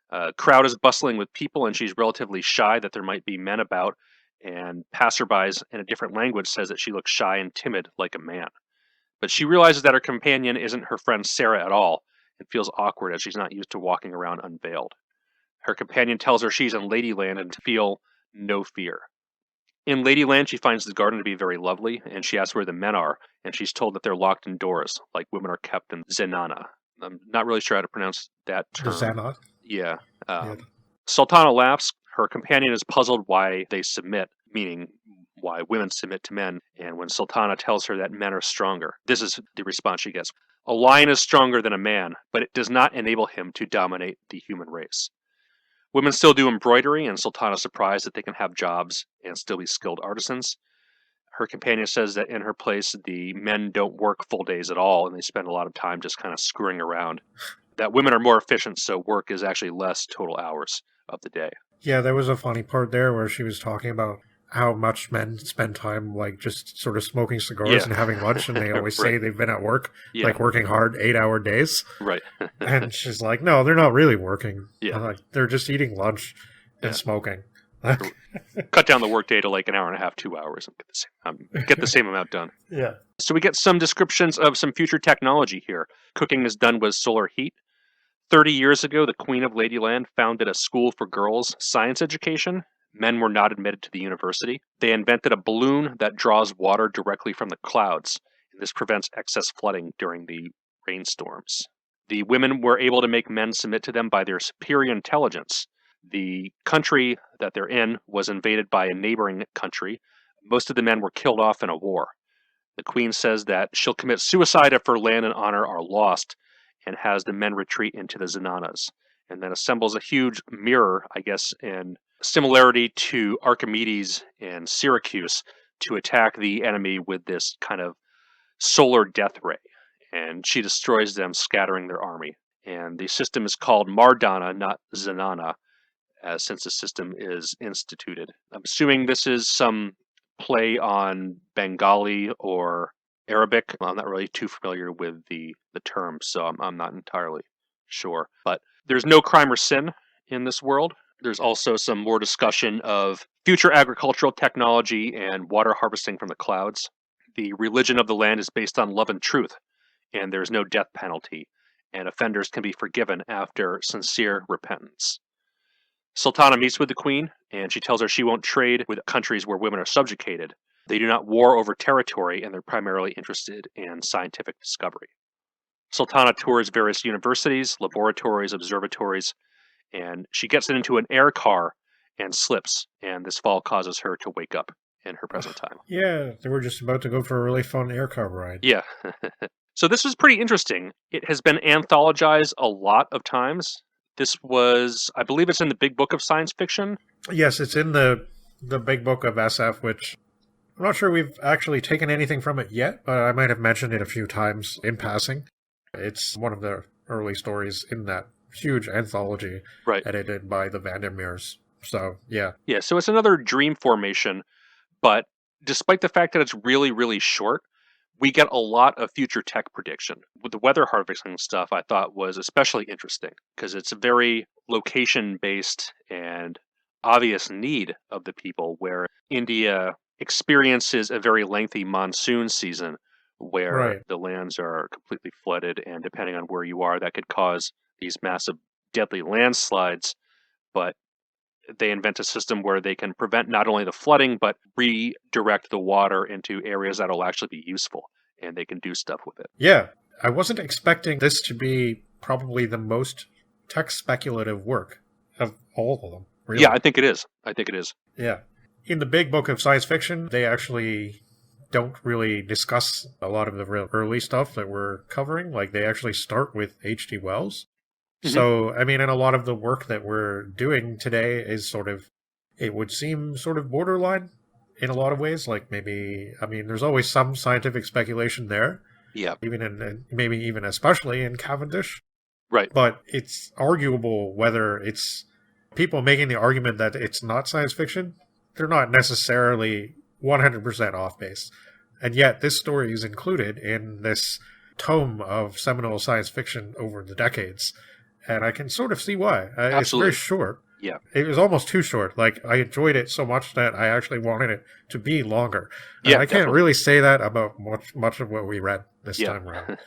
A crowd is bustling with people, and she's relatively shy that there might be men about, and passerbys in a different language says that she looks shy and timid like a man. But she realizes that her companion isn't her friend Sarah at all, and feels awkward as she's not used to walking around unveiled. Her companion tells her she's in Ladyland and to feel no fear. In Ladyland, she finds the garden to be very lovely, and she asks where the men are, and she's told that they're locked indoors, like women are kept in zenana. I'm not really sure how to pronounce that term. The Zanat? Yeah. Yeah. Sultana laughs. Her companion is puzzled why they submit, meaning why women submit to men, and when Sultana tells her that men are stronger, this is the response she gets. A lion is stronger than a man, but it does not enable him to dominate the human race. Women still do embroidery, and Sultana is surprised that they can have jobs and still be skilled artisans. Her companion says that in her place, the men don't work full days at all, and they spend a lot of time just kind of screwing around. That women are more efficient, so work is actually less total hours of the day. Yeah, there was a funny part there where she was talking about how much men spend time like just sort of smoking cigars and having lunch, and they always say they've been at work, like working hard 8-hour days. Right. And she's like, no, they're not really working. Yeah. Like, they're just eating lunch and smoking. Cut down the workday to like an hour and a half, 2 hours, and get the same amount done. Yeah. So we get some descriptions of some future technology here. Cooking is done with solar heat. 30 years ago, the Queen of Ladyland founded a school for girls' science education. Men were not admitted to the university. They invented a balloon that draws water directly from the clouds, and this prevents excess flooding during the rainstorms. The women were able to make men submit to them by their superior intelligence. The country that they're in was invaded by a neighboring country. Most of the men were killed off in a war. The queen says that she'll commit suicide if her land and honor are lost, and has the men retreat into the zenanas, and then assembles a huge mirror, I guess, in similarity to Archimedes and Syracuse to attack the enemy with this kind of solar death ray. And she destroys them, scattering their army. And the system is called Mardana, not Zenana, since the system is instituted. I'm assuming this is some play on Bengali or Arabic. I'm not really too familiar with the term, so I'm not entirely sure. But there's no crime or sin in this world. There's also some more discussion of future agricultural technology and water harvesting from the clouds. The religion of the land is based on love and truth, and there's no death penalty, and offenders can be forgiven after sincere repentance. Sultana meets with the queen, and she tells her she won't trade with countries where women are subjugated. They do not war over territory, and they're primarily interested in scientific discovery. Sultana tours various universities, laboratories, observatories, and she gets into an air car and slips, and this fall causes her to wake up in her present time. Yeah, they were just about to go for a really fun air car ride. Yeah. So this was pretty interesting. It has been anthologized a lot of times. This was, I believe it's in the Big Book of Science Fiction. Yes, it's in the Big Book of SF, which I'm not sure we've actually taken anything from it yet, but I might have mentioned it a few times in passing. It's one of the early stories in that huge anthology, right, edited by the Vandermeers. So, yeah. Yeah, so it's another dream formation, but despite the fact that it's really, really short, we get a lot of future tech prediction. With the weather harvesting stuff, I thought was especially interesting because it's a very location-based and obvious need of the people, where India experiences a very lengthy monsoon season where the lands are completely flooded, and depending on where you are, that could cause these massive deadly landslides. But they invent a system where they can prevent not only the flooding, but redirect the water into areas that will actually be useful, and they can do stuff with it. Yeah, I wasn't expecting this to be probably the most tech speculative work of all of them. Really. Yeah, I think it is. Yeah. In the Big Book of Science Fiction, they actually don't really discuss a lot of the real early stuff that we're covering. Like, they actually start with H.G. Wells. Mm-hmm. So, I mean, and a lot of the work that we're doing today is sort of, it would seem sort of borderline in a lot of ways. Like, maybe, I mean, there's always some scientific speculation there. Yeah. Even in, maybe even especially in Cavendish. Right. But it's arguable whether it's people making the argument that it's not science fiction. They're not necessarily 100% off base. And yet, this story is included in this tome of seminal science fiction over the decades. And I can sort of see why. Absolutely. It's very short. Yeah. It was almost too short. Like, I enjoyed it so much that I actually wanted it to be longer. Yeah, I can't really say that about much of what we read this time around.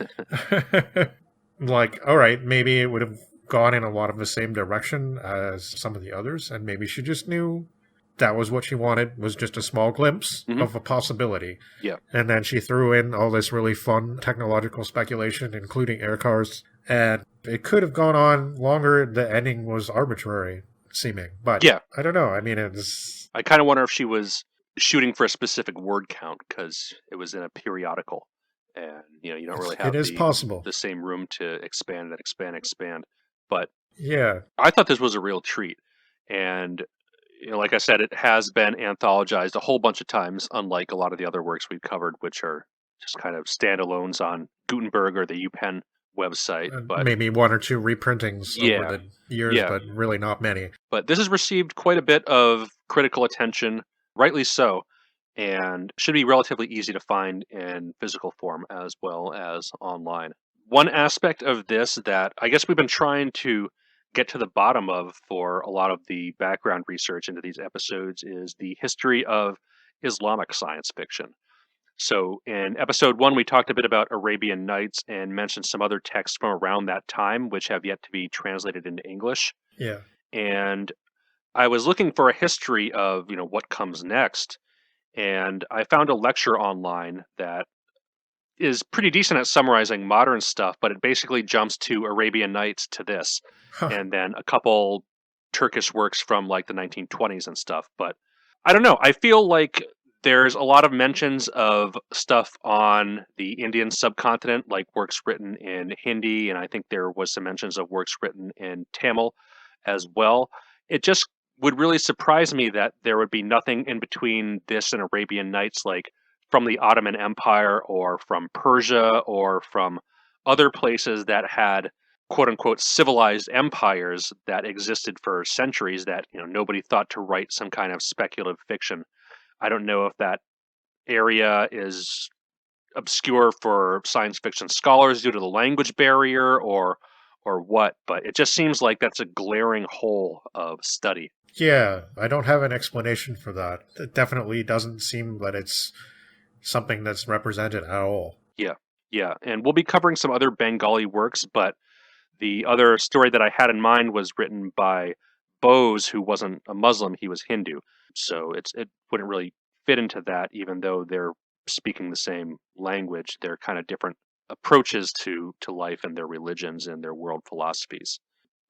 Like, all right, maybe it would have gone in a lot of the same direction as some of the others, and maybe she just knew that was what she wanted, was just a small glimpse of a possibility. Yeah. And then she threw in all this really fun technological speculation, including air cars, and it could have gone on longer. The ending was arbitrary seeming, but yeah. I don't know. I mean, it's... I kind of wonder if she was shooting for a specific word count because it was in a periodical, and you don't really have the same room to expand. But yeah, I thought this was a real treat, and like I said, it has been anthologized a whole bunch of times, unlike a lot of the other works we've covered, which are just kind of standalones on Gutenberg or the UPenn website. But maybe one or two reprintings over the years, but really not many. But this has received quite a bit of critical attention, rightly so, and should be relatively easy to find in physical form as well as online. One aspect of this that I guess we've been trying to get to the bottom of for a lot of the background research into these episodes is the history of Islamic science fiction. So in episode 1, we talked a bit about Arabian Nights and mentioned some other texts from around that time, which have yet to be translated into English. Yeah. And I was looking for a history of, what comes next. And I found a lecture online that is pretty decent at summarizing modern stuff, but it basically jumps to Arabian Nights to this. And then a couple Turkish works from like the 1920s and stuff. But I don't know. I feel like there's a lot of mentions of stuff on the Indian subcontinent, like works written in Hindi, and I think there was some mentions of works written in Tamil as well. It just would really surprise me that there would be nothing in between this and Arabian Nights, like from the Ottoman Empire or from Persia or from other places that had quote unquote civilized empires that existed for centuries that nobody thought to write some kind of speculative fiction. I don't know if that area is obscure for science fiction scholars due to the language barrier or what, but it just seems like that's a glaring hole of study. Yeah, I don't have an explanation for that. It definitely doesn't seem that it's something that's represented at all. Yeah, and we'll be covering some other Bengali works, but the other story that I had in mind was written by Bose, who wasn't a Muslim, he was Hindu. So it wouldn't really fit into that, even though they're speaking the same language. They're kind of different approaches to life and their religions and their world philosophies.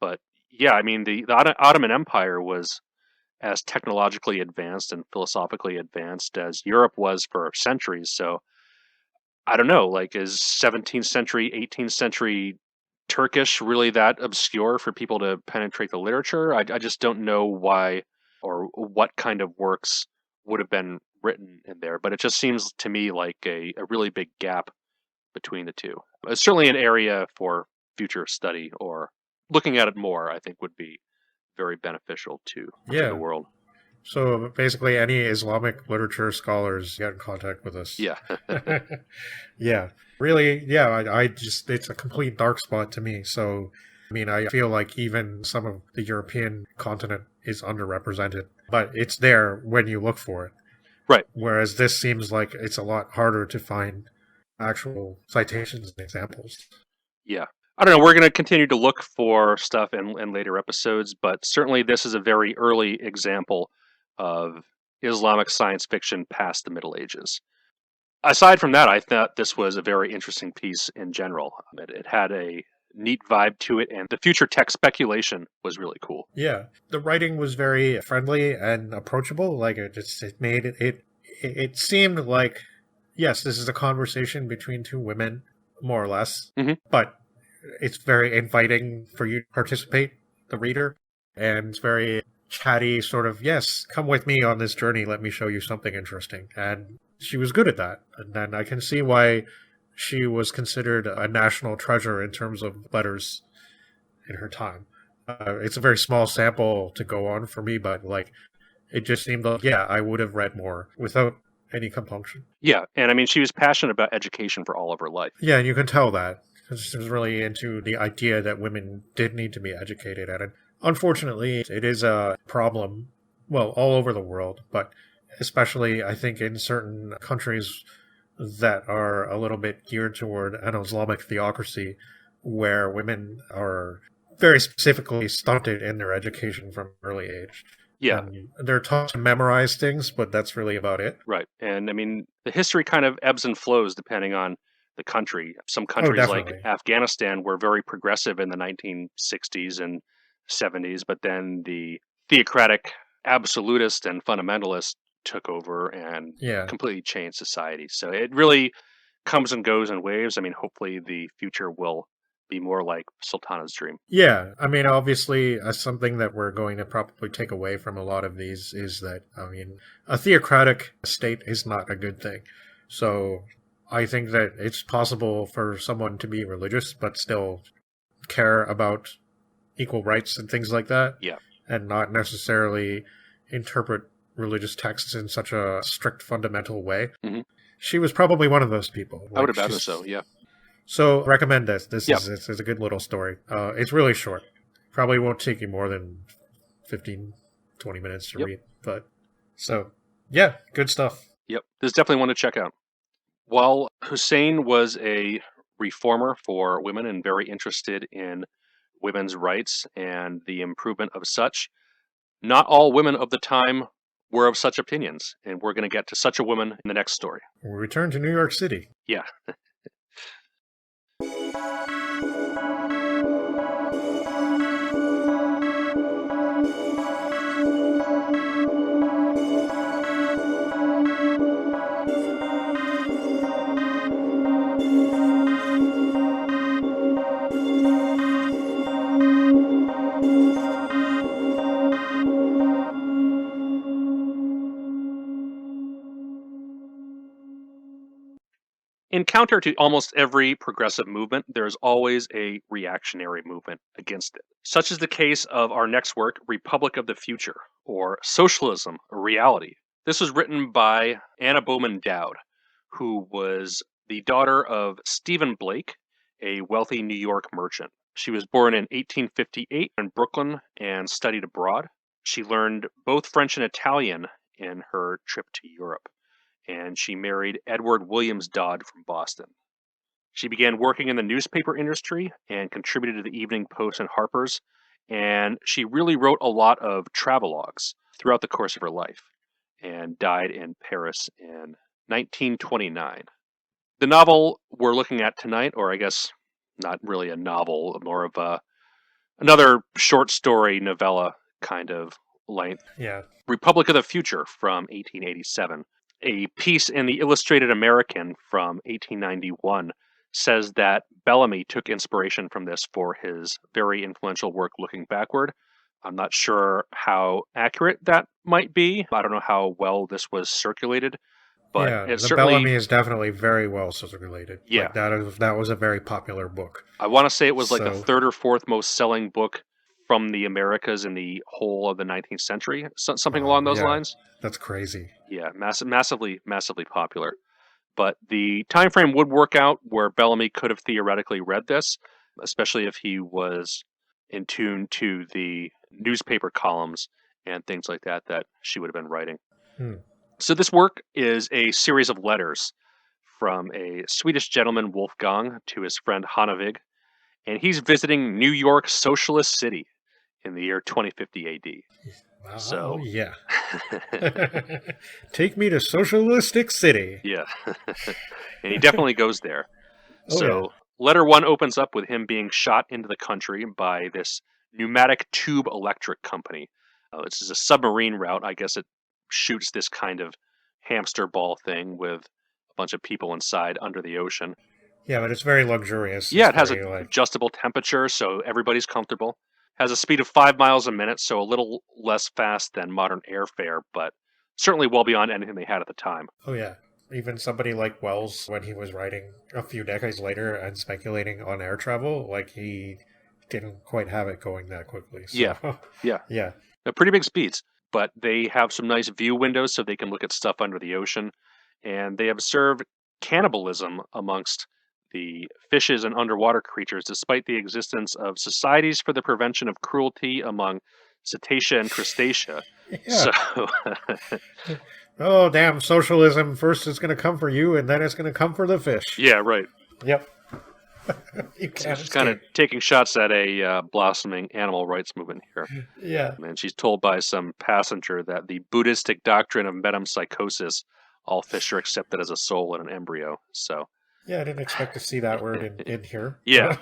But yeah, I mean, the Ottoman Empire was as technologically advanced and philosophically advanced as Europe was for centuries. So I don't know, like, is 17th century, 18th century Turkish really that obscure for people to penetrate the literature? I just don't know why or what kind of works would have been written in there. But it just seems to me like a really big gap between the two. It's certainly an area for future study, or looking at it more, I think would be very beneficial to the world. So basically, any Islamic literature scholars get in contact with us. Yeah. Yeah. Really, yeah, I just, it's a complete dark spot to me. So, I mean, I feel like even some of the European continent is underrepresented, but it's there when you look for it. Right. Whereas this seems like it's a lot harder to find actual citations and examples. Yeah. I don't know. We're going to continue to look for stuff in later episodes, but certainly this is a very early example of Islamic science fiction past the Middle Ages. Aside from that, I thought this was a very interesting piece in general. It had a neat vibe to it, and the future tech speculation was really cool. Yeah, the writing was very friendly and approachable. Like it made it seemed like, yes, this is a conversation between two women, more or less, but it's very inviting for you to participate, the reader, and it's very chatty, sort of, yes, come with me on this journey, let me show you something interesting. And she was good at that. And then I can see why she was considered a national treasure in terms of letters in her time. It's a very small sample to go on for me, but like, it just seemed like, yeah, I would have read more without any compunction. Yeah, and I mean, she was passionate about education for all of her life. Yeah, and you can tell that, because she was really into the idea that women did need to be educated at it. Unfortunately, it is a problem, well, all over the world, but especially, I think, in certain countries that are a little bit geared toward an Islamic theocracy, where women are very specifically stunted in their education from an early age. Yeah. They're taught to memorize things, but that's really about it. Right. And I mean, the history kind of ebbs and flows depending on the country. Some countries like Afghanistan were very progressive in the 1960s and 70s, but then the theocratic absolutist and fundamentalist took over and completely changed society. So it really comes and goes in waves. I mean, hopefully the future will be more like Sultana's dream. Yeah, I mean, obviously, something that we're going to probably take away from a lot of these is that, I mean, a theocratic state is not a good thing. So I think that it's possible for someone to be religious but still care about equal rights and things like that. Yeah. And not necessarily interpret religious texts in such a strict fundamental way. Mm-hmm. She was probably one of those people. I would imagine so, yeah. So recommend this. This is a good little story. It's really short. Probably won't take you more than 15, 20 minutes to read. But so, yeah, good stuff. Yep. This is definitely one to check out. While Hossain was a reformer for women and very interested in women's rights and the improvement of such, not all women of the time were of such opinions. And we're going to get to such a woman in the next story. We return to New York City. Yeah. In counter to almost every progressive movement, there's always a reactionary movement against it. Such is the case of our next work, Republic of the Future, or Socialism, a Reality. This was written by Anna Bowman Dowd, who was the daughter of Stephen Blake, a wealthy New York merchant. She was born in 1858 in Brooklyn and studied abroad. She learned both French and Italian in her trip to Europe, and she married Edward Williams Dodd from Boston. She began working in the newspaper industry and contributed to the Evening Post and Harper's, and she really wrote a lot of travelogues throughout the course of her life, and died in Paris in 1929. The novel we're looking at tonight, or I guess not really a novel, more of another short story novella kind of length, Yeah. Republic of the Future from 1887. A piece in the Illustrated American from 1891 says that Bellamy took inspiration from this for his very influential work Looking Backward. I'm not sure how accurate that might be. I don't know how well this was circulated, but Yeah, it's the certainly, Bellamy is definitely very well circulated. yeah. Like that was a very popular book. I want to say it was like the So- third or fourth most selling book from the Americas in the whole of the 19th century, something along those yeah. lines. That's crazy. Yeah, massively popular. But the time frame would work out where Bellamy could have theoretically read this, especially if he was in tune to the newspaper columns and things like that that she would have been writing. Hmm. So this work is a series of letters from a Swedish gentleman, Wolfgang, to his friend Hanavig, and he's visiting New York Socialist City in the year 2050 AD. Oh, So yeah. Take me to Socialistic City. yeah, and he definitely goes there. Oh, So letter one opens up with him being shot into the country by this pneumatic tube electric company. This is a submarine route. I guess it shoots this kind of hamster ball thing with a bunch of people inside under the ocean. Yeah, but it's very luxurious. Yeah, It's it has very, an like, adjustable temperature, so everybody's comfortable. Has a speed of 5 miles a minute, so a little less fast than modern airfare, but certainly well beyond anything they had at the time. oh yeah. Even somebody like Wells, when he was writing a few decades later and speculating on air travel, like he didn't quite have it going that quickly. So, Yeah. Yeah. yeah. They're pretty big speeds, but they have some nice view windows so they can look at stuff under the ocean. And they observe cannibalism amongst the fishes and underwater creatures, despite the existence of societies for the prevention of cruelty among cetacea and crustacea. Yeah. So, Oh, damn socialism. First it's going to come for you, and then it's going to come for the fish. yeah, right. Yep. You can't She's kind of escape. taking shots at a blossoming animal rights movement here. Yeah. And she's told by some passenger that the Buddhistic doctrine of metempsychosis, all fish are accepted as a soul and an embryo. So, Yeah, I didn't expect to see that word in here. yeah.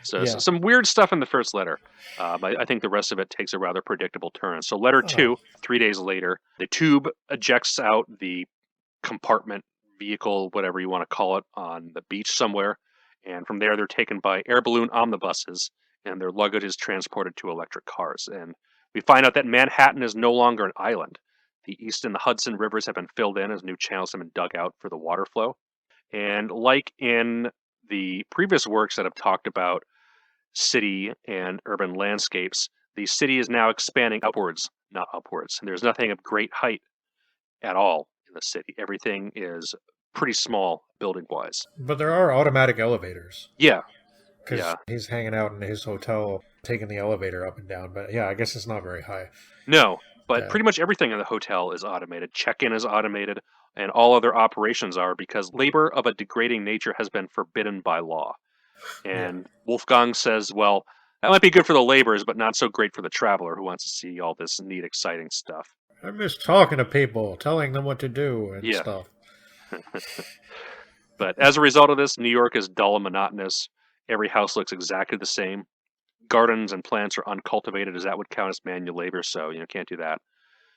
So Yeah. some weird stuff in the first letter. I think the rest of it takes a rather predictable turn. So letter 2, 3 days later, the tube ejects out the compartment, vehicle, whatever you want to call it, on the beach somewhere. And from there, they're taken by air balloon omnibuses, and their luggage is transported to electric cars. And we find out that Manhattan is no longer an island. The East and the Hudson rivers have been filled in as new channels have been dug out for the water flow. And like in the previous works that have talked about city and urban landscapes, the city is now expanding upwards, not upwards. And there's nothing of great height at all in the city. Everything is pretty small building wise. But there are automatic elevators. Yeah. Because Yeah. he's hanging out in his hotel, taking the elevator up and down. But yeah, I guess it's not very high. No, but Yeah. pretty much everything in the hotel is automated. Check-in is automated, and all other operations are, because labor of a degrading nature has been forbidden by law. And Wolfgang says, well, that might be good for the laborers, but not so great for the traveler who wants to see all this neat, exciting stuff. I miss talking to people, telling them what to do and Yeah. stuff. But as a result of this, New York is dull and monotonous. Every house looks exactly the same. Gardens and plants are uncultivated, as that would count as manual labor, so can't do that.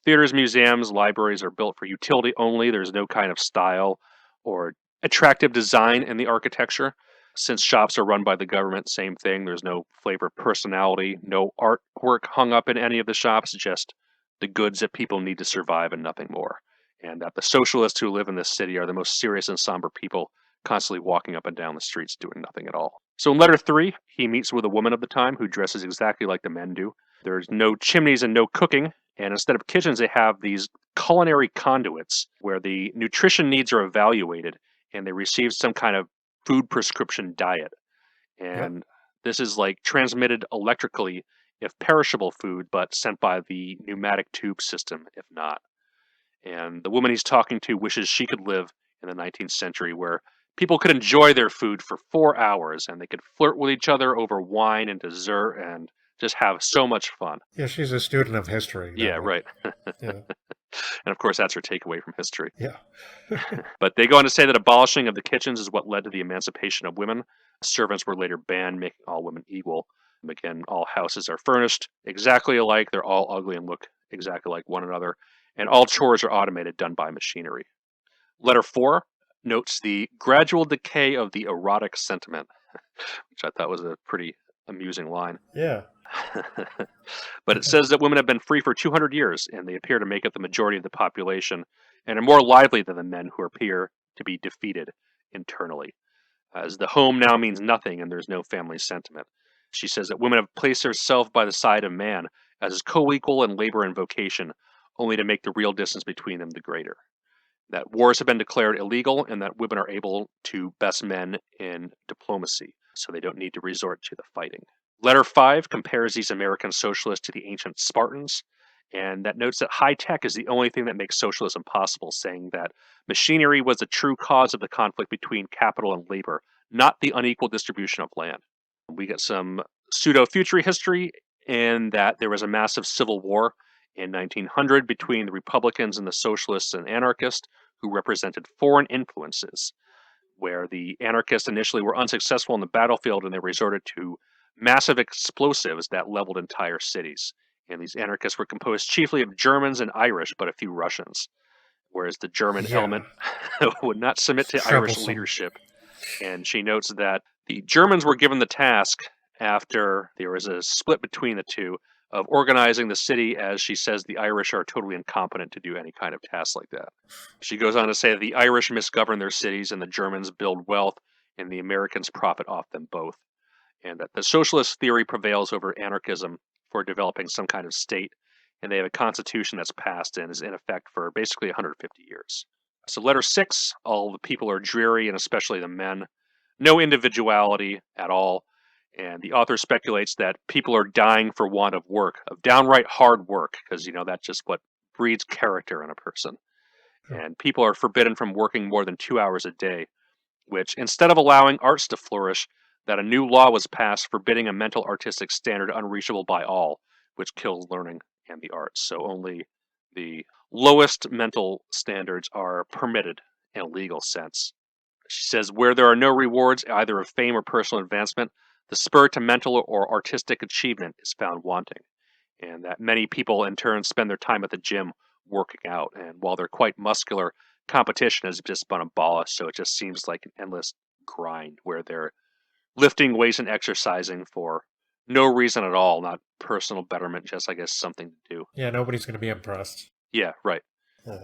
Theaters, museums, libraries are built for utility only. There's no kind of style or attractive design in the architecture. Since shops are run by the government, same thing. There's no flavor of personality, no artwork hung up in any of the shops, just the goods that people need to survive and nothing more. and that the socialists who live in this city are the most serious and somber people, constantly walking up and down the streets doing nothing at all. So in letter 3, he meets with a woman of the time who dresses exactly like the men do. There's no chimneys and no cooking, and instead of kitchens, they have these culinary conduits where the nutrition needs are evaluated and they receive some kind of food prescription diet. And this is like transmitted electrically if perishable food, but sent by the pneumatic tube system if not. And the woman he's talking to wishes she could live in the 19th century where people could enjoy their food for 4 hours and they could flirt with each other over wine and dessert and just have so much fun. Yeah, she's a student of history. Yeah, right. Yeah. And of course, that's her takeaway from history. Yeah. But they go on to say that abolishing of the kitchens is what led to the emancipation of women. Servants were later banned, making all women equal. And again, all houses are furnished exactly alike. They're all ugly and look exactly like one another. And all chores are automated, done by machinery. Letter 4 notes the gradual decay of the erotic sentiment, which I thought was a pretty amusing line. Yeah. But it says that women have been free for 200 years, and they appear to make up the majority of the population, and are more lively than the men who appear to be defeated internally. As the home now means nothing, and there's no family sentiment. She says that women have placed herself by the side of man as his co-equal in labor and vocation, only to make the real distance between them the greater. That wars have been declared illegal, and that women are able to best men in diplomacy, so they don't need to resort to the fighting. Letter 5 compares these American socialists to the ancient Spartans, and that notes that high tech is the only thing that makes socialism possible, saying that machinery was the true cause of the conflict between capital and labor, not the unequal distribution of land. We get some pseudo-future history in that there was a massive civil war in 1900 between the Republicans and the socialists and anarchists who represented foreign influences, where the anarchists initially were unsuccessful on the battlefield and they resorted to massive explosives that leveled entire cities. And these anarchists were composed chiefly of Germans and Irish, but a few Russians, whereas the German element would not submit to Irish leadership. And she notes that the Germans were given the task after there was a split between the two of organizing the city, as she says the Irish are totally incompetent to do any kind of task like that. She goes on to say that the Irish misgovern their cities and the Germans build wealth and the Americans profit off them both. And that the socialist theory prevails over anarchism for developing some kind of state, and they have a constitution that's passed and is in effect for basically 150 years. So letter 6, all the people are dreary, and especially the men. No individuality at all. And the author speculates that people are dying for want of work, of downright hard work, because, that's just what breeds character in a person. And people are forbidden from working more than 2 hours a day, which, instead of allowing arts to flourish, that a new law was passed forbidding a mental artistic standard unreachable by all, which kills learning and the arts. So only the lowest mental standards are permitted in a legal sense. She says, where there are no rewards, either of fame or personal advancement, the spur to mental or artistic achievement is found wanting. And that many people in turn spend their time at the gym working out. And while they're quite muscular, competition has just been abolished. So it just seems like an endless grind where they're lifting weights and exercising for no reason at all, not personal betterment, just, I guess, something to do. Yeah, nobody's going to be impressed. Yeah, right.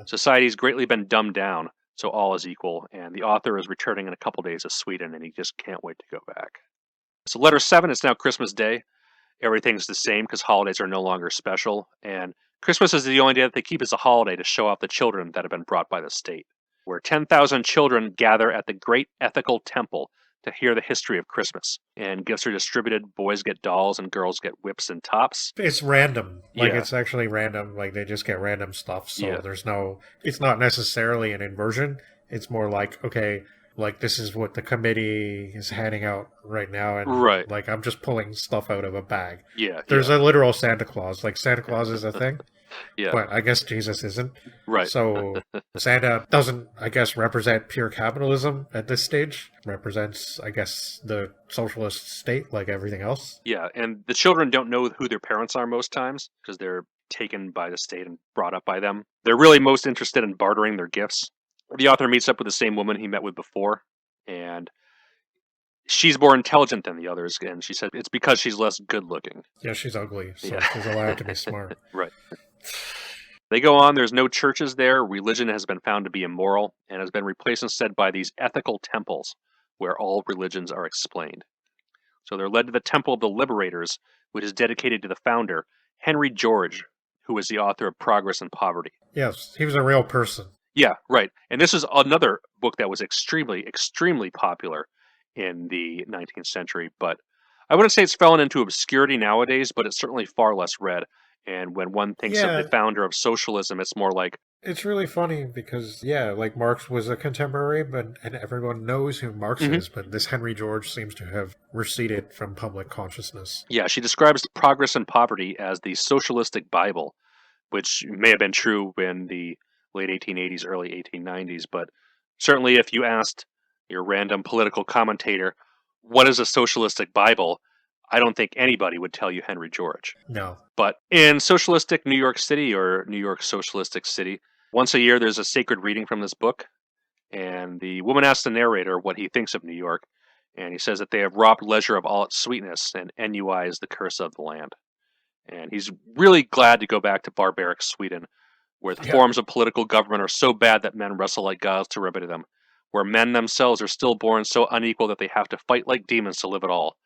Society's greatly been dumbed down, so all is equal, and the author is returning in a couple days to Sweden, and he just can't wait to go back. So letter 7, it's now Christmas Day. Everything's the same because holidays are no longer special, and Christmas is the only day that they keep as a holiday to show off the children that have been brought by the state, where 10,000 children gather at the Great Ethical Temple to hear the history of Christmas. And gifts are distributed. Boys get dolls and girls get whips and tops. It's random. It's actually random. Like, they just get random stuff. So there's it's not necessarily an inversion. It's more like, okay, like, this is what the committee is handing out right now. And like, I'm just pulling stuff out of a bag. Yeah. There's a literal Santa Claus. Like, Santa Claus is a thing. Yeah. But I guess Jesus isn't. Right. So Santa doesn't, I guess, represent pure capitalism at this stage. Represents, I guess, the socialist state like everything else. Yeah, and the children don't know who their parents are most times because they're taken by the state and brought up by them. They're really most interested in bartering their gifts. The author meets up with the same woman he met with before, and she's more intelligent than the others, and she said it's because she's less good looking. Yeah, she's ugly, so she's allowed to be smart. Right. They go on, there's no churches there. Religion has been found to be immoral and has been replaced instead by these ethical temples where all religions are explained. So they're led to the Temple of the Liberators, which is dedicated to the founder, Henry George, who was the author of Progress and Poverty. Yes, he was a real person. Yeah, right. And this is another book that was extremely, extremely popular in the 19th century. But I wouldn't say it's fallen into obscurity nowadays, but it's certainly far less read. And when one thinks of the founder of socialism, it's more like... It's really funny because, like Marx was a contemporary, and everyone knows who Marx is, but this Henry George seems to have receded from public consciousness. Yeah, she describes Progress and Poverty as the socialistic Bible, which may have been true in the late 1880s, early 1890s, but certainly if you asked your random political commentator, what is a socialistic Bible? I don't think anybody would tell you Henry George. No. But in socialistic New York City, or New York Socialistic City, once a year there's a sacred reading from this book, and the woman asks the narrator what he thinks of New York, and he says that they have robbed leisure of all its sweetness and NUI is the curse of the land. And he's really glad to go back to barbaric Sweden, where the forms of political government are so bad that men wrestle like gods to remedy them, where men themselves are still born so unequal that they have to fight like demons to live at all.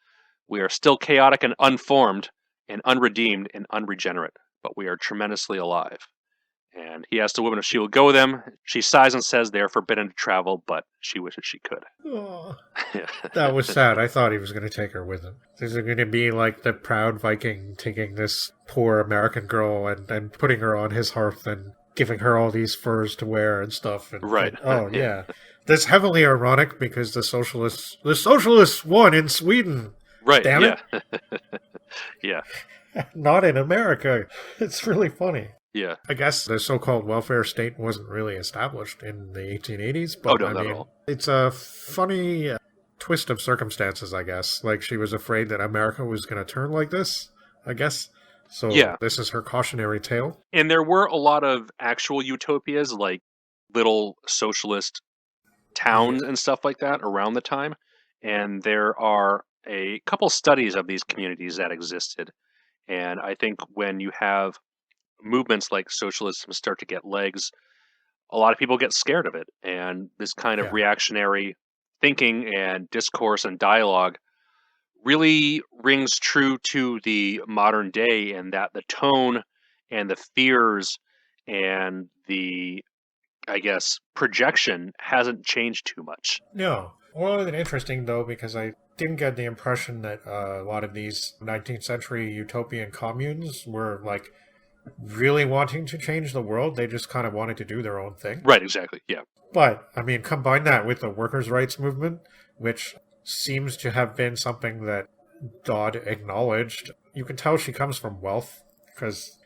We are still chaotic and unformed and unredeemed and unregenerate, but we are tremendously alive. And he asks the woman if she will go with him. She sighs and says they are forbidden to travel, but she wishes she could. Oh, that was sad. I thought he was going to take her with him. Is it going to be like the proud Viking taking this poor American girl and putting her on his hearth and giving her all these furs to wear and stuff? And, right. Yeah. That's heavily ironic because the socialists won in Sweden. Right. Damn it. Yeah. Not in America. It's really funny. Yeah. I guess the so-called welfare state wasn't really established in the 1880s, but not at all. It's a funny twist of circumstances, I guess. Like, she was afraid that America was going to turn like this, I guess. So this is her cautionary tale. And there were a lot of actual utopias, like little socialist towns and stuff like that around the time. And there are a couple studies of these communities that existed. And I think when you have movements like socialism start to get legs, a lot of people get scared of it. And this kind of reactionary thinking and discourse and dialogue really rings true to the modern day, and that the tone and the fears and the, I guess, projection hasn't changed too much. No. Well, it's interesting, though, because I didn't get the impression that a lot of these 19th century utopian communes were, like, really wanting to change the world. They just kind of wanted to do their own thing. Right, exactly, yeah. But, I mean, combine that with the workers' rights movement, which seems to have been something that Dodd acknowledged. You can tell she comes from wealth, because,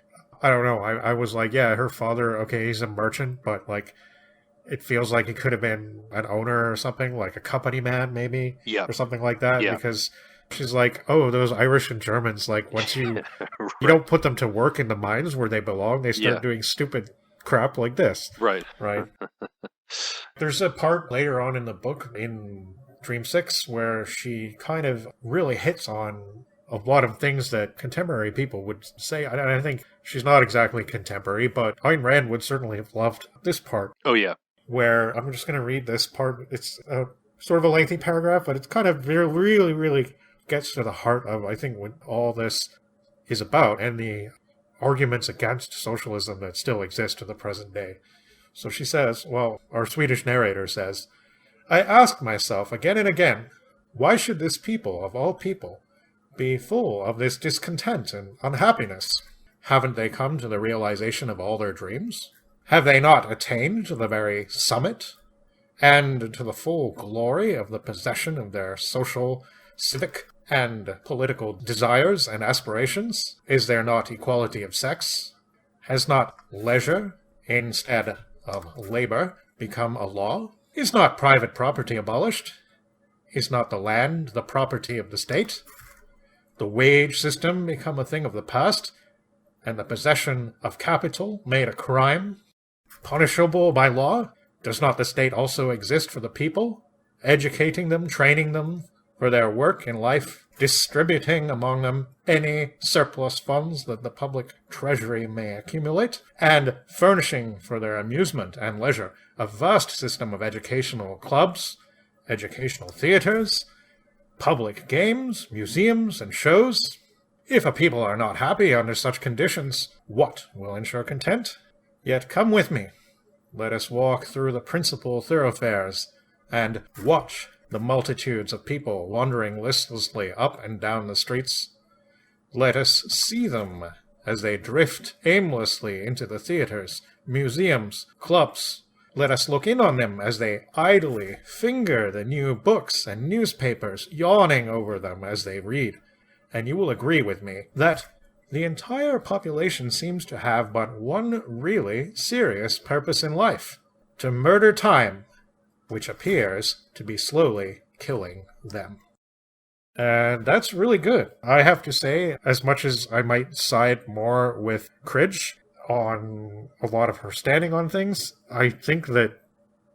I don't know, I was like, yeah, her father, okay, he's a merchant, but, like, it feels like he could have been an owner or something, like a company man, maybe, or something like that, because she's like, oh, those Irish and Germans, like, once you you don't put them to work in the mines where they belong, they start doing stupid crap like this. Right. There's a part later on in the book, in Dream 6, where she kind of really hits on a lot of things that contemporary people would say. I think she's not exactly contemporary, but Ayn Rand would certainly have loved this part. Oh, yeah. Where I'm just going to read this part. It's sort of a lengthy paragraph, but it's kind of really, really gets to the heart of, I think, what all this is about and the arguments against socialism that still exist to the present day. So she says, well, our Swedish narrator says, I ask myself again and again, why should this people, of all people, be full of this discontent and unhappiness? Haven't they come to the realization of all their dreams? Have they not attained to the very summit and to the full glory of the possession of their social, civic, and political desires and aspirations? Is there not equality of sex? Has not leisure, instead of labor, become a law? Is not private property abolished? Is not the land the property of the state? The wage system become a thing of the past, and the possession of capital made a crime, punishable by law? Does not the state also exist for the people, educating them, training them for their work in life distributing among them any surplus funds that the public treasury may accumulate, and furnishing for their amusement and leisure a vast system of educational clubs, educational theatres, public games, museums, and shows. If a people are not happy under such conditions, what will ensure content? Yet come with me. Let us walk through the principal thoroughfares, and watch the multitudes of people wandering listlessly up and down the streets. Let us see them as they drift aimlessly into the theatres, museums, clubs. Let us look in on them as they idly finger the new books and newspapers, yawning over them as they read. And you will agree with me that the entire population seems to have but one really serious purpose in life: to murder time, which appears to be slowly killing them. And that's really good. I have to say, as much as I might side more with Cridge on a lot of her standing on things, I think that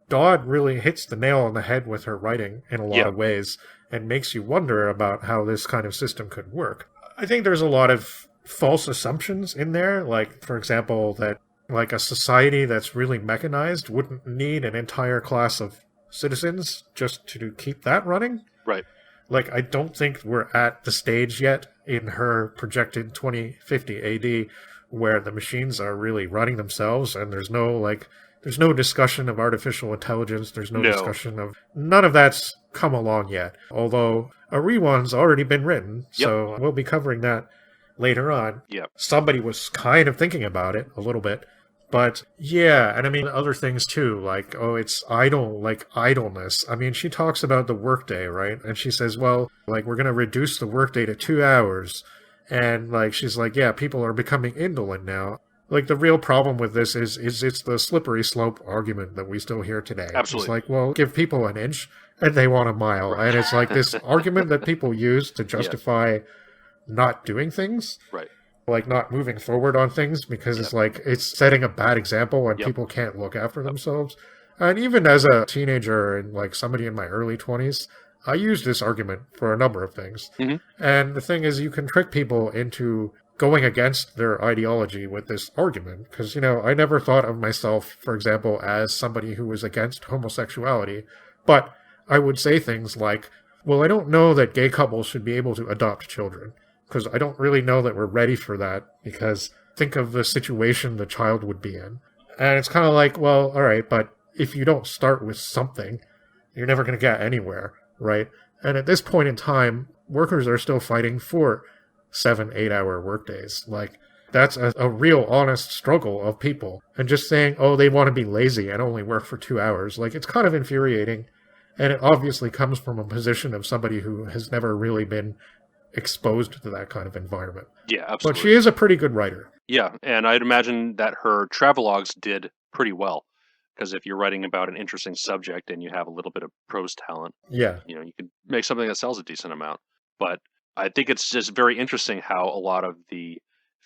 Dodd really hits the nail on the head with her writing in a lot of ways and makes you wonder about how this kind of system could work. I think there's a lot of false assumptions in there, like, for example, that like a society that's really mechanized wouldn't need an entire class of citizens just to keep that running. Right. Like, I don't think we're at the stage yet in her projected 2050 AD where the machines are really running themselves, and there's no discussion of artificial intelligence, there's no discussion of... None of that's come along yet, although a reone's already been written, so we'll be covering that later on. Somebody was kind of thinking about it a little bit, but yeah, and I mean other things too, like, oh, it's idleness. I mean, she talks about the workday, right? And she says, well, like, we're going to reduce the workday to 2 hours, and like, she's like, yeah, people are becoming indolent now. Like, the real problem with this is it's the slippery slope argument that we still hear today. Absolutely. It's like, well, give people an inch and they want a mile. Right. And it's like this argument that people use to justify not doing things. Right. Like, not moving forward on things, because it's like, it's setting a bad example and people can't look after themselves. And even as a teenager and like somebody in my early 20s, I used this argument for a number of things. Mm-hmm. And the thing is, you can trick people into going against their ideology with this argument. Because, you know, I never thought of myself, for example, as somebody who was against homosexuality. But I would say things like, well, I don't know that gay couples should be able to adopt children, because I don't really know that we're ready for that, because think of the situation the child would be in. And it's kind of like, well, all right, but if you don't start with something, you're never going to get anywhere, right? And at this point in time, workers are still fighting for 7-8 hour workdays. Like, that's a real honest struggle of people. And just saying, oh, they want to be lazy and only work for 2 hours, like, it's kind of infuriating. And it obviously comes from a position of somebody who has never really been exposed to that kind of environment. Yeah, absolutely. But she is a pretty good writer. Yeah, and I'd imagine that her travelogues did pretty well. Because if you're writing about an interesting subject and you have a little bit of prose talent, you know, you could make something that sells a decent amount. But I think it's just very interesting how a lot of the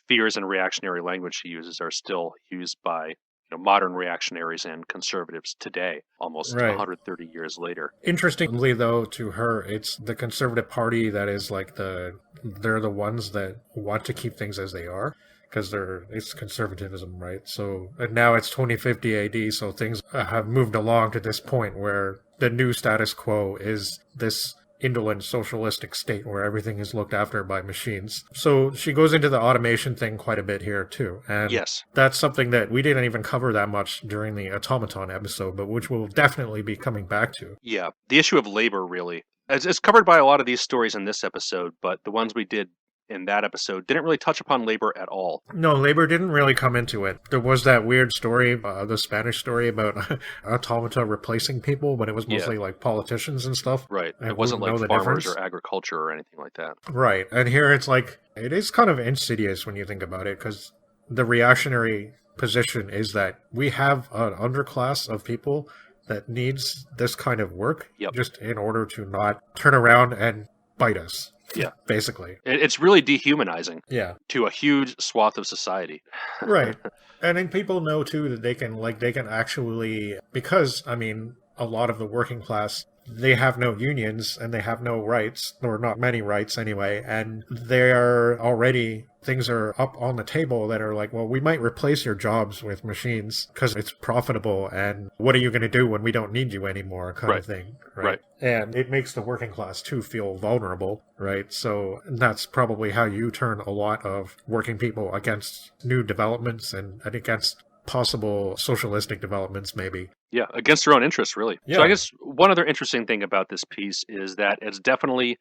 fears and reactionary language she uses are still used by, you know, modern reactionaries and conservatives today, almost 130 years later. Interestingly, though, to her, it's the Conservative Party that is like they're the ones that want to keep things as they are, because it's conservatism, right? So, and now it's 2050 AD, so things have moved along to this point where the new status quo is this indolent socialistic state where everything is looked after by machines. So she goes into the automation thing quite a bit here too. And that's something that we didn't even cover that much during the automaton episode, but which we'll definitely be coming back to. Yeah, the issue of labor, really. It's covered by a lot of these stories in this episode, but the ones we did in that episode didn't really touch upon labor at all. No, labor didn't really come into it. There was that weird story, the Spanish story about automata replacing people, but it was mostly like politicians and stuff. Right. It wasn't like farmers or agriculture or anything like that. Right. And here it's like, it is kind of insidious when you think about it, because the reactionary position is that we have an underclass of people that needs this kind of work just in order to not turn around and bite us. Yeah. Basically. It's really dehumanizing. Yeah. To a huge swath of society. Right. And then people know too that they can actually, because, I mean, a lot of the working class they have no unions and they have no rights, or not many rights anyway, and they're already, things are up on the table that are like, well, we might replace your jobs with machines because it's profitable, and what are you going to do when we don't need you anymore, kind of thing, right? And it makes the working class too feel vulnerable, right? So that's probably how you turn a lot of working people against new developments and against possible socialistic developments, maybe. Yeah, against their own interests, really. Yeah. So I guess one other interesting thing about this piece is that it's definitely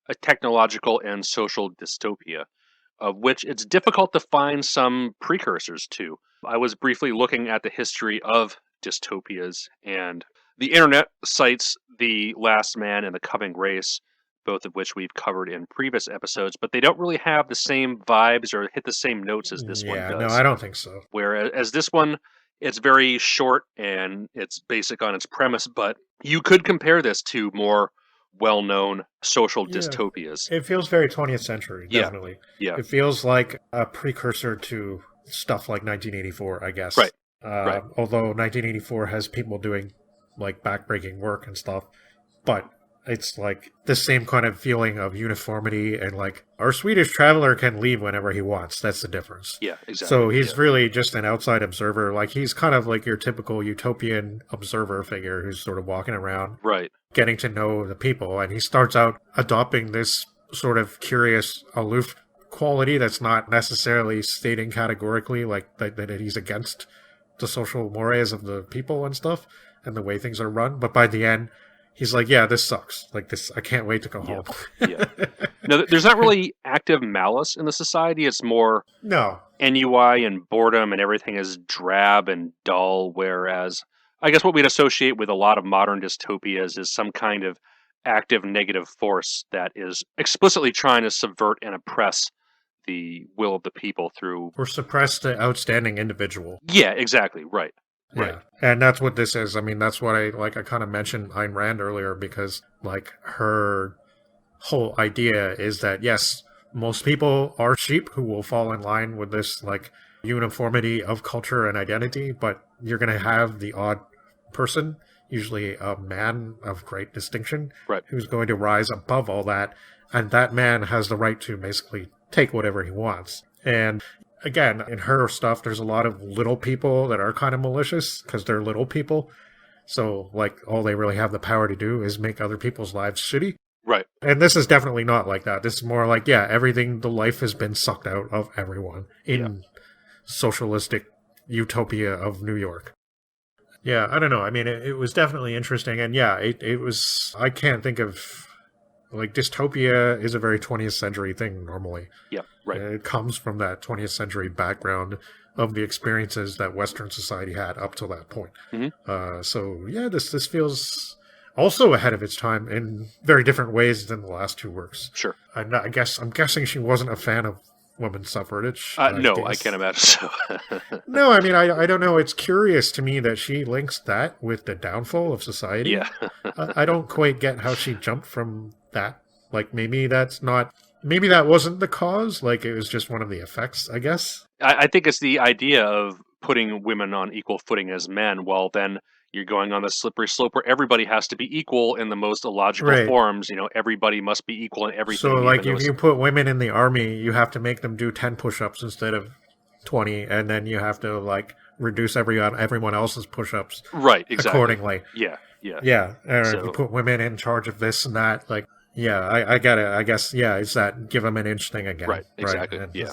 a technological and social dystopia, of which it's difficult to find some precursors to. I was briefly looking at the history of dystopias, and the internet cites The Last Man and The Coming Race, both of which we've covered in previous episodes, but they don't really have the same vibes or hit the same notes as this one does. No, I don't think so. Whereas this one, it's very short and it's basic on its premise, but you could compare this to more well-known social dystopias. It feels very 20th century, definitely. Yeah. It feels like a precursor to stuff like 1984, I guess. Right. Although 1984 has people doing like backbreaking work and stuff, but it's like the same kind of feeling of uniformity, and like our Swedish traveler can leave whenever he wants. That's the difference. Yeah, exactly. So he's really just an outside observer. Like he's kind of like your typical utopian observer figure who's sort of walking around, getting to know the people. And he starts out adopting this sort of curious, aloof quality that's not necessarily stating categorically like that he's against the social mores of the people and stuff and the way things are run. But by the end, he's like, yeah, this sucks. Like this, I can't wait to go home. No, there's not really active malice in the society. It's more ennui and boredom, and everything is drab and dull. Whereas, I guess what we'd associate with a lot of modern dystopias is some kind of active negative force that is explicitly trying to subvert and oppress the will of the people through... Or suppress the outstanding individual. Yeah, exactly. Right. Yeah. And that's what this is. I mean, that's what I kind of mentioned Ayn Rand earlier, because like her whole idea is that, yes, most people are sheep who will fall in line with this like uniformity of culture and identity, but you're going to have the odd person, usually a man of great distinction, who's going to rise above all that. And that man has the right to basically take whatever he wants. And again, in her stuff, there's a lot of little people that are kind of malicious because they're little people. So, like, all they really have the power to do is make other people's lives shitty. Right. And this is definitely not like that. This is more like, everything, the life has been sucked out of everyone in socialistic utopia of New York. Yeah, I don't know. I mean, it was definitely interesting. And it was, I can't think of... Like, dystopia is a very 20th century thing normally. Yeah, right. It comes from that 20th century background of the experiences that Western society had up till that point. Mm-hmm. This feels also ahead of its time in very different ways than the last two works. Sure. I'm guessing she wasn't a fan of women's suffrage. No, I can't imagine so. No, I mean, I don't know. It's curious to me that she links that with the downfall of society. Yeah. I don't quite get how she jumped from that. Like, maybe that wasn't the cause. Like, it was just one of the effects, I guess. I think it's the idea of putting women on equal footing as men. Well, then you're going on the slippery slope where everybody has to be equal in the most illogical forms. You know, everybody must be equal in everything. So, like, if you put women in the army, you have to make them do 10 push-ups instead of 20, and then you have to, like, reduce everyone else's push-ups accordingly. Yeah. Or if you put women in charge of this and that, like, I get it. I guess, it's that give them an inch thing again. Right, exactly. Right? Yeah.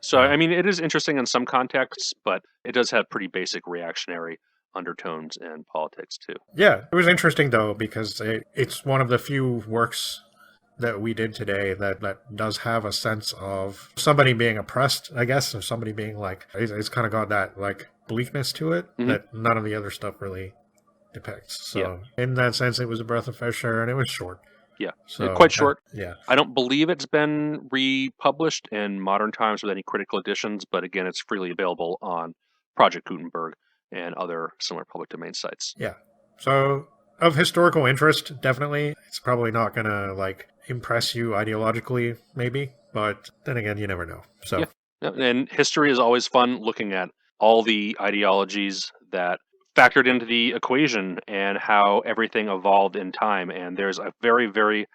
So, I mean, it is interesting in some contexts, but it does have pretty basic reactionary undertones in politics, too. Yeah, it was interesting, though, because it's one of the few works that we did today that does have a sense of somebody being oppressed, I guess, or somebody being, like, it's kind of got that, like, bleakness to it that none of the other stuff really depicts. So, in that sense, it was a breath of fresh air, and it was short. Yeah, so, quite short. Yeah. I don't believe it's been republished in modern times with any critical editions, but again, it's freely available on Project Gutenberg and other similar public domain sites. Yeah. So, of historical interest, definitely. It's probably not going to, like, impress you ideologically, maybe, but then again, you never know. So, and history is always fun, looking at all the ideologies that factored into the equation and how everything evolved in time. And there's a very, very,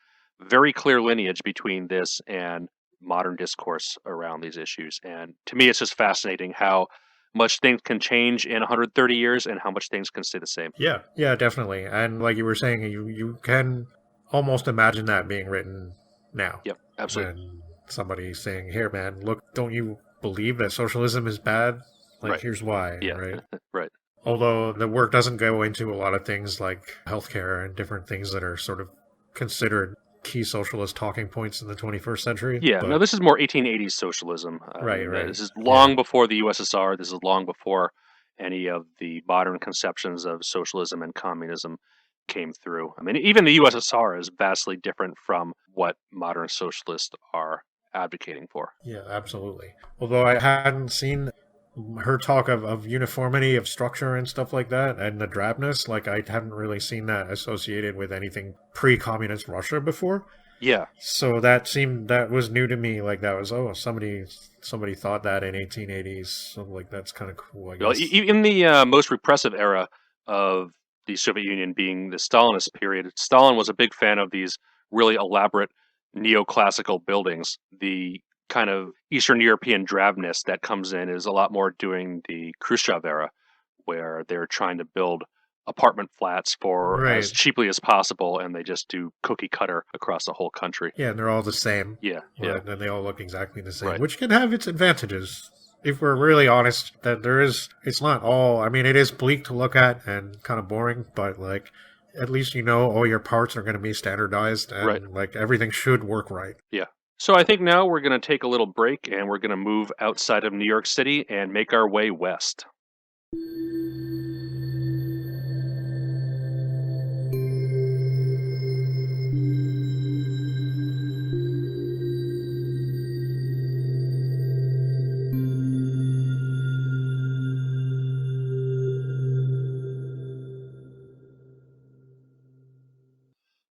very clear lineage between this and modern discourse around these issues. And to me, it's just fascinating how much things can change in 130 years and how much things can stay the same. Yeah, definitely. And like you were saying, you can almost imagine that being written now. Yep, absolutely. When somebody's saying, "Here, man, look, don't you believe that socialism is bad? Like, Right. here's why." Yeah. Right. Right. Although the work doesn't go into a lot of things like healthcare and different things that are sort of considered key socialist talking points in the 21st century. Yeah, no, But this is more 1880s socialism. right, right, This is yeah, long before the USSR. This is long before any of the modern conceptions of socialism and communism came through. I mean, even the USSR is vastly different from what modern socialists are advocating for. yeah, absolutely. Although I hadn't seen her talk of uniformity of structure and stuff like that and the drabness, like I hadn't really seen that associated with anything pre-communist Russia before. Yeah. So that was new to me. Like that was, oh, somebody thought that in 1880s. So like that's kind of cool, I Well, guess. in the most repressive era of the Soviet Union being the Stalinist period, Stalin was a big fan of these really elaborate neoclassical buildings. The kind of Eastern European drabness that comes in is a lot more during the Khrushchev era, where they're trying to build apartment flats for as Right. cheaply as possible, and they just do cookie cutter across the whole country. Yeah, and they're all the same. Yeah, yeah, Right, and they all look exactly the same, right. which can have its advantages. If we're really honest, that it's not all, I mean, it is bleak to look at and kind of boring, but like, at least you know all your parts are going to be standardized and Right. like everything should work right. Yeah. So I think now we're going to take a little break and we're going to move outside of New York City and make our way west.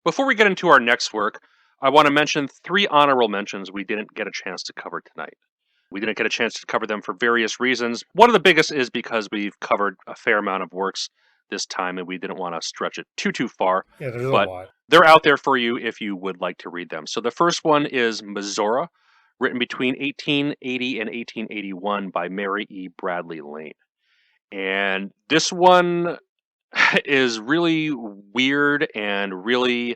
Before we get into our next work, I want to mention 3 honorable mentions we didn't get a chance to cover tonight. We didn't get a chance to cover them for various reasons. One of the biggest is because we've covered a fair amount of works this time and we didn't want to stretch it too far. Yeah, there's a But lot. they're out there for you if you would like to read them. So the first one is Missoura, written between 1880 and 1881 by Mary E. Bradley Lane. And this one is really weird and really,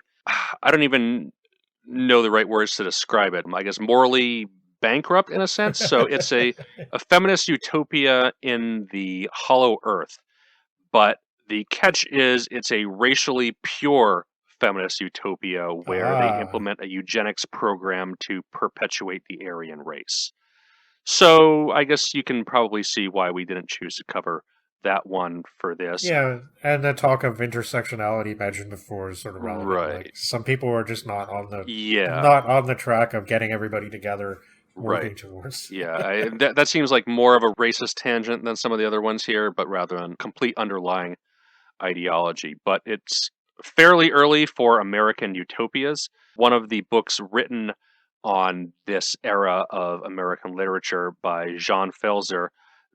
I don't even know the right words to describe it. I guess morally bankrupt in a sense. So it's a feminist utopia in the hollow earth. But the catch is it's a racially pure feminist utopia where they Ah, implement a eugenics program to perpetuate the Aryan race. So I guess you can probably see why we didn't choose to cover that one for this. yeah, and the talk of intersectionality mentioned before is sort of relevant. Right. Like some people are just Yeah. not on the track of getting everybody together working Right. towards. Yeah. That seems like more of a racist tangent than some of the other ones here, but rather than complete underlying ideology. But it's fairly early for American utopias. One of the books written on this era of American literature by Jean Felser,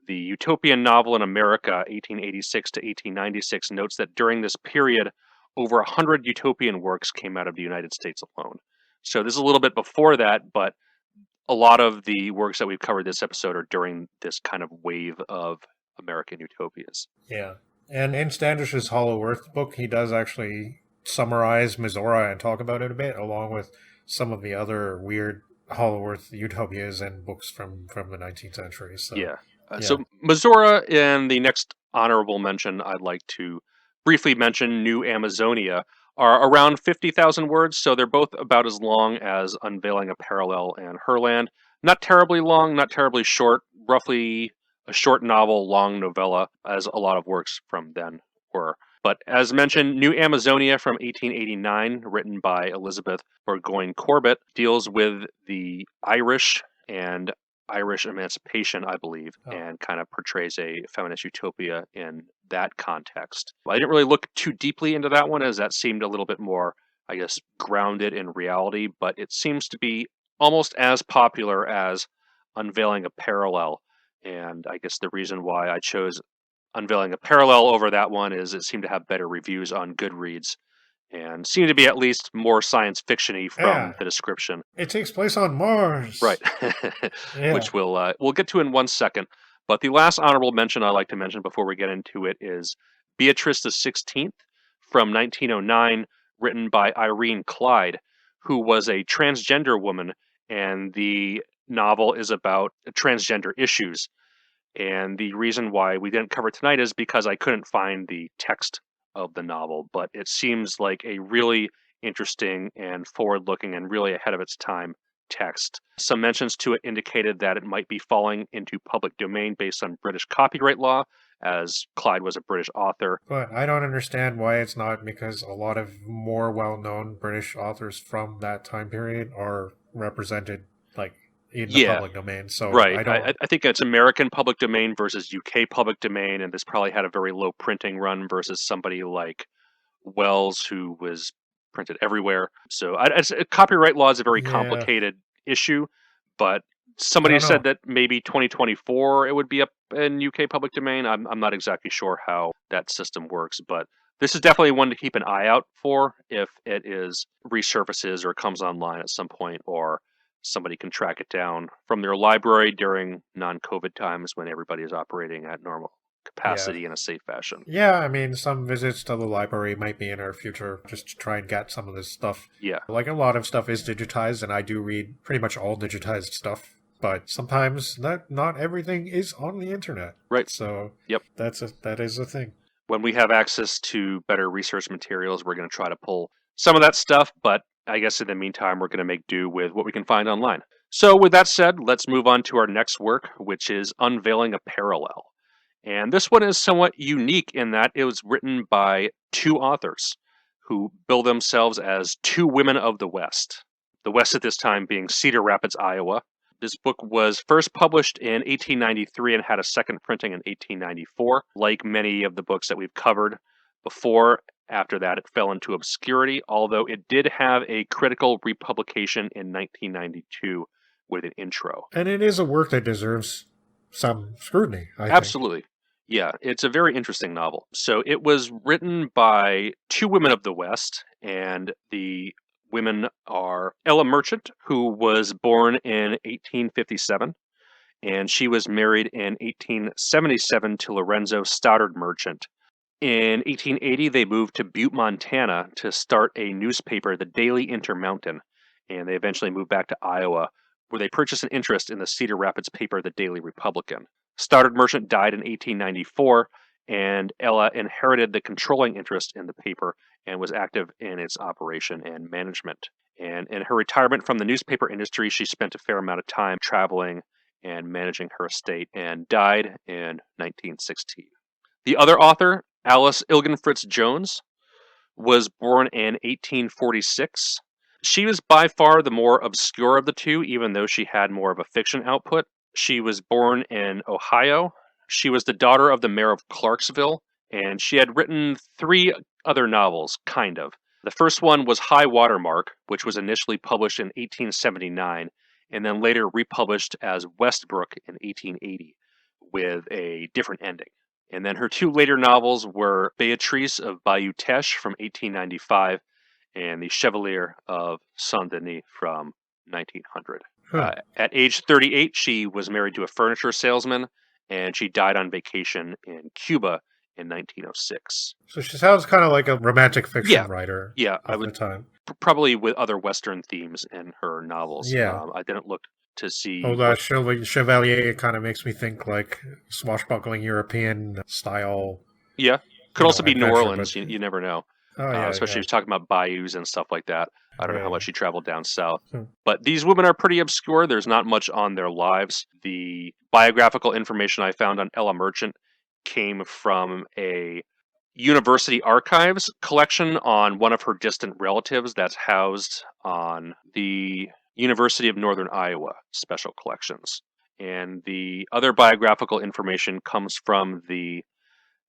the Utopian Novel in America, 1886 to 1896, notes that during this period, over 100 utopian works came out of the United States alone. So this is a little bit before that, but a lot of the works that we've covered this episode are during this kind of wave of American utopias. Yeah. And in Standish's Hollow Earth book, he does actually summarize Missouri and talk about it a bit, along with some of the other weird Hollow Earth utopias and books from the 19th century. So, Yeah. yeah. So Missouri, and the next honorable mention I'd like to briefly mention, New Amazonia, are around 50,000 words, so they're both about as long as Unveiling a Parallel and Herland. Not terribly long, not terribly short, roughly a short novel, long novella, as a lot of works from then were. But as mentioned, New Amazonia from 1889, written by Elizabeth Burgoyne Corbett, deals with the Irish and Irish emancipation, I believe, and kind of portrays a feminist utopia in that context. I didn't really look too deeply into that one, as that seemed a little bit more, I guess, grounded in reality, but it seems to be almost as popular as Unveiling a Parallel. And I guess the reason why I chose Unveiling a parallel over that one is it seemed to have better reviews on Goodreads and seemed to be at least more science fiction-y from Yeah. the description. It takes place on Mars. Right. Yeah. Which we'll get to in 1 second. But the last honorable mention I'd like to mention before we get into it is Beatrice the 16th from 1909, written by Irene Clyde, who was a transgender woman, and the novel is about transgender issues. And the reason why we didn't cover it tonight is because I couldn't find the text of the novel, but it seems like a really interesting and forward-looking and really ahead of its time text. Some mentions to it indicated that it might be falling into public domain based on British copyright law, as Clyde was a British author. But I don't understand why it's not, because a lot of more well-known British authors from that time period are represented, like, in the public domain. So right. I think it's American public domain versus UK public domain, and this probably had a very low printing run versus somebody like Wells, who was printed everywhere. So copyright law is a very complicated issue, but somebody said that maybe 2024 it would be up in UK public domain. I'm not exactly sure how that system works, but this is definitely one to keep an eye out for if it is resurfaces or comes online at some point, or somebody can track it down from their library during non-COVID times when everybody is operating at normal capacity in a safe fashion. Yeah, I mean, some visits to the library might be in our future just to try and get some of this stuff. Yeah. Like, a lot of stuff is digitized, and I do read pretty much all digitized stuff, but sometimes not everything is on the internet. Right. So, yep, that is a thing. When we have access to better research materials, we're going to try to pull some of that stuff, but I guess in the meantime, we're going to make do with what we can find online. So with that said, let's move on to our next work, which is Unveiling a Parallel. And this one is somewhat unique in that it was written by two authors who bill themselves as two women of the West. The West at this time being Cedar Rapids, Iowa. This book was first published in 1893 and had a second printing in 1894. Like many of the books that we've covered before, after that it fell into obscurity, although it did have a critical republication in 1992 with an intro. And it is a work that deserves some scrutiny, I think. Absolutely. Yeah, it's a very interesting novel. So it was written by two women of the West, and the women are Ella Merchant, who was born in 1857, and she was married in 1877 to Lorenzo Stoddard Merchant. In 1880, they moved to Butte, Montana to start a newspaper, the Daily Intermountain, and they eventually moved back to Iowa, where they purchased an interest in the Cedar Rapids paper, the Daily Republican. Stoddard Merchant died in 1894, and Ella inherited the controlling interest in the paper and was active in its operation and management. And in her retirement from the newspaper industry, she spent a fair amount of time traveling and managing her estate, and died in 1916. The other author, Alice Ilgen Fritz Jones, was born in 1846. She was by far the more obscure of the two, even though she had more of a fiction output. She was born in Ohio. She was the daughter of the mayor of Clarksville, and she had written three other novels, kind of. The first one was High Watermark, which was initially published in 1879, and then later republished as Westbrook in 1880, with a different ending. And then her two later novels were Beatrice of Bayou Teche from 1895 and The Chevalier of Saint-Denis from 1900. At age 38, she was married to a furniture salesman, and she died on vacation in Cuba in 1906. So she sounds kind of like a romantic fiction writer. Yeah, I would time. Probably with other Western themes in her novels. Yeah, I didn't look to see. Chevalier kind of makes me think like swashbuckling European style. Yeah, could also be New Orleans. You never know. Oh, yeah, especially if you're talking about bayous and stuff like that. I don't know how much she traveled down south. Hmm. But these women are pretty obscure. There's not much on their lives. The biographical information I found on Ella Merchant came from a university archives collection on one of her distant relatives that's housed on the University of Northern Iowa special collections. And the other biographical information comes from the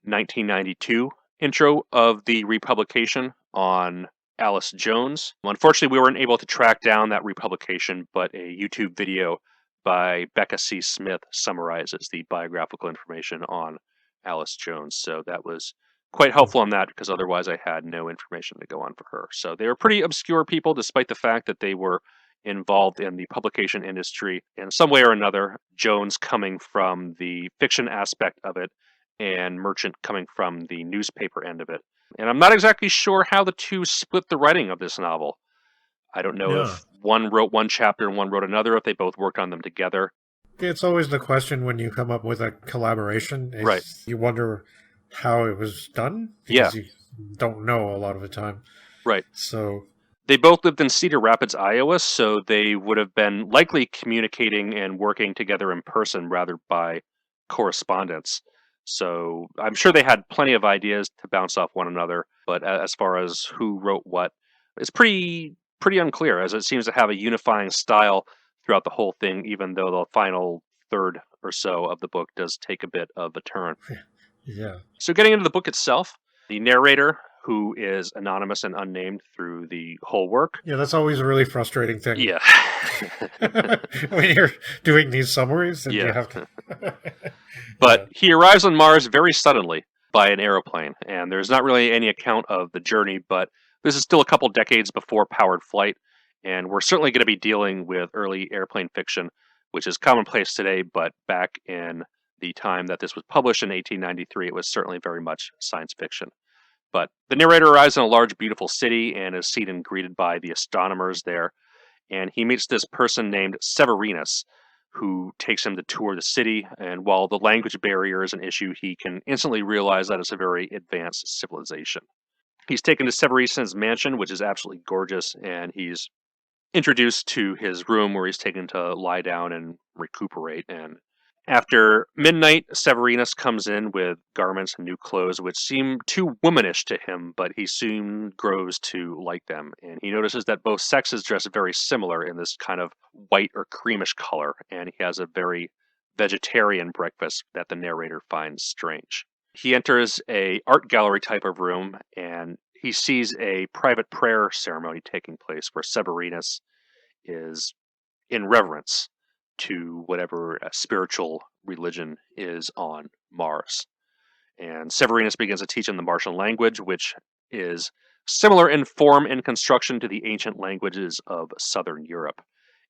1992 intro of the republication on Alice Jones. Unfortunately, we weren't able to track down that republication, but a YouTube video by Becca C. Smith summarizes the biographical information on Alice Jones. So that was quite helpful on that, because otherwise I had no information to go on for her. So they were pretty obscure people, despite the fact that they were involved in the publication industry in some way or another. Jones coming from the fiction aspect of it, and Merchant coming from the newspaper end of it. And I'm not exactly sure how the two split the writing of this novel. I don't know Yeah. if one wrote one chapter and one wrote another, if they both worked on them together. It's always the question when you come up with a collaboration. Right. Is you wonder how it was done Yeah. because you don't know a lot of the time. Right. So They both lived in Cedar Rapids, Iowa, so they would have been likely communicating and working together in person rather by correspondence. So I'm sure they had plenty of ideas to bounce off one another, but as far as who wrote what, it's pretty unclear, as it seems to have a unifying style throughout the whole thing, even though the final third or so of the book does take a bit of a turn. yeah. So getting into the book itself, the narrator, who is anonymous and unnamed through the whole work. Yeah, that's always a really frustrating thing. Yeah. when you're doing these summaries and you Yeah. have to But he arrives on Mars very suddenly by an aeroplane, and there's not really any account of the journey, but this is still a couple decades before powered flight, and we're certainly going to be dealing with early airplane fiction, which is commonplace today, but back in the time that this was published in 1893, it was certainly very much science fiction. But the narrator arrives in a large, beautiful city and is seen and greeted by the astronomers there, and he meets this person named Severinus, who takes him to tour the city. And while the language barrier is an issue, he can instantly realize that it's a very advanced civilization. He's taken to Severinus' mansion, which is absolutely gorgeous, and he's introduced to his room where he's taken to lie down and recuperate. And after midnight, Severinus comes in with garments and new clothes, which seem too womanish to him, but he soon grows to like them. And he notices that both sexes dress very similar in this kind of white or creamish color, and he has a very vegetarian breakfast that the narrator finds strange. He enters a art gallery type of room, and he sees a private prayer ceremony taking place where Severinus is in reverence to whatever spiritual religion is on Mars. And Severinus begins to teach him the Martian language, which is similar in form and construction to the ancient languages of Southern Europe.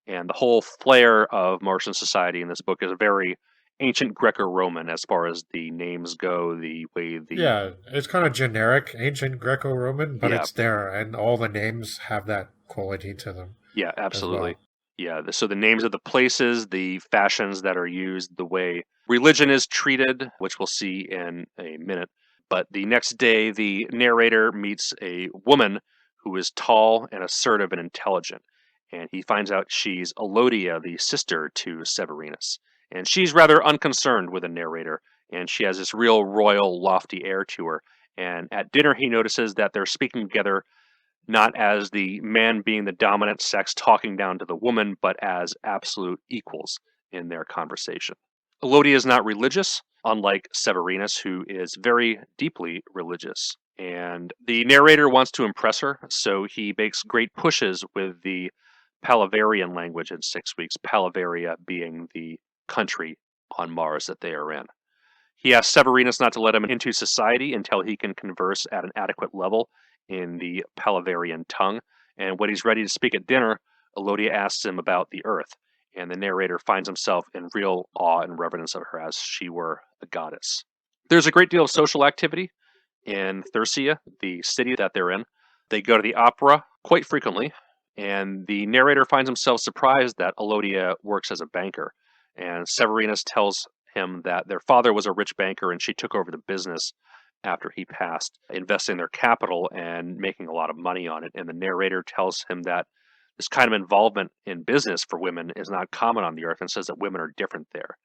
And the whole flair of Martian society in this book is very ancient Greco-Roman as far as the names go, the way the... Yeah, it's kind of generic, ancient Greco-Roman, but Yeah. it's there, and all the names have that quality to them. Yeah, absolutely. well. Yeah, so the names of the places, the fashions that are used, the way religion is treated, which we'll see in a minute. But the next day, the narrator meets a woman who is tall and assertive and intelligent. And he finds out she's Elodia, the sister to Severinus. And she's rather unconcerned with the narrator, and she has this real royal, lofty air to her. And at dinner, he notices that they're speaking together not as the man being the dominant sex talking down to the woman, but as absolute equals in their conversation. Elodia is not religious, unlike Severinus, who is very deeply religious. And the narrator wants to impress her, so he makes great pushes with the Palavarian language in 6 weeks, Palavaria being the country on Mars that they are in. He asks Severinus not to let him into society until he can converse at an adequate level in the Palavarian tongue, and when he's ready to speak at dinner, Elodia asks him about the Earth, and the narrator finds himself in real awe and reverence of her as she were a goddess. There's a great deal of social activity in Thurcia, the city that they're in. They go to the opera quite frequently, and the narrator finds himself surprised that Elodia works as a banker, and Severinus tells him that their father was a rich banker and she took over the business after he passed, investing their capital and making a lot of money on it. And the narrator tells him that this kind of involvement in business for women is not common on the Earth, and says that women are different there.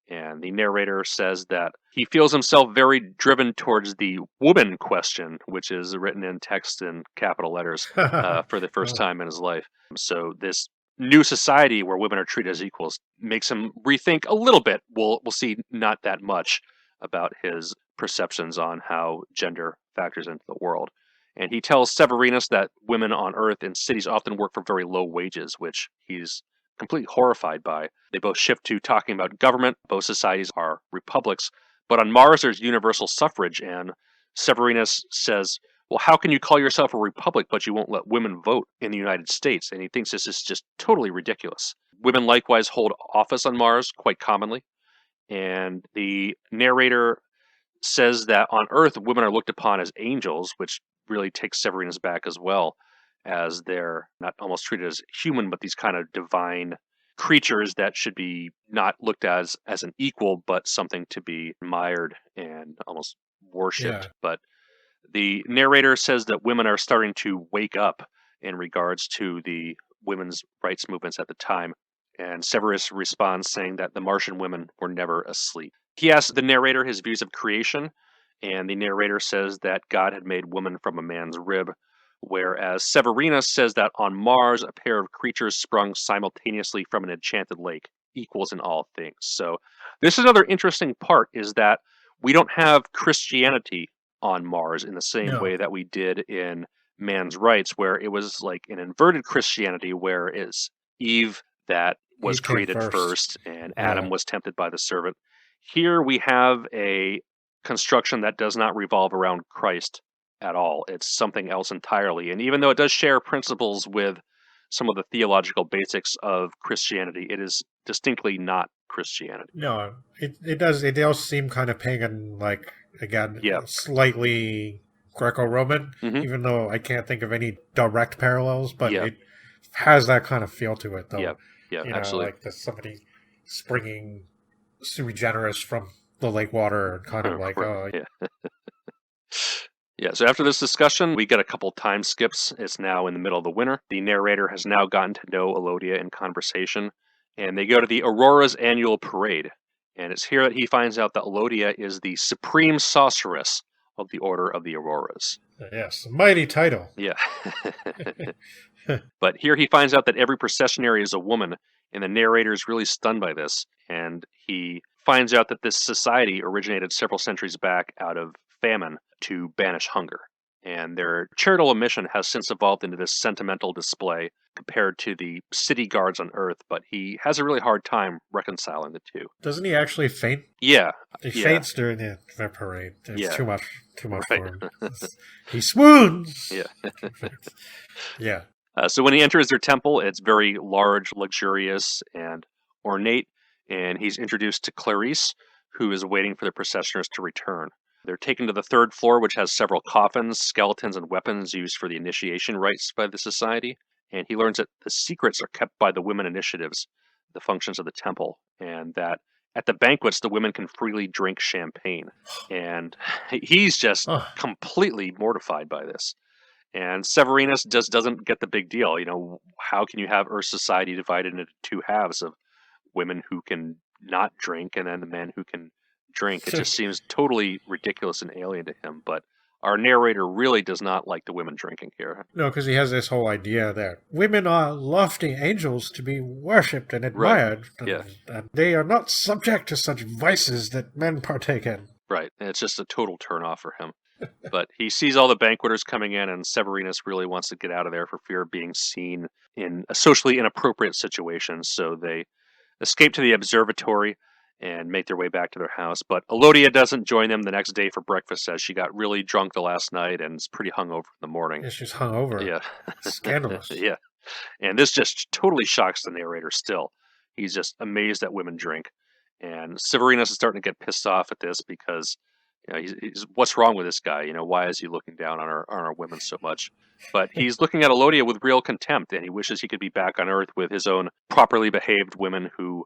And the narrator says that he feels himself very driven towards the woman question, which is written in text in capital letters for the first time in his life. So this new society where women are treated as equals makes him rethink a little bit. We'll see not that much about his perceptions on how gender factors into the world. And he tells Severinus that women on Earth in cities often work for very low wages, which he's completely horrified by. They both shift to talking about government. Both societies are republics, But on Mars, there's universal suffrage, and Severinus says, well, how can you call yourself a republic, but you won't let women vote in the United States? And he thinks this is just totally ridiculous. Women likewise hold office on Mars quite commonly, and the narrator says that on Earth, women are looked upon as angels, which really takes Severinus back as well, as they're not almost treated as human, but these kind of divine creatures that should be not looked as an equal, but something to be admired and almost worshipped. Yeah. But the narrator says that women are starting to wake up in regards to the women's rights movements at the time. And Severus responds saying that the Martian women were never asleep. He asks the narrator his views of creation, and the narrator says that God had made woman from a man's rib, whereas Severinus says that on Mars, a pair of creatures sprung simultaneously from an enchanted lake, equals in all things. So this is another interesting part, is that we don't have Christianity on Mars in the same No. way that we did in man's rights, where it was like an inverted Christianity, where it's Eve that was Eve came created first. first and Yeah. Adam was tempted by the serpent. Here we have a construction that does not revolve around Christ at all. It's something else entirely. And even though it does share principles with some of the theological basics of Christianity, it is distinctly not Christianity. No, it does. It does seem kind of pagan, like, again, Yeah. slightly Greco-Roman, Mhm. even though I can't think of any direct parallels, but Yeah. it has that kind of feel to it, though. Yeah. Yeah, You know, absolutely. like there's somebody springing sui generis from the lake water and kind of like, Right, yeah. Yeah, so after this discussion, we get a couple time skips. It's now in the middle of the winter. The narrator has now gotten to know Elodia in conversation, and they go to the Aurora's annual parade. And it's here that he finds out that Elodia is the supreme sorceress of the Order of the Auroras. yes, mighty title. Yeah. But here he finds out that every processionary is a woman, and the narrator is really stunned by this. And he finds out that this society originated several centuries back out of famine to banish hunger. And their charitable mission has since evolved into this sentimental display compared to the city guards on Earth, but he has a really hard time reconciling the two. Doesn't he actually faint? Yeah. He Yeah. faints during the parade. It's Yeah. too much Right. for him. He swoons. Yeah. Yeah. So when he enters their temple, it's very large, luxurious, and ornate, and he's introduced to Clarice, who is waiting for the processioners to return. They're taken to the third floor, which has several coffins, skeletons, and weapons used for the initiation rites by the society, and he learns that the secrets are kept by the women initiatives, the functions of the temple, and that at the banquets, the women can freely drink champagne. And he's just Oh, completely mortified by this. And Severinus just doesn't get the big deal. You know, how can you have Earth society divided into two halves of women who can not drink and then the men who can drink? It just seems totally ridiculous and alien to him. But our narrator really does not like the women drinking here. no, because he has this whole idea that women are lofty angels to be worshipped and admired. Yeah. And they are not subject to such vices that men partake in. Right. And it's just a total turnoff for him. But he sees all the banqueters coming in, and Severinus really wants to get out of there for fear of being seen in a socially inappropriate situation. So they escape to the observatory and make their way back to their house. But Elodia doesn't join them the next day for breakfast, as she got really drunk the last night and is pretty hungover in the morning. Yeah, she's hung over. Yeah. Scandalous. Yeah. And this just totally shocks the narrator still. He's just amazed that women drink. And Severinus is starting to get pissed off at this because, you know, he's what's wrong with this guy? You know, why is he looking down on our women so much? But he's looking at Elodia with real contempt, and he wishes he could be back on Earth with his own properly behaved women who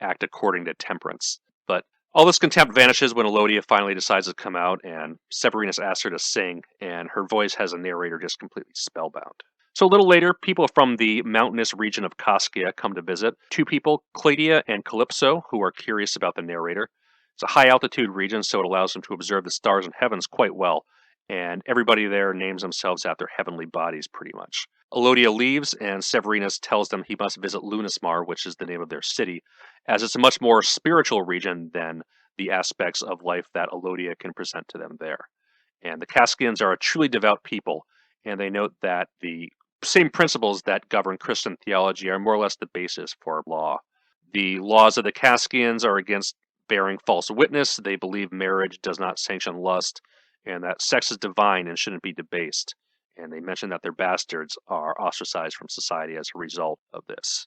act according to temperance. But all this contempt vanishes when Elodia finally decides to come out, and Severinus asks her to sing, and her voice has a narrator just completely spellbound. So a little later, people from the mountainous region of Koskia come to visit. Two people, Claudia and Calypso, who are curious about the narrator. It's a high-altitude region, so it allows them to observe the stars and heavens quite well, and everybody there names themselves after heavenly bodies, pretty much. Elodia leaves, and Severinus tells them he must visit Lunismar, which is the name of their city, as it's a much more spiritual region than the aspects of life that Elodia can present to them there. And the Kaskians are a truly devout people, and they note that the same principles that govern Christian theology are more or less the basis for law. The laws of the Kaskians are against bearing false witness. They believe marriage does not sanction lust, and that sex is divine and shouldn't be debased. And they mention that their bastards are ostracized from society as a result of this.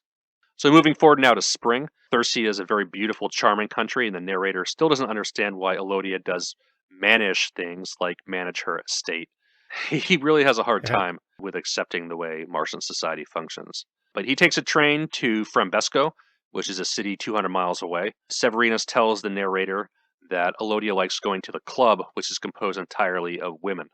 So moving forward now to spring, Thirsia is a very beautiful, charming country, and the narrator still doesn't understand why Alodia does mannish things like manage her estate. He really has a hard Yeah. time with accepting the way Martian society functions. But he takes a train to Frambesco, which is a city 200 miles away. Severinus tells the narrator that Alodia likes going to the club, which is composed entirely of women,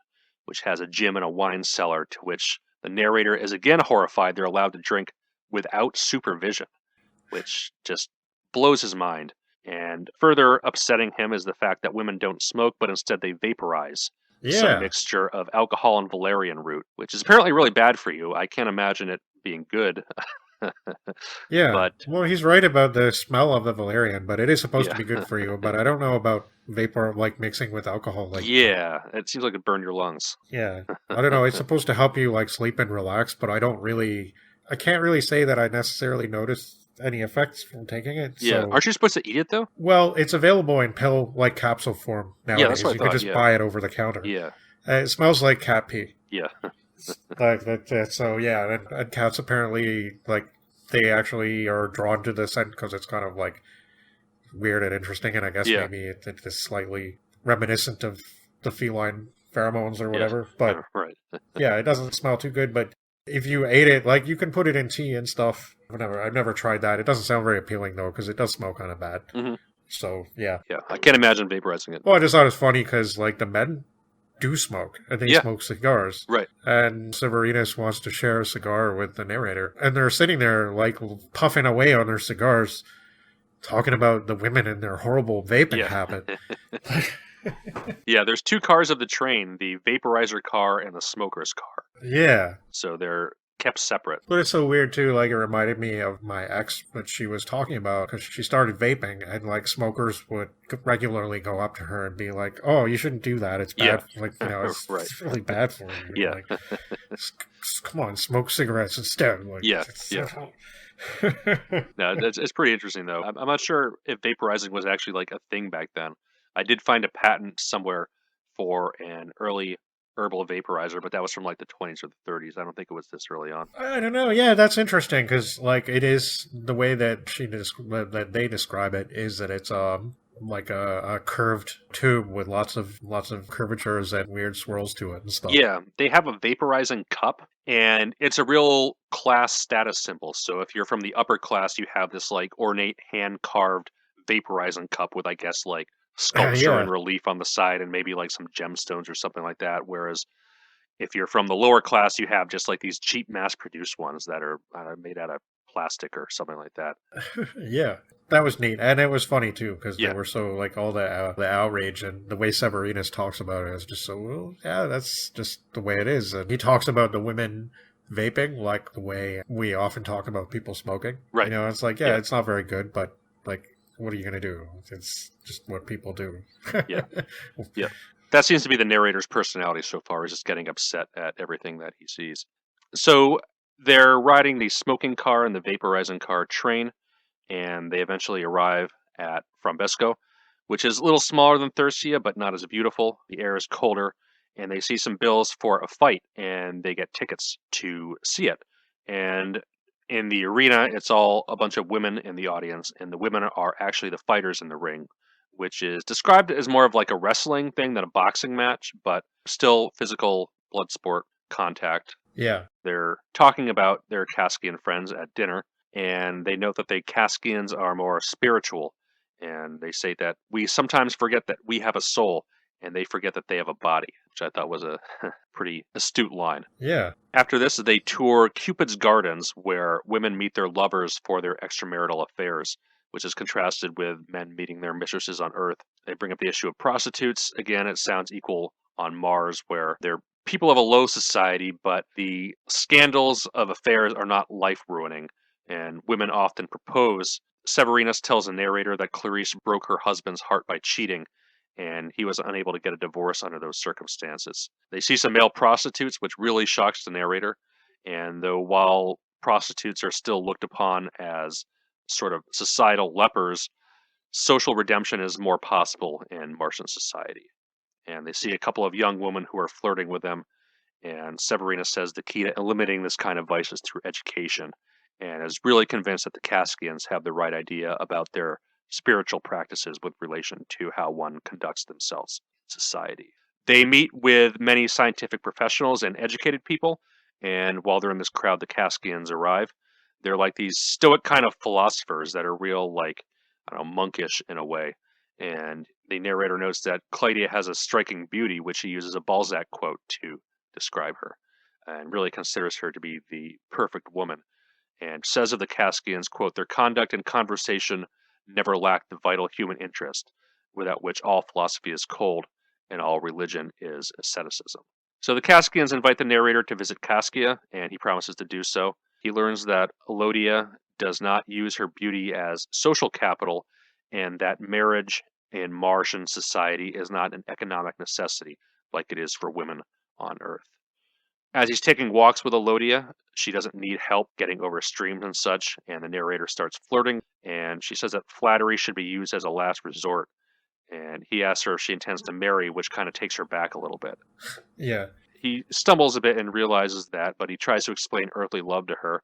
which has a gym and a wine cellar, to which the narrator is again horrified they're allowed to drink without supervision, which just blows his mind. And further upsetting him is the fact that women don't smoke, but instead they vaporize some Yeah. mixture of alcohol and valerian root, which is apparently really bad for you. I can't imagine it being good. Yeah. But Well, he's right about the smell of the valerian, but it is supposed to yeah, be good for you. But I don't know about vapor, like mixing with alcohol. Like, yeah, it seems like it burned your lungs. yeah, I don't know. It's supposed to help you like sleep and relax, but I can't really say that I necessarily noticed any effects from taking it. Yeah, So, aren't you supposed to eat it though? well, it's available in pill like capsule form Yeah, that's nowadays. what I You can thought. just Yeah, buy it over the counter. yeah, It smells like cat pee. yeah, Like that. So yeah, and cats apparently like they actually are drawn to the scent because it's kind of like weird and interesting, and I guess yeah, maybe it is slightly reminiscent of the feline pheromones or yeah. whatever. But Right. yeah, it doesn't smell too good. But if you ate it, like you can put it in tea and stuff. I've never tried that. It doesn't sound very appealing though because it does smell kind of bad. Hmm. So yeah. Yeah, I can't imagine vaporizing it. Well, I just thought it was funny because like the men do smoke and they Yeah. smoke cigars. Right. And Severinus wants to share a cigar with the narrator. And they're sitting there like puffing away on their cigars, talking about the women and their horrible vaping Yeah. habit. Yeah, there's two cars of the train, the vaporizer car and the smoker's car. Yeah. So they're kept separate. But it's so weird too, like it reminded me of my ex that she was talking about because she started vaping and like smokers would regularly go up to her and be like, "Oh, you shouldn't do that. It's bad. Like, you know, it's, Right. it's really bad for you. Yeah. Like, come on, smoke cigarettes instead." Like, Yeah, yeah. No, it's pretty interesting though. I'm not sure if vaporizing was actually like a thing back then. I did find a patent somewhere for an early herbal vaporizer, but that was from like the 20s or the 30s. I don't think it was this early on. I don't know. Yeah, that's interesting because like it is the way that that they describe it is that it's like a curved tube with lots of curvatures and weird swirls to it and stuff. Yeah, they have a vaporizing cup, and it's a real class status symbol. So if you're from the upper class, you have this like ornate hand carved vaporizing cup with, I guess, like sculpture Yeah. and relief on the side and maybe like some gemstones or something like that. Whereas if you're from the lower class, you have just like these cheap mass produced ones that are made out of plastic or something like that. Yeah, that was neat, and it was funny too because Yeah. they were so like all the outrage and the way Severinus talks about it is just so well, yeah, that's just the way it is. And he talks about the women vaping like the way we often talk about people smoking. Right. You know, it's like Yeah. it's not very good, but like, what are you gonna do? It's just what people do. Yeah. Yeah. That seems to be the narrator's personality so far, is just getting upset at everything that he sees. So they're riding the smoking car and the vaporizing car train, and they eventually arrive at Frambesco, which is a little smaller than Thursia, but not as beautiful. The air is colder, and they see some bills for a fight, and they get tickets to see it. And in the arena, it's all a bunch of women in the audience, and the women are actually the fighters in the ring, which is described as more of like a wrestling thing than a boxing match, but still physical blood sport contact. Yeah. They're talking about their Kaskian friends at dinner, and they note that the Kaskians are more spiritual, and they say that we sometimes forget that we have a soul, and they forget that they have a body, which I thought was a pretty astute line. Yeah. After this, they tour Cupid's Gardens, where women meet their lovers for their extramarital affairs, which is contrasted with men meeting their mistresses on Earth. They bring up the issue of prostitutes. Again, it sounds equal on Mars, where they're people of a low society, but the scandals of affairs are not life-ruining, and women often propose. Severinus tells the narrator that Clarice broke her husband's heart by cheating, and he was unable to get a divorce under those circumstances. They see some male prostitutes, which really shocks the narrator, and though while prostitutes are still looked upon as sort of societal lepers, social redemption is more possible in Martian society. And they see a couple of young women who are flirting with them, and Severina says the key to eliminating this kind of vice is through education, and is really convinced that the Kaskians have the right idea about their spiritual practices with relation to how one conducts themselves in society. They meet with many scientific professionals and educated people, and while they're in this crowd, the Kaskians arrive. They're like these stoic kind of philosophers that are real, like, I don't know, monkish in a way. And the narrator notes that Clydia has a striking beauty, which he uses a Balzac quote to describe her, and really considers her to be the perfect woman, and says of the Kaskians, quote, their conduct and conversation never lack the vital human interest, without which all philosophy is cold and all religion is asceticism. So the Kaskians invite the narrator to visit Kaskia, and he promises to do so. He learns that Alodia does not use her beauty as social capital, and that marriage in Martian society is not an economic necessity like it is for women on Earth. As he's taking walks with Alodia, she doesn't need help getting over streams and such, and the narrator starts flirting, and she says that flattery should be used as a last resort. And he asks her if she intends to marry, which kind of takes her back a little bit. Yeah. He stumbles a bit and realizes that, but he tries to explain earthly love to her.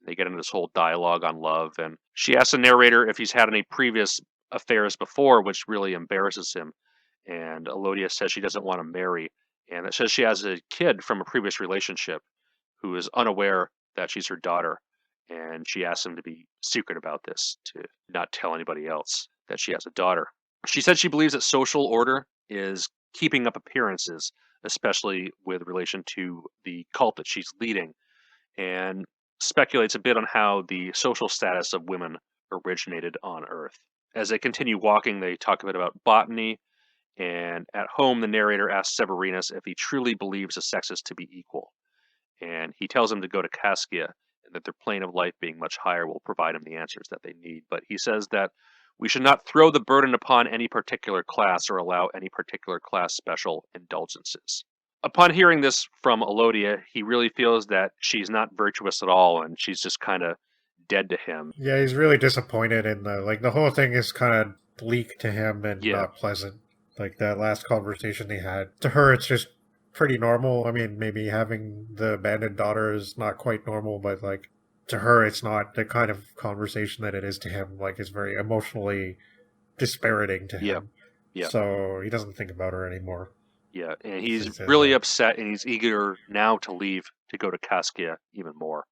They get into this whole dialogue on love, and she asks the narrator if he's had any previous affairs before, which really embarrasses him. And Alodia says she doesn't want to marry, and it says she has a kid from a previous relationship who is unaware that she's her daughter. And she asks him to be secret about this, to not tell anybody else that she has a daughter. She said she believes that social order is keeping up appearances, especially with relation to the cult that she's leading, and speculates a bit on how the social status of women originated on Earth. As they continue walking, they talk a bit about botany, and at home, the narrator asks Severinus if he truly believes the sexes to be equal. And he tells him to go to Kaskia, and that their plane of life being much higher will provide him the answers that they need. But he says that we should not throw the burden upon any particular class or allow any particular class special indulgences. Upon hearing this from Alodia, he really feels that she's not virtuous at all, and she's just kind of dead to him. Yeah, he's really disappointed in the whole thing is kind of bleak to him and Yeah. not pleasant. Like that last conversation they had. To her, it's just pretty normal. I mean, maybe having the abandoned daughter is not quite normal, but like to her, it's not the kind of conversation that it is to him. Like it's very emotionally dispiriting to him. Yeah. So he doesn't think about her anymore. Yeah, and he's Since really upset, and he's eager now to leave to go to Kaskia even more.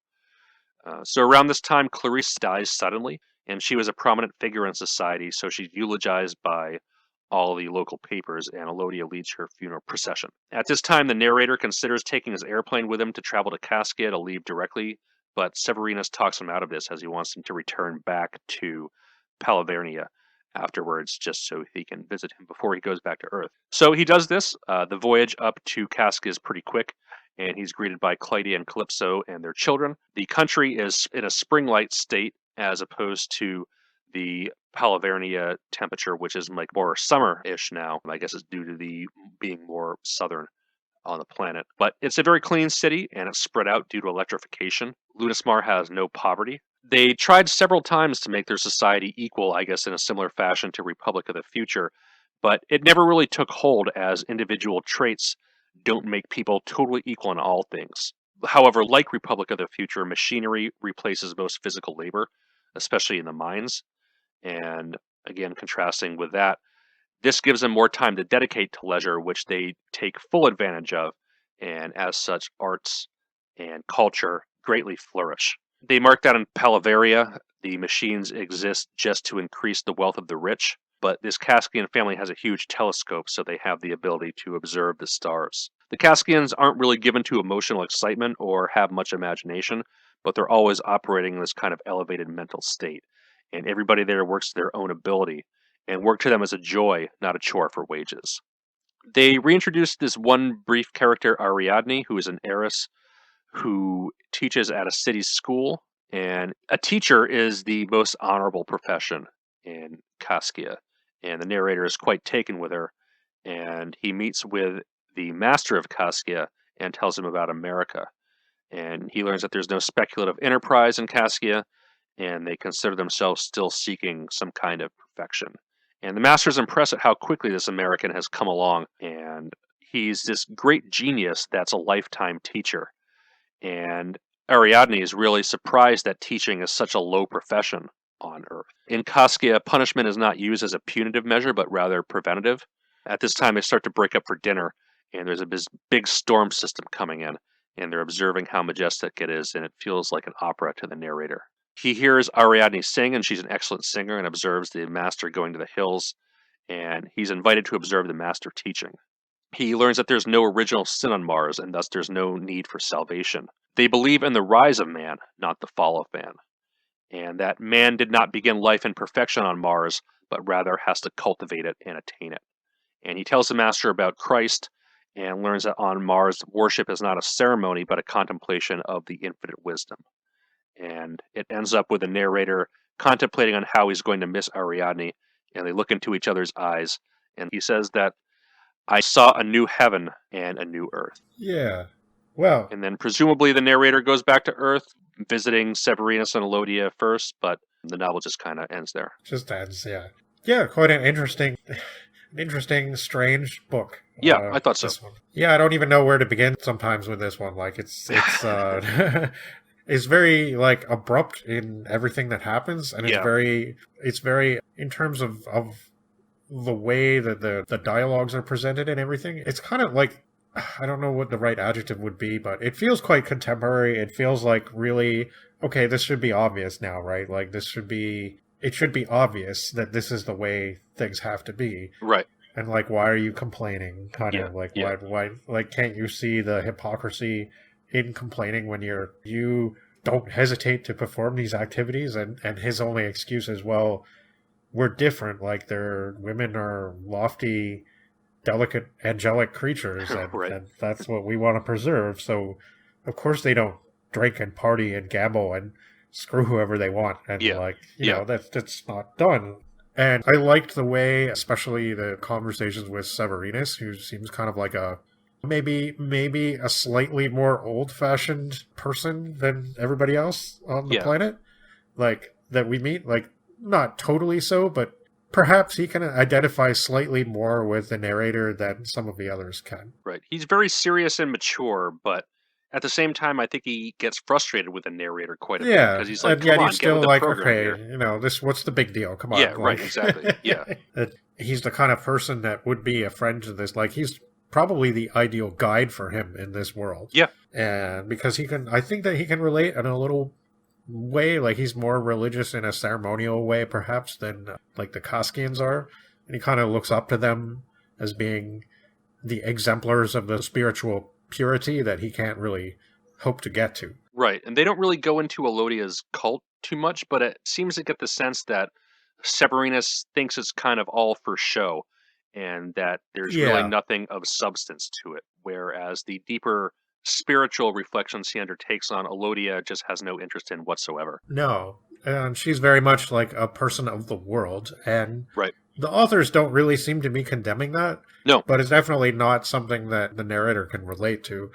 So around this time, Clarice dies suddenly, and she was a prominent figure in society, so she's eulogized by all the local papers, and Alodia leads her funeral procession. At this time, the narrator considers taking his airplane with him to travel to Kaskia to leave directly, but Severinus talks him out of this as he wants him to return back to Palavernia afterwards, just so he can visit him before he goes back to Earth. So he does this. The voyage up to Kaskia is pretty quick, and he's greeted by Clydia and Calypso and their children. The country is in a spring-like state as opposed to the Palavernia temperature, which is like more summer-ish now. I guess it's due to the being more southern on the planet. But it's a very clean city, and it's spread out due to electrification. Lunismar has no poverty. They tried several times to make their society equal, I guess in a similar fashion to Republic of the Future, but it never really took hold, as individual traits don't make people totally equal in all things. However, like Republic of the Future, machinery replaces most physical labor, especially in the mines. And again, contrasting with that, this gives them more time to dedicate to leisure, which they take full advantage of, and as such, arts and culture greatly flourish. They mark that in Palaveria, the machines exist just to increase the wealth of the rich, but this Kaskian family has a huge telescope, so they have the ability to observe the stars. The Kaskians aren't really given to emotional excitement or have much imagination, but they're always operating in this kind of elevated mental state, and everybody there works to their own ability, and work to them as a joy, not a chore for wages. They reintroduced this one brief character, Ariadne, who is an heiress who teaches at a city school, and a teacher is the most honorable profession in Kaskia, and the narrator is quite taken with her, and he meets with the master of Kaskia and tells him about America, and he learns that there's no speculative enterprise in Kaskia, and they consider themselves still seeking some kind of perfection. And the master's impressed at how quickly this American has come along, and he's this great genius that's a lifetime teacher. And Ariadne is really surprised that teaching is such a low profession on Earth. In Kaskia, punishment is not used as a punitive measure, but rather preventative. At this time, they start to break up for dinner, and there's a big storm system coming in, and they're observing how majestic it is, and it feels like an opera to the narrator. He hears Ariadne sing, and she's an excellent singer, and observes the master going to the hills, and he's invited to observe the master teaching. He learns that there's no original sin on Mars, and thus there's no need for salvation. They believe in the rise of man, not the fall of man, and that man did not begin life in perfection on Mars, but rather has to cultivate it and attain it. And he tells the master about Christ, and learns that on Mars, worship is not a ceremony, but a contemplation of the infinite wisdom. And it ends up with the narrator contemplating on how he's going to miss Ariadne, and they look into each other's eyes, and he says that, I saw a new heaven and a new earth. Yeah. Well. And then presumably the narrator goes back to Earth, visiting Severinus and Alodia first, but the novel just kind of ends there. Just ends, yeah. Yeah, quite an interesting, strange book. Yeah, I thought so. Yeah, I don't even know where to begin sometimes with this one. Like, it's it's very, like, abrupt in everything that happens, and it's very, in terms of the way that the dialogues are presented and everything, it's kind of like, I don't know what the right adjective would be, but it feels quite contemporary. It feels like really, okay, this should be obvious now, right? Like, it should be obvious that this is the way things have to be. Right. And, like, why are you complaining? Why, like, can't you see the hypocrisy in complaining when you don't hesitate to perform these activities? And his only excuse is, well, we're different. Like, women are lofty, delicate, angelic creatures, and, right. and that's what we want to preserve. So, of course, they don't drink and party and gamble and screw whoever they want. And, you know, that's not done. And I liked the way, especially the conversations with Severinus, who seems kind of like a maybe a slightly more old-fashioned person than everybody else on the planet, like, that we meet. Like, not totally so, but perhaps he can identify slightly more with the narrator than some of the others can. Right. He's very serious and mature, but at the same time, I think he gets frustrated with the narrator quite a bit. Because he's like, come on, he's still get with like, the program okay, here. you know, what's the big deal? Come on. Yeah, right, exactly. Yeah. He's the kind of person that would be a friend to this. Like, he's probably the ideal guide for him in this world. Yeah. And because I think that he can relate in a little way. Like, he's more religious in a ceremonial way, perhaps, than like the Kaskians are. And he kind of looks up to them as being the exemplars of the spiritual purity that he can't really hope to get to. Right. And they don't really go into Elodia's cult too much, but it seems to get the sense that Severinus thinks it's kind of all for show, and that there's really nothing of substance to it. Whereas the deeper spiritual reflections he undertakes on Elodia just has no interest in whatsoever. No. And she's very much like a person of the world. And right. The authors don't really seem to be condemning that. No. But it's definitely not something that the narrator can relate to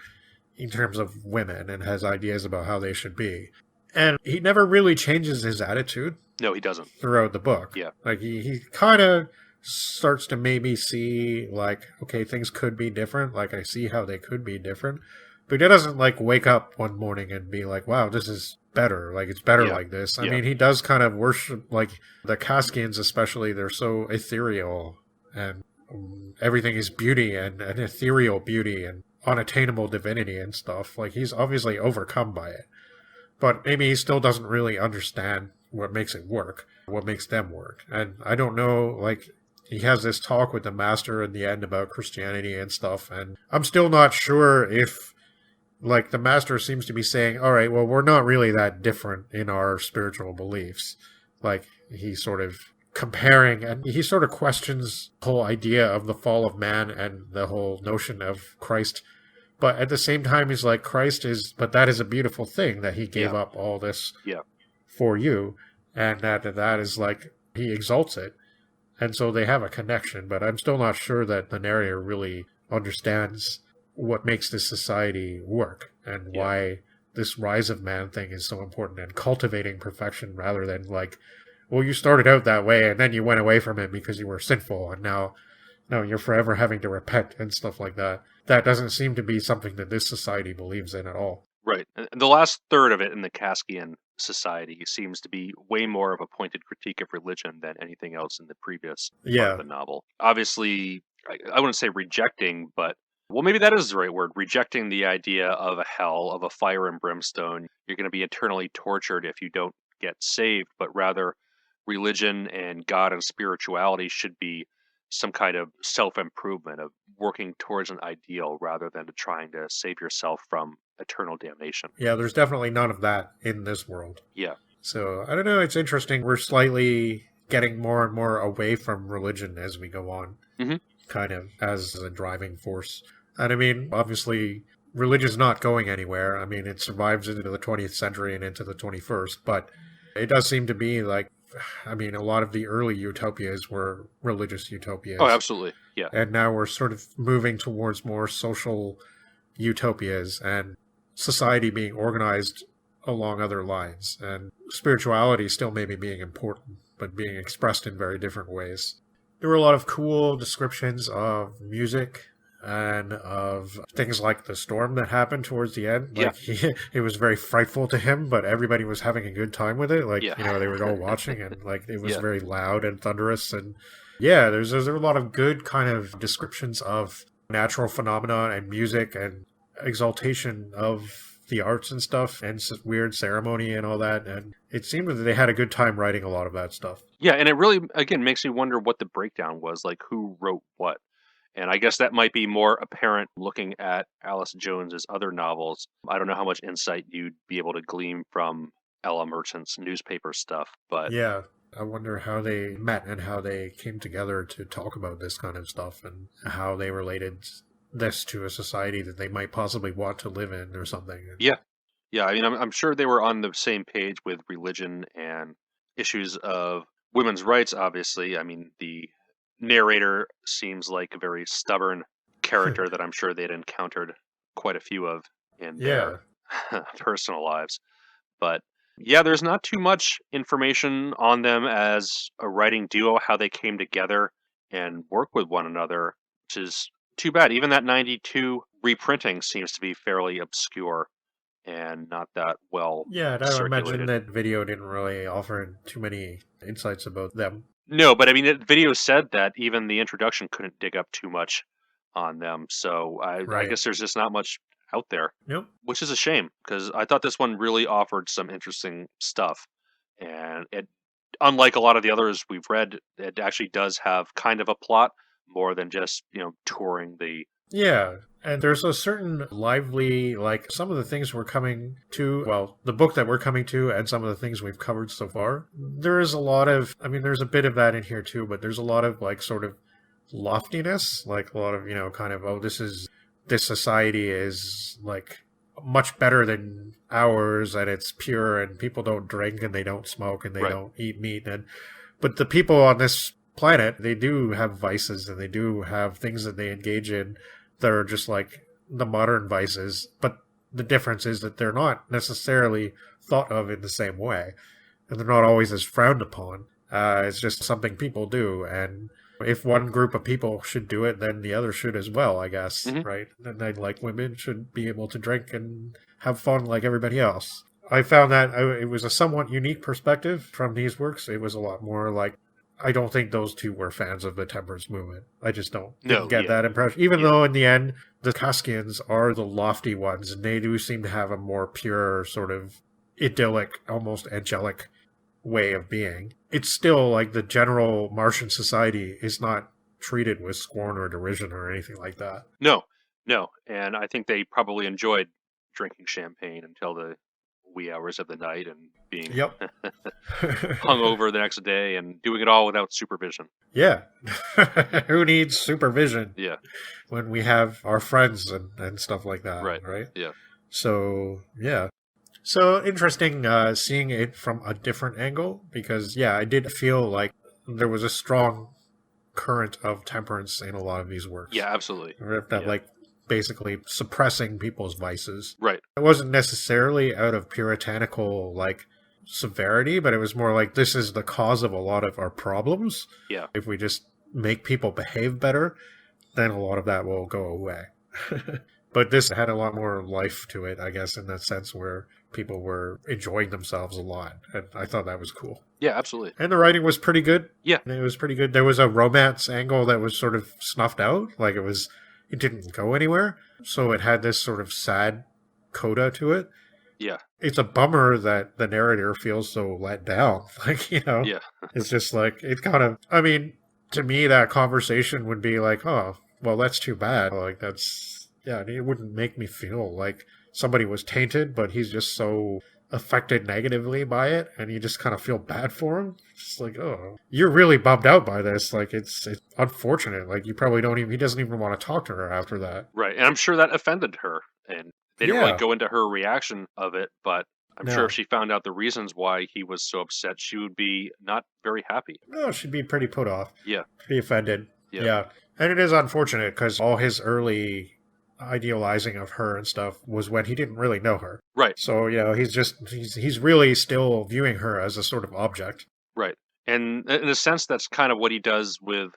in terms of women, and has ideas about how they should be. And he never really changes his attitude. No, he doesn't. Throughout the book. Yeah. Like, he kind of starts to maybe see, like, okay, things could be different. Like, I see how they could be different. But he doesn't, like, wake up one morning and be like, wow, this is better. Like, it's better like this. I mean, he does kind of worship, like, the Kaskians especially, they're so ethereal, and everything is beauty and an ethereal beauty and unattainable divinity and stuff. Like, he's obviously overcome by it. But maybe he still doesn't really understand what makes it work, what makes them work. And I don't know, like, he has this talk with the master in the end about Christianity and stuff, and I'm still not sure if, like, the master seems to be saying, all right, well, we're not really that different in our spiritual beliefs. Like, he's sort of comparing, and he sort of questions the whole idea of the fall of man and the whole notion of Christ. But at the same time, he's like, but that is a beautiful thing that he gave up all this for you. And that is like, he exalts it. And so they have a connection, but I'm still not sure that the narrator really understands what makes this society work, and why this rise of man thing is so important, and cultivating perfection rather than, like, well, you started out that way and then you went away from it because you were sinful, and now you're forever having to repent and stuff like that. That doesn't seem to be something that this society believes in at all. Right. And the last third of it in the Kaskian society seems to be way more of a pointed critique of religion than anything else in the previous part of the novel. Obviously, I wouldn't say rejecting, but, well, maybe that is the right word, rejecting the idea of a hell, of a fire and brimstone. You're going to be eternally tortured if you don't get saved, but rather religion and God and spirituality should be some kind of self-improvement, of working towards an ideal rather than to trying to save yourself from eternal damnation. Yeah, there's definitely none of that in this world. Yeah. So, I don't know, it's interesting. We're slightly getting more and more away from religion as we go on, kind of, as a driving force. And I mean, obviously, religion's not going anywhere. I mean, it survives into the 20th century and into the 21st, but it does seem to be like, I mean, a lot of the early utopias were religious utopias. Oh, absolutely. Yeah. And now we're sort of moving towards more social utopias and society being organized along other lines. And spirituality still maybe being important, but being expressed in very different ways. There were a lot of cool descriptions of music and of things like the storm that happened towards the end. Like, it was very frightful to him, but everybody was having a good time with it. Like, you know, they were all watching, and like it was very loud and thunderous. And yeah, there's a lot of good kind of descriptions of natural phenomena and music and exaltation of the arts and stuff, and weird ceremony and all that. And it seemed that they had a good time writing a lot of that stuff. Yeah, and it really, again, makes me wonder what the breakdown was, like who wrote what. And I guess that might be more apparent looking at Alice Jones's other novels. I don't know how much insight you'd be able to glean from Ella Merchant's newspaper stuff, but yeah, I wonder how they met and how they came together to talk about this kind of stuff, and how they related this to a society that they might possibly want to live in or something. Yeah. I mean, I'm sure they were on the same page with religion and issues of women's rights, obviously. I mean, the narrator seems like a very stubborn character that I'm sure they'd encountered quite a few of in their personal lives. But yeah, there's not too much information on them as a writing duo, how they came together and work with one another, which is too bad. Even that 92 reprinting seems to be fairly obscure and not that well I imagine that video didn't really offer too many insights about them. No, but I mean, the video said that even the introduction couldn't dig up too much on them. So I guess there's just not much out there, which is a shame, because I thought this one really offered some interesting stuff. And it, unlike a lot of the others we've read, it actually does have kind of a plot more than just, touring the... Yeah, and there's a certain lively, like, some of the things we're coming to, well, the book that we're coming to and some of the things we've covered so far, there is a lot of, I mean, there's a bit of that in here too, but there's a lot of, like, sort of loftiness, like a lot of, kind of, this society is, like, much better than ours, and it's pure, and people don't drink, and they don't smoke, and they don't eat meat, but the people on this planet, they do have vices, and they do have things that they engage in that are just like the modern vices, but the difference is that they're not necessarily thought of in the same way, and they're not always as frowned upon. It's just something people do, and if one group of people should do it, then the other should as well, I guess, right? And then, like, women should be able to drink and have fun like everybody else. I found that it was a somewhat unique perspective from these works. It was a lot more like, I don't think those two were fans of the temperance movement. I just didn't get that impression. Even though in the end, the Kaskians are the lofty ones, and they do seem to have a more pure, sort of idyllic, almost angelic way of being. It's still like the general Martian society is not treated with scorn or derision or anything like that. No. And I think they probably enjoyed drinking champagne until the wee hours of the night and being hungover the next day and doing it all without supervision. Yeah. Who needs supervision? Yeah. When we have our friends and stuff like that. Right? Yeah. So, yeah. So interesting seeing it from a different angle, because, I did feel like there was a strong current of temperance in a lot of these works. Yeah, absolutely. That, like, basically suppressing people's vices. Right. It wasn't necessarily out of puritanical, like, severity, but it was more like this is the cause of a lot of our problems. Yeah. If we just make people behave better, then a lot of that will go away. But this had a lot more life to it, I guess, in that sense where people were enjoying themselves a lot. And I thought that was cool. Yeah, absolutely. And the writing was pretty good. Yeah. It was pretty good. There was a romance angle that was sort of snuffed out. Like it didn't go anywhere. So it had this sort of sad coda to it. Yeah. It's a bummer that the narrator feels so let down. Like, Yeah. It's just like, it kind of, I mean, to me, that conversation would be like, oh, well, that's too bad. Like, it wouldn't make me feel like somebody was tainted, but he's just so affected negatively by it, and you just kind of feel bad for him. It's like, oh, you're really bummed out by this. Like, it's unfortunate. Like, you probably he doesn't even want to talk to her after that. Right. And I'm sure that offended her. And they didn't really go into her reaction of it, but I'm sure if she found out the reasons why he was so upset, she would be not very happy. No, she'd be pretty put off. Yeah. Pretty offended. Yeah. And it is unfortunate because all his early idealizing of her and stuff was when he didn't really know her. Right. So, he's really still viewing her as a sort of object. Right. And in a sense, that's kind of what he does with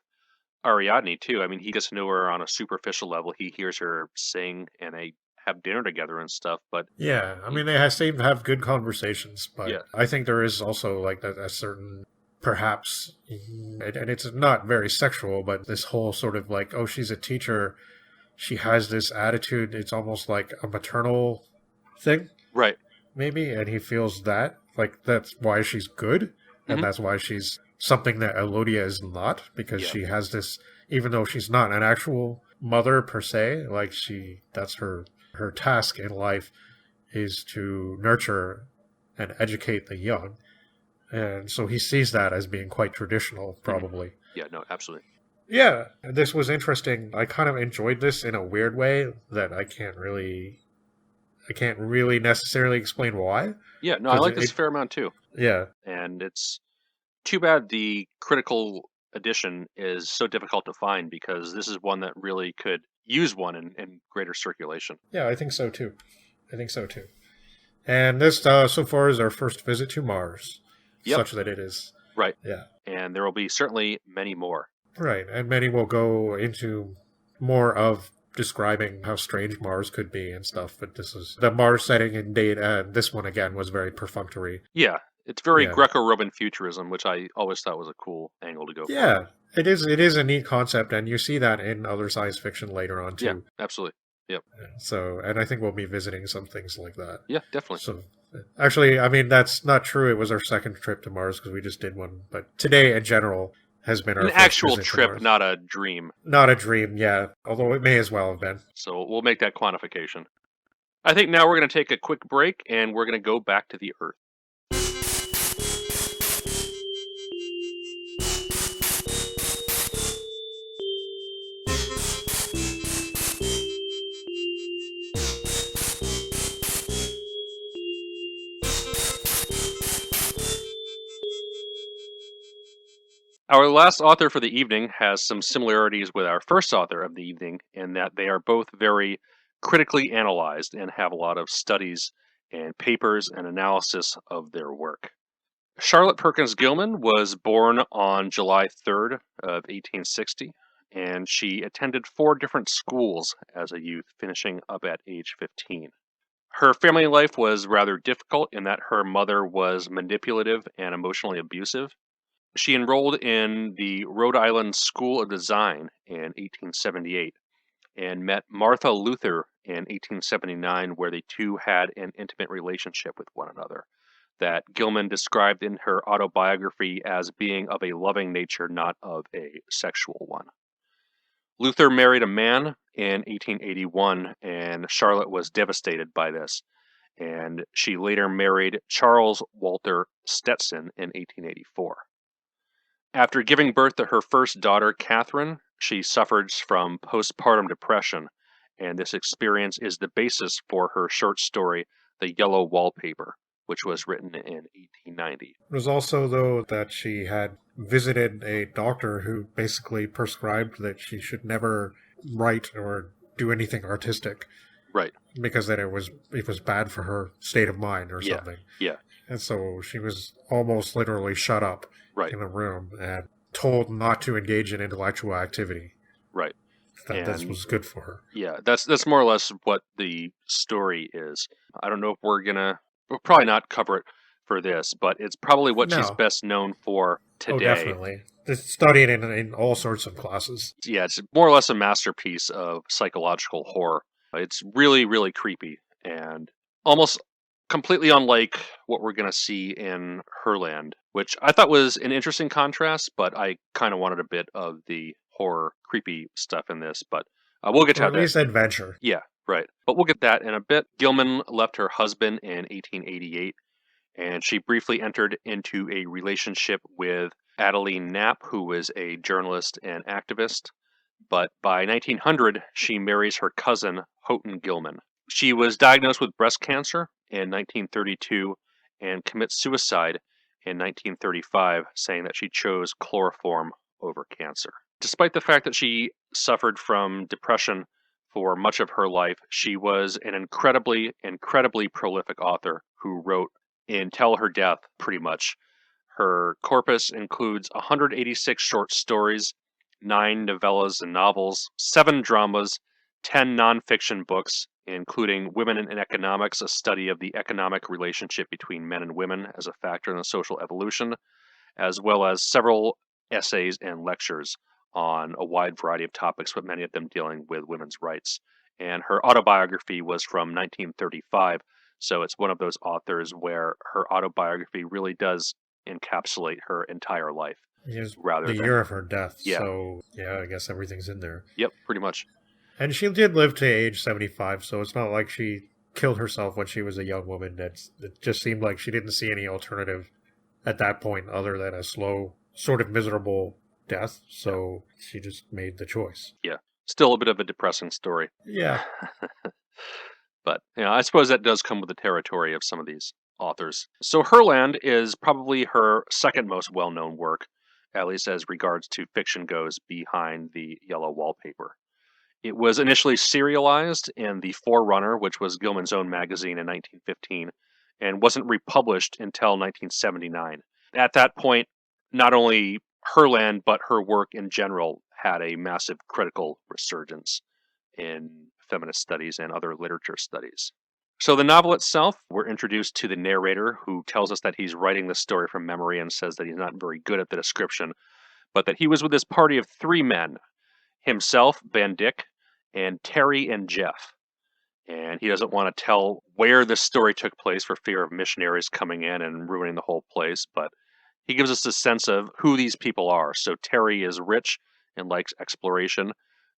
Ariadne, too. I mean, he gets to know her on a superficial level. He hears her sing, and they have dinner together and stuff, but... Yeah, I mean, they seem to have good conversations, but I think there is also, like, a certain... Perhaps, and it's not very sexual, but this whole sort of like, oh, she's a teacher... She has this attitude, it's almost like a maternal thing. Right. Maybe, and he feels that. Like, that's why she's good, and that's why she's something that Elodia is not, because she has this, even though she's not an actual mother per se, like that's her task in life is to nurture and educate the young. And so he sees that as being quite traditional, probably. Yeah, no, absolutely. Yeah, this was interesting. I kind of enjoyed this in a weird way that I can't really necessarily explain why. Yeah, no, I like this a fair amount too. Yeah. And it's too bad the critical edition is so difficult to find, because this is one that really could use one in greater circulation. Yeah, I think so too. And this, so far, is our first visit to Mars. Yep. Such that it is. Right. Yeah. And there will be certainly many more. Right, and many will go into more of describing how strange Mars could be and stuff, but this is the Mars setting and date, and this one again was very perfunctory. Yeah, it's very Greco-Roman futurism, which I always thought was a cool angle to go for. Yeah, it is a neat concept, and you see that in other science fiction later on too. Yeah, absolutely. Yep. So, and I think we'll be visiting some things like that. Yeah, definitely. So, actually, I mean, that's not true. It was our second trip to Mars because we just did one, but today in general has been our an actual trip, not a dream. Not a dream, yeah. Although it may as well have been. So we'll make that quantification. I think now we're going to take a quick break, and we're going to go back to the Earth. Our last author for the evening has some similarities with our first author of the evening in that they are both very critically analyzed and have a lot of studies and papers and analysis of their work. Charlotte Perkins Gilman was born on July 3rd of 1860, and she attended 4 different schools as a youth, finishing up at age 15. Her family life was rather difficult in that her mother was manipulative and emotionally abusive. She enrolled in the Rhode Island School of Design in 1878 and met Martha Luther in 1879, where the two had an intimate relationship with one another that Gilman described in her autobiography as being of a loving nature, not of a sexual one. Luther married a man in 1881, and Charlotte was devastated by this, and she later married Charles Walter Stetson in 1884. After giving birth to her first daughter, Catherine, she suffers from postpartum depression, and this experience is the basis for her short story, The Yellow Wallpaper, which was written in 1890. It was also, though, that she had visited a doctor who basically prescribed that she should never write or do anything artistic. Right. Because then it was bad for her state of mind or something. Yeah. And so she was almost literally shut up Right, in a room and told not to engage in intellectual activity, right. that this And was good for her. yeah, that's more or less what the story is. I don't know if we'll probably not cover it for this, but it's probably what she's No. best known for Oh, today. definitely. It's studied in all sorts of classes. Yeah, it's more or less a masterpiece of psychological horror. It's really, really creepy and almost completely unlike what we're going to see in Herland, which I thought was an interesting contrast, but I kind of wanted a bit of the horror, creepy stuff in this. But we'll get Or to at that. least adventure. Yeah, right. But we'll get that in a bit. Gilman left her husband in 1888, and she briefly entered into a relationship with Adeline Knapp, who was a journalist and activist. But by 1900, she marries her cousin, Houghton Gilman. She was diagnosed with breast cancer in 1932 and commits suicide in 1935, saying that she chose chloroform over cancer. Despite the fact that she suffered from depression for much of her life, she was an incredibly, incredibly prolific author who wrote until her death, pretty much. Her corpus includes 186 short stories, 9 novellas and novels, 7 dramas, 10 nonfiction books, including Women in Economics, a study of the economic relationship between men and women as a factor in the social evolution, as well as several essays and lectures on a wide variety of topics, but many of them dealing with women's rights. And her autobiography was from 1935, so it's one of those authors where her autobiography really does encapsulate her entire life It was rather the than, year of her death, yeah, so yeah, I guess everything's in there. yep, pretty much. And she did live to age 75, so it's not like she killed herself when she was a young woman. It just seemed like she didn't see any alternative at that point other than a slow, sort of miserable death, so she just made the choice. Yeah, still a bit of a depressing story. Yeah. But I suppose that does come with the territory of some of these authors. So Herland is probably her second most well-known work, at least as regards to fiction goes, behind the yellow wallpaper. It was initially serialized in The Forerunner, which was Gilman's own magazine in 1915, and wasn't republished until 1979. At that point, not only Herland, but her work in general had a massive critical resurgence in feminist studies and other literature studies. So the novel itself, we're introduced to the narrator who tells us that he's writing the story from memory and says that he's not very good at the description, but that he was with this party of 3 men, himself, Van Dyck, and Terry and Jeff. And he doesn't want to tell where this story took place for fear of missionaries coming in and ruining the whole place, but he gives us a sense of who these people are. So Terry is rich and likes exploration.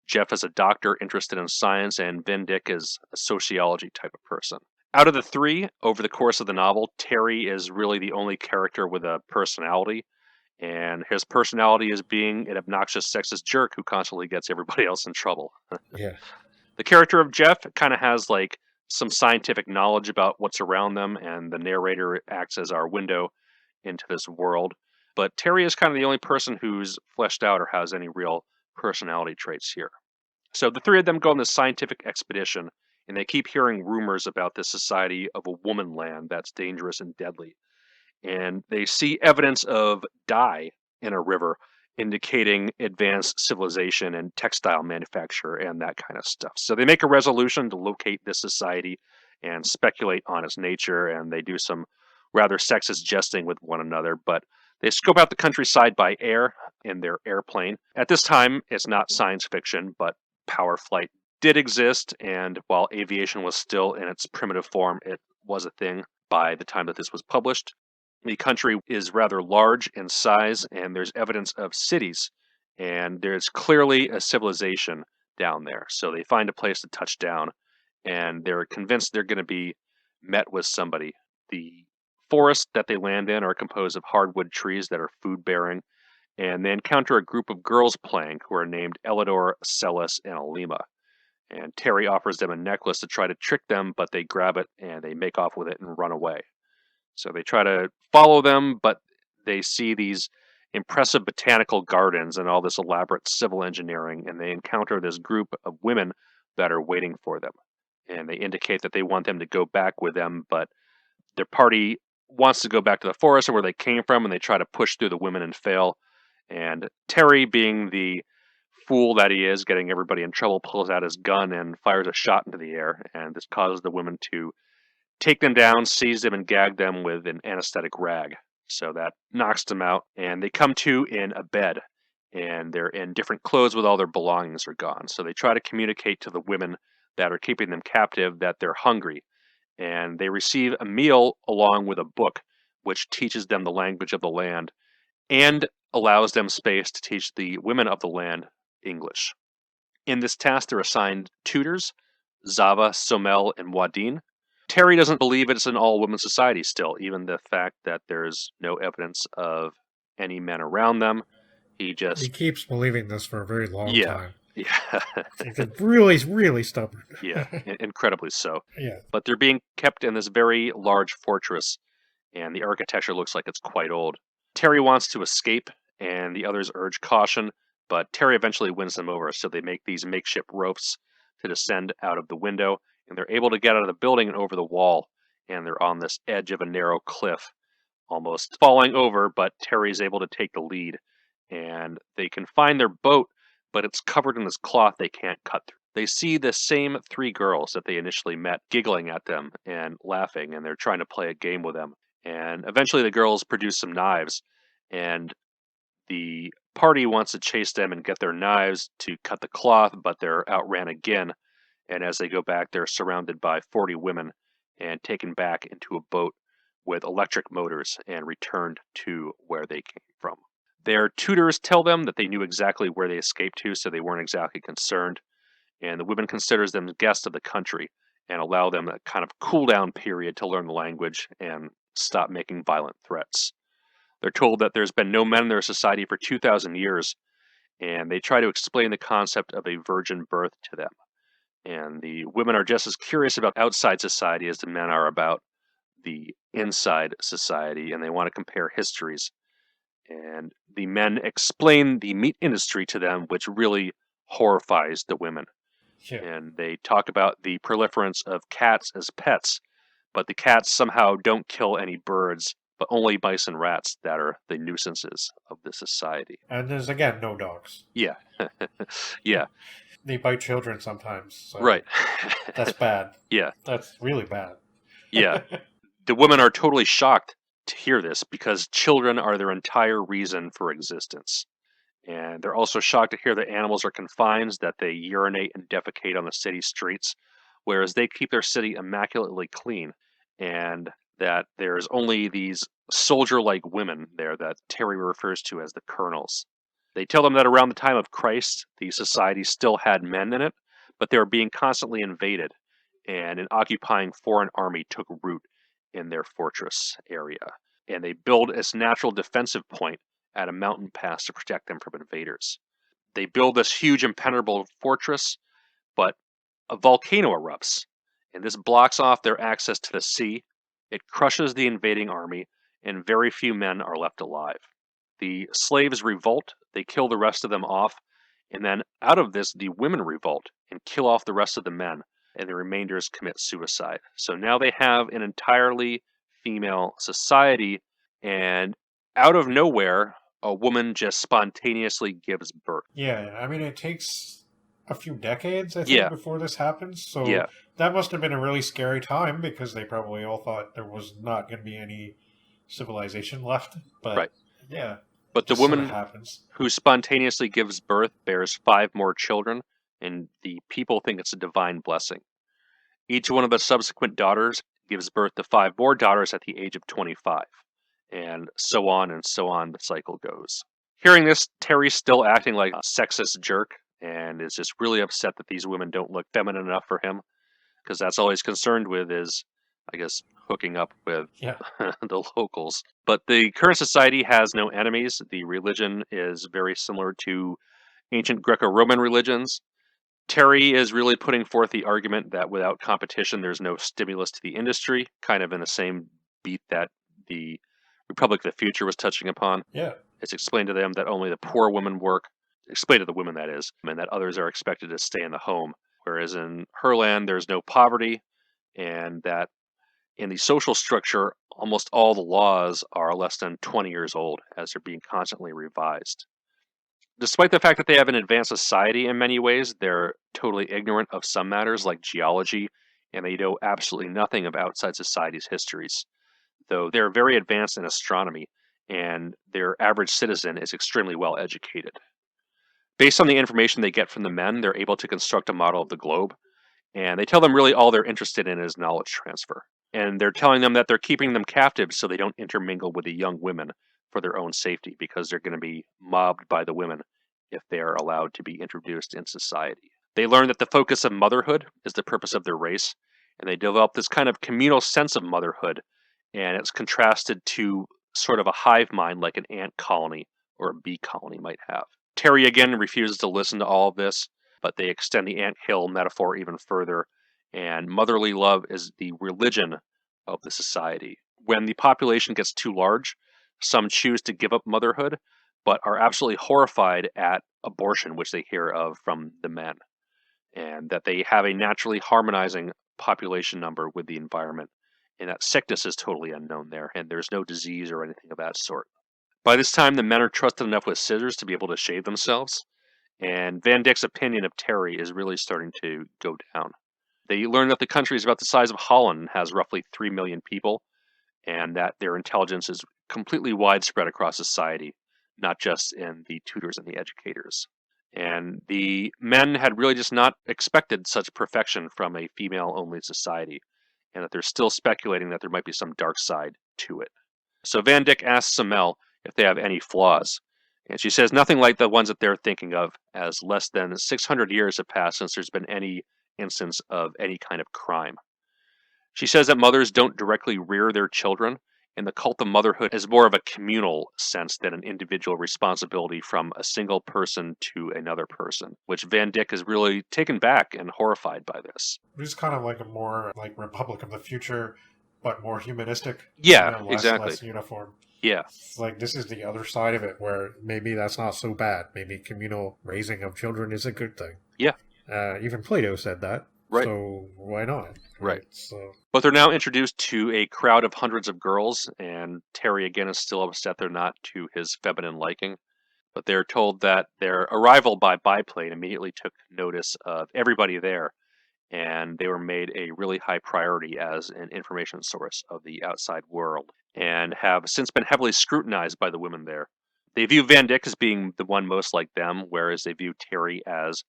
Jeff is a doctor interested in science, and Van Dyck is a sociology type of person. Out of the 3, over the course of the novel, Terry is really the only character with a personality, and his personality is being an obnoxious sexist jerk who constantly gets everybody else in trouble. Yeah. The character of Jeff kind of has like some scientific knowledge about what's around them, and the narrator acts as our window into this world. But Terry is kind of the only person who's fleshed out or has any real personality traits here. So the 3 of them go on this scientific expedition, and they keep hearing rumors about this society of a woman land that's dangerous and deadly. And they see evidence of dye in a river, indicating advanced civilization and textile manufacture and that kind of stuff. So they make a resolution to locate this society and speculate on its nature, and they do some rather sexist jesting with one another, but they scope out the countryside by air in their airplane. At this time, it's not science fiction, but power flight did exist, and while aviation was still in its primitive form, it was a thing by the time that this was published. The country is rather large in size, and there's evidence of cities, and there's clearly a civilization down there. So they find a place to touch down, and they're convinced they're going to be met with somebody. The forests that they land in are composed of hardwood trees that are food bearing, and they encounter a group of girls playing who are named Elidor, Celis, and Alima. And Terry offers them a necklace to try to trick them, but they grab it and they make off with it and run away. So they try to follow them, but they see these impressive botanical gardens and all this elaborate civil engineering, and they encounter this group of women that are waiting for them. And they indicate that they want them to go back with them, but their party wants to go back to the forest where they came from, and they try to push through the women and fail. And Terry, being the fool that he is, getting everybody in trouble, pulls out his gun and fires a shot into the air, and this causes the women to take them down, seize them, and gag them with an anesthetic rag. So that knocks them out, and they come to in a bed, and they're in different clothes with all their belongings are gone. So they try to communicate to the women that are keeping them captive that they're hungry, and they receive a meal along with a book which teaches them the language of the land and allows them space to teach the women of the land English. In this task, they're assigned tutors, Zava, Somel, and Wadine. Terry doesn't believe it's an all-women society still, even the fact that there's no evidence of any men around them. He keeps believing this for a very long time. Yeah. He's really, really stubborn. Yeah, incredibly so. Yeah. But they're being kept in this very large fortress, and the architecture looks like it's quite old. Terry wants to escape, and the others urge caution, but Terry eventually wins them over, so they make these makeshift ropes to descend out of the window, and they're able to get out of the building and over the wall, and they're on this edge of a narrow cliff, almost falling over, but Terry's able to take the lead, and they can find their boat, but it's covered in this cloth they can't cut through. They see the same three girls that they initially met giggling at them and laughing, and they're trying to play a game with them. And eventually the girls produce some knives, and the party wants to chase them and get their knives to cut the cloth, but they're outran again. And as they go back, they're surrounded by 40 women and taken back into a boat with electric motors and returned to where they came from. Their tutors tell them that they knew exactly where they escaped to, so they weren't exactly concerned. And the women considers them guests of the country and allow them a kind of cool-down period to learn the language and stop making violent threats. They're told that there's been no men in their society for 2,000 years, and they try to explain the concept of a virgin birth to them. And the women are just as curious about outside society as the men are about the inside society, and they want to compare histories. And the men explain the meat industry to them, which really horrifies the women. Yeah. And they talk about the proliferance of cats as pets, but the cats somehow don't kill any birds, but only mice and rats that are the nuisances of the society. And there's, again, no dogs. Yeah. Yeah. They bite children sometimes. So Right. That's bad. Yeah. That's really bad. Yeah. The women are totally shocked to hear this because children are their entire reason for existence. And they're also shocked to hear that animals are confined, that they urinate and defecate on the city streets, whereas they keep their city immaculately clean, and that there's only these soldier-like women there that Terry refers to as the colonels. They tell them that around the time of Christ, the society still had men in it, but they were being constantly invaded, and an occupying foreign army took root in their fortress area. And they build this natural defensive point at a mountain pass to protect them from invaders. They build this huge impenetrable fortress, but a volcano erupts, and this blocks off their access to the sea. It crushes the invading army, and very few men are left alive. The slaves revolt, they kill the rest of them off, and then out of this, the women revolt and kill off the rest of the men, and the remainders commit suicide. So now they have an entirely female society, and out of nowhere, a woman just spontaneously gives birth. Yeah, I mean, it takes a few decades, I think, before this happens. So that must have been a really scary time because they probably all thought there was not going to be any civilization left. But yeah. But the woman who spontaneously gives birth bears 5 more children, and the people think it's a divine blessing. Each one of the subsequent daughters gives birth to 5 more daughters at the age of 25. And so on the cycle goes. Hearing this, Terry's still acting like a sexist jerk and is just really upset that these women don't look feminine enough for him, because that's all he's concerned with is, I guess, hooking up with the locals. But the current society has no enemies. The religion is very similar to ancient Greco-Roman religions. Terry is really putting forth the argument that without competition, there's no stimulus to the industry, kind of in the same beat that the Republic of the Future was touching upon. Yeah. It's explained to them that only the poor women work, explained to the women that is, and that others are expected to stay in the home. Whereas in Herland, there's no poverty, and that In the social structure, almost all the laws are less than 20 years old, as they're being constantly revised. Despite the fact that they have an advanced society in many ways, they're totally ignorant of some matters like geology, and they know absolutely nothing of outside society's histories, though they're very advanced in astronomy, and their average citizen is extremely well educated. Based on the information they get from the men, they're able to construct a model of the globe, and they tell them really all they're interested in is knowledge transfer. And they're telling them that they're keeping them captive so they don't intermingle with the young women for their own safety, because they're going to be mobbed by the women if they are allowed to be introduced in society. They learn that the focus of motherhood is the purpose of their race, and they develop this kind of communal sense of motherhood, and it's contrasted to sort of a hive mind like an ant colony or a bee colony might have. Terry again refuses to listen to all of this, but they extend the anthill metaphor even further, and motherly love is the religion of the society. When the population gets too large, some choose to give up motherhood, but are absolutely horrified at abortion, which they hear of from the men, and that they have a naturally harmonizing population number with the environment, and that sickness is totally unknown there, and there's no disease or anything of that sort. By this time, the men are trusted enough with scissors to be able to shave themselves, and Van Dyck's opinion of Terry is really starting to go down. They learn that the country is about the size of Holland and has roughly 3 million people, and that their intelligence is completely widespread across society, not just in the tutors and the educators. And the men had really just not expected such perfection from a female-only society, and that they're still speculating that there might be some dark side to it. So Van Dyck asks Samel if they have any flaws, and she says nothing like the ones that they're thinking of, as less than 600 years have passed since there's been any instance of any kind of crime. She says that mothers don't directly rear their children, and the cult of motherhood is more of a communal sense than an individual responsibility from a single person to another person, which Van Dyck is really taken back and horrified by this. It's kind of like a more like Republic of the Future, but more humanistic. Yeah, Less exactly. uniform. Yeah. It's like this is the other side of it, where maybe that's not so bad. Maybe communal raising of children is a good thing. Yeah. Even Plato said that. Right. So why not? Right. So. But they're now introduced to a crowd of hundreds of girls, and Terry again is still upset they're not to his feminine liking. But they're told that their arrival by biplane immediately took notice of everybody there, and they were made a really high priority as an information source of the outside world, and have since been heavily scrutinized by the women there. They view Van Dyck as being the one most like them, whereas they view Terry as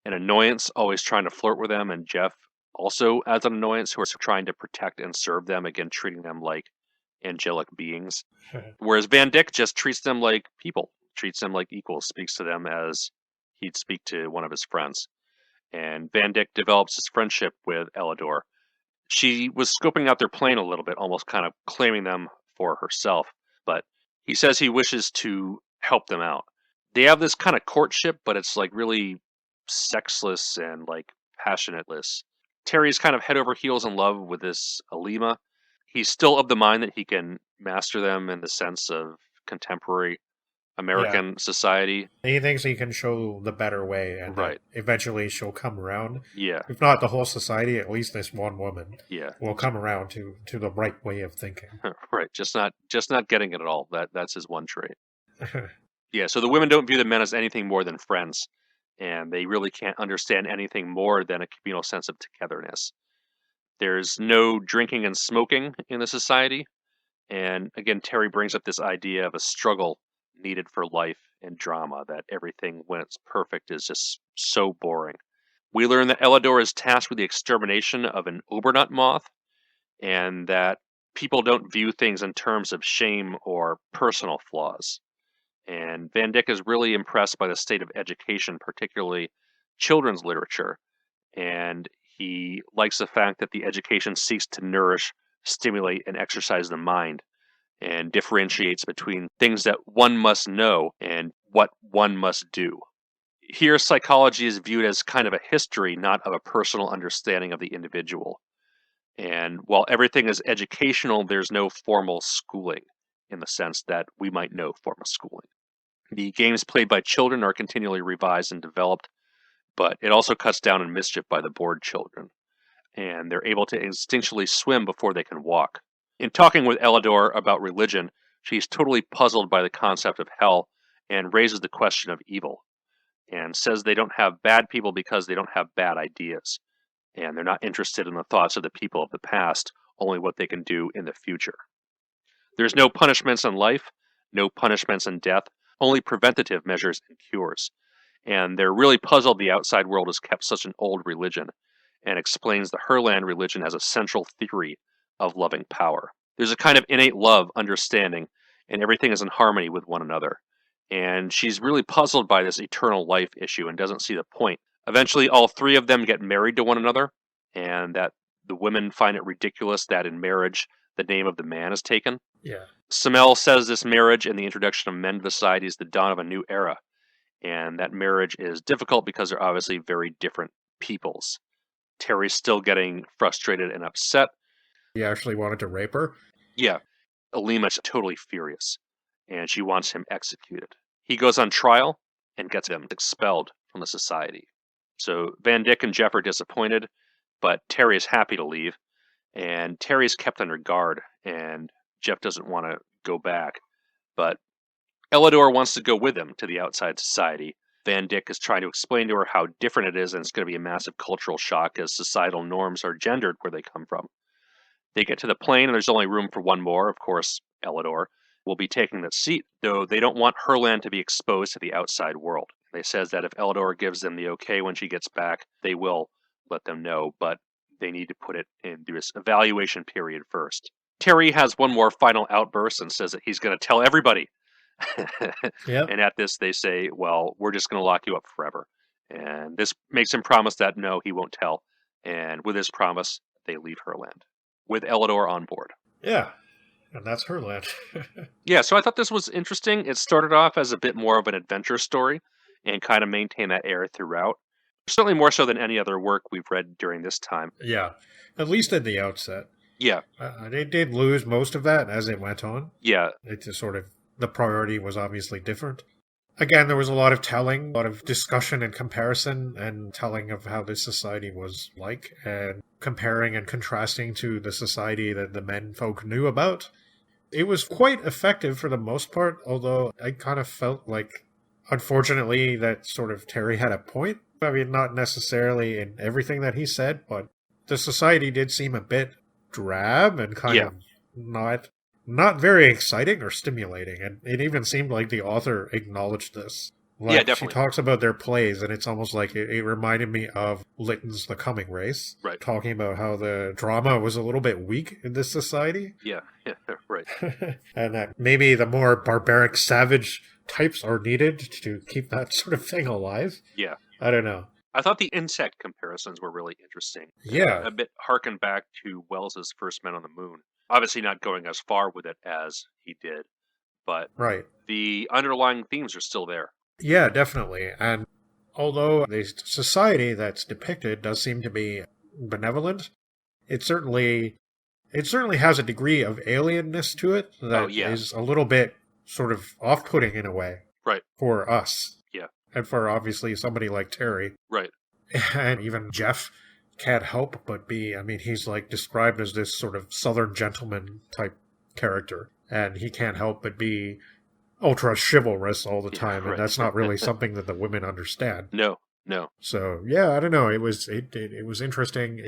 an annoyance, always trying to flirt with them, and Jeff also as an annoyance, who are trying to protect and serve them, again treating them like angelic beings. Whereas Van Dyck just treats them like people, treats them like equals, speaks to them as he'd speak to one of his friends. And Van Dyck develops his friendship with Elidor. She was scoping out their plane a little bit, almost kind of claiming them for herself, but he says he wishes to help them out. They have this kind of courtship, but it's like really sexless and like passionateless. Terry's kind of head over heels in love with this Alima. He's still of the mind that he can master them in the sense of contemporary American society. He thinks he can show the better way, and Right. Eventually she'll come around. Yeah. If not the whole society, at least this one woman. Yeah. Will come around to the right way of thinking. Right. Just not getting it at all. That's his one trait. Yeah. So the women don't view the men as anything more than friends, and they really can't understand anything more than a communal sense of togetherness. There's no drinking and smoking in the society. And again, Terry brings up this idea of a struggle needed for life and drama, that everything, when it's perfect, is just so boring. We learn that Elidor is tasked with the extermination of an Obernut moth, and that people don't view things in terms of shame or personal flaws. And Van Dyck is really impressed by the state of education, particularly children's literature. And he likes the fact that the education seeks to nourish, stimulate, and exercise the mind, and differentiates between things that one must know and what one must do. Here, psychology is viewed as kind of a history, not of a personal understanding of the individual. And while everything is educational, there's no formal schooling in the sense that we might know formal schooling. The games played by children are continually revised and developed, but it also cuts down on mischief by the bored children. and they're able to instinctually swim before they can walk. In talking with Elidor about religion, she's totally puzzled by the concept of hell and raises the question of evil, and says they don't have bad people because they don't have bad ideas, and they're not interested in the thoughts of the people of the past, only what they can do in the future. There's no punishments in life, no punishments in death, only preventative measures and cures. And they're really puzzled the outside world has kept such an old religion, and explains the Herland religion as a central theory of loving power. There's a kind of innate love, understanding, and everything is in harmony with one another. And she's really puzzled by this eternal life issue and doesn't see the point. Eventually, all three of them get married to one another, and that the women find it ridiculous that in marriage the name of the man is taken. Yeah. Samel says this marriage and the introduction of men to the society is the dawn of a new era, and that marriage is difficult because they're obviously very different peoples. Terry's still getting frustrated and upset. He actually wanted to rape her? Yeah, Alima's totally furious, and she wants him executed. He goes on trial and gets them expelled from the society. So Van Dyck and Jeff are disappointed, but Terry is happy to leave, and Terry's kept under guard, and Jeff doesn't want to go back. But Elidor wants to go with him to the outside society. Van Dyck is trying to explain to her how different it is, and it's going to be a massive cultural shock as societal norms are gendered where they come from. They get to the plane, and there's only room for one more. Of course, Elidor will be taking that seat, though they don't want Herland to be exposed to the outside world. They says that if Elidor gives them the okay when she gets back, they will let them know, but they need to put it in this evaluation period first. Terry has one more final outburst and says that he's going to tell everybody. Yep. And at this, they say, well, we're just going to lock you up forever. And this makes him promise that no, he won't tell. And with his promise, they leave Herland, with Elidor on board. Yeah, and that's Herland. Yeah, so I thought this was interesting. It started off as a bit more of an adventure story and kind of maintained that air throughout. Certainly more so than any other work we've read during this time. Yeah, at least at the outset. Yeah. They did lose most of that as it went on. Yeah. It just sort of, the priority was obviously different. Again, there was a lot of telling, a lot of discussion and comparison and telling of how this society was like, and comparing and contrasting to the society that the men folk knew about. It was quite effective for the most part, although I kind of felt like, unfortunately, that sort of Terry had a point. I mean, not necessarily in everything that he said, but the society did seem a bit drab and kind of not very exciting or stimulating. And it even seemed like the author acknowledged this. Like, yeah, definitely. She talks about their plays, and it's almost like it reminded me of Lytton's The Coming Race. Right. Talking about how the drama was a little bit weak in this society. Yeah, right. And that maybe the more barbaric, savage types are needed to keep that sort of thing alive. Yeah. I don't know. I thought the insect comparisons were really interesting. Yeah. A bit harken back to Wells's First Men on the Moon. Obviously not going as far with it as he did, but right. The underlying themes are still there. Yeah, definitely. And although the society that's depicted does seem to be benevolent, it certainly has a degree of alienness to it that is a little bit sort of off-putting in a way. Right. For us. Yeah. And for obviously somebody like Terry. Right. And even Jeff can't help but be, I mean, he's like described as this sort of southern gentleman type character. And he can't help but be ultra chivalrous all the time. Right. And that's not really something that the women understand. No. So, yeah, I don't know. It was interesting.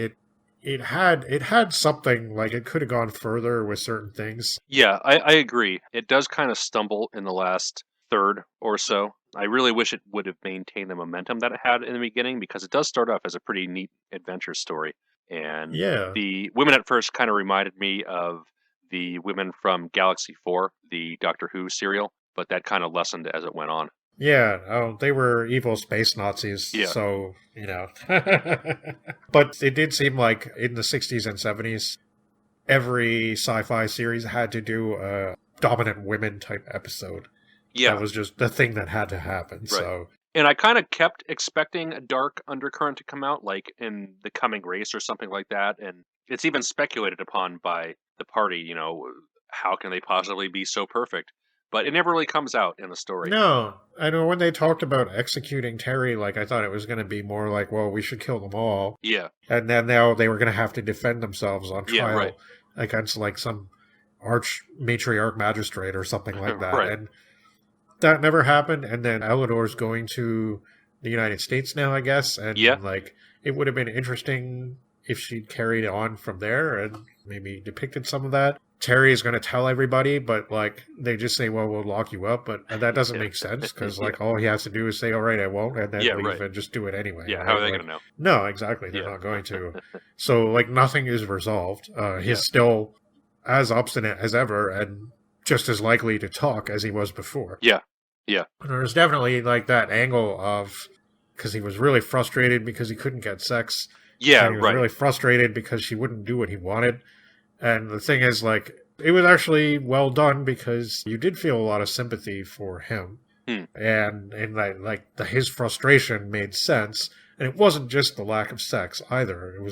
It had something, like it could have gone further with certain things. Yeah, I agree. It does kind of stumble in the last third or so. I really wish it would have maintained the momentum that it had in the beginning, because it does start off as a pretty neat adventure story. And the women at first kind of reminded me of the women from Galaxy 4, the Doctor Who serial, but that kind of lessened as it went on. Yeah, they were evil space Nazis, so, you know. But it did seem like in the 60s and 70s, every sci-fi series had to do a dominant women type episode. Yeah. That was just the thing that had to happen, right. So... And I kind of kept expecting a dark undercurrent to come out, like in The Coming Race or something like that, and it's even speculated upon by the party, you know, how can they possibly be so perfect? but it never really comes out in the story. No, I know when they talked about executing Terry, like I thought it was going to be more like, well, we should kill them all. Yeah. And then now they were going to have to defend themselves on trial right. against like some arch matriarch magistrate or something like that. Right. And that never happened. And then Eleanor's going to the United States now, I guess. And like it would have been interesting if she'd carried on from there and maybe depicted some of that. Terry is going to tell everybody, but like they just say, well, we'll lock you up. But that doesn't make sense because like all he has to do is say, all right, I won't, and then leave and just do it anyway. Yeah, right? how are they going to know? No, exactly. They're not going to. So like nothing is resolved. He's still as obstinate as ever and just as likely to talk as he was before. Yeah. Yeah. There's definitely like that angle of because he was really frustrated because he couldn't get sex. Yeah, and he was really frustrated because she wouldn't do what he wanted. And the thing is, like, it was actually well done because you did feel a lot of sympathy for him. And that, like, his frustration made sense. And it wasn't just the lack of sex either. It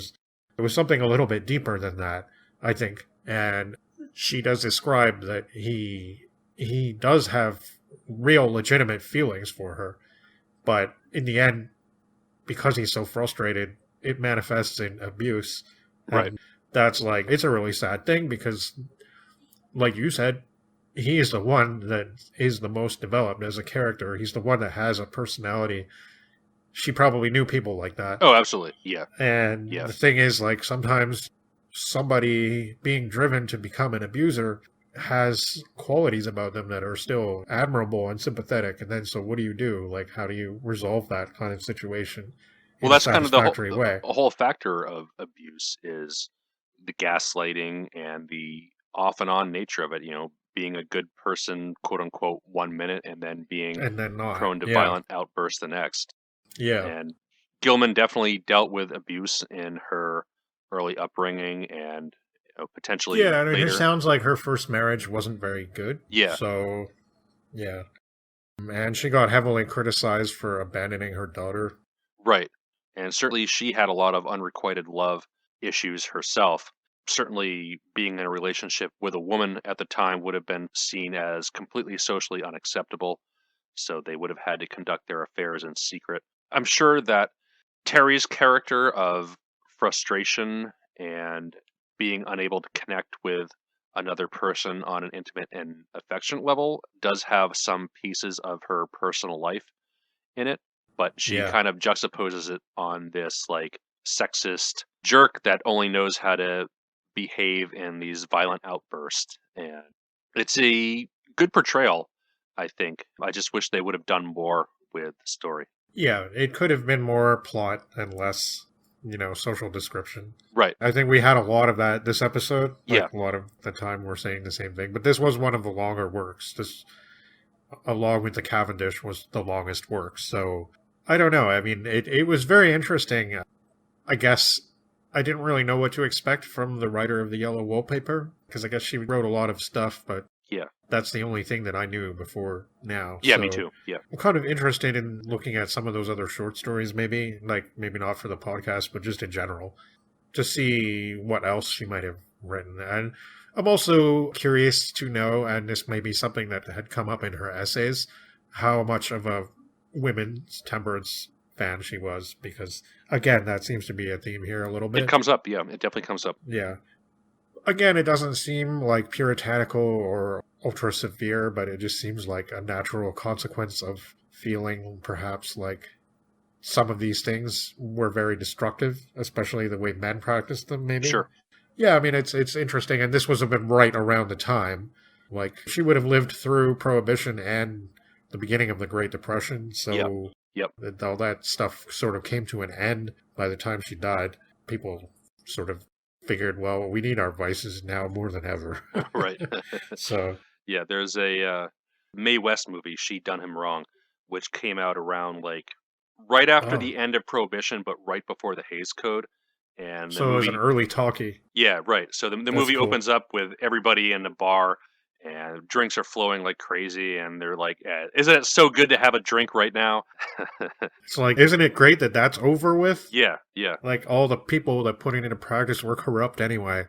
was something a little bit deeper than that, I think. And she does describe that he does have real legitimate feelings for her. But in the end, because he's so frustrated, it manifests in abuse. Right. That's like, it's a really sad thing because, like you said, he is the one that is the most developed as a character. He's the one that has a personality. She probably knew people like that. Oh, absolutely. Yeah. And the thing is, like, sometimes somebody being driven to become an abuser has qualities about them that are still admirable and sympathetic. And then, so what do you do? Like, how do you resolve that kind of situation? Well, that's kind of the whole factor of abuse is the gaslighting and the off and on nature of it, you know, being a good person, quote unquote, 1 minute and then being not prone to violent outbursts the next. Yeah. And Gilman definitely dealt with abuse in her early upbringing and potentially and later. It sounds like her first marriage wasn't very good. Yeah. So, yeah. And she got heavily criticized for abandoning her daughter. Right. And certainly she had a lot of unrequited love issues herself. Certainly being in a relationship with a woman at the time would have been seen as completely socially unacceptable. So they would have had to conduct their affairs in secret. I'm sure that Terry's character of frustration and being unable to connect with another person on an intimate and affectionate level does have some pieces of her personal life in it. But she kind of juxtaposes it on this like sexist jerk that only knows how to behave in these violent outbursts. And it's a good portrayal, I think. I just wish they would have done more with the story. Yeah, it could have been more plot and less, social description. Right. I think we had a lot of that this episode. A lot of the time we're saying the same thing. But this was one of the longer works. This, along with the Cavendish, was the longest work. So I don't know. I mean, it was very interesting. I guess I didn't really know what to expect from the writer of the Yellow Wallpaper, because I guess she wrote a lot of stuff, but that's the only thing that I knew before now. Yeah, so me too. Yeah. I'm kind of interested in looking at some of those other short stories, maybe not for the podcast, but just in general, to see what else she might have written. And I'm also curious to know, and this may be something that had come up in her essays, how much of a women's temperance fan she was, because again, that seems to be a theme here a little bit. It comes up, it definitely comes up. Yeah. Again, it doesn't seem like puritanical or ultra severe, but it just seems like a natural consequence of feeling perhaps like some of these things were very destructive, especially the way men practiced them, maybe. Sure. Yeah, I mean, it's interesting, and this was a bit right around the time. Like, she would have lived through Prohibition and the beginning of the Great Depression, so all that stuff sort of came to an end by the time she died. People sort of figured, well, we need our vices now more than ever. Right. So yeah, there's a Mae West movie, She Done Him Wrong, which came out around like right after the end of Prohibition, but right before the Hays Code. And so it was an early talkie. Yeah, right. So the movie opens up with everybody in the bar, and drinks are flowing like crazy, and they're like, isn't it so good to have a drink right now? It's like, isn't it great that that's over with? Yeah. Like, all the people that put it into practice were corrupt anyway.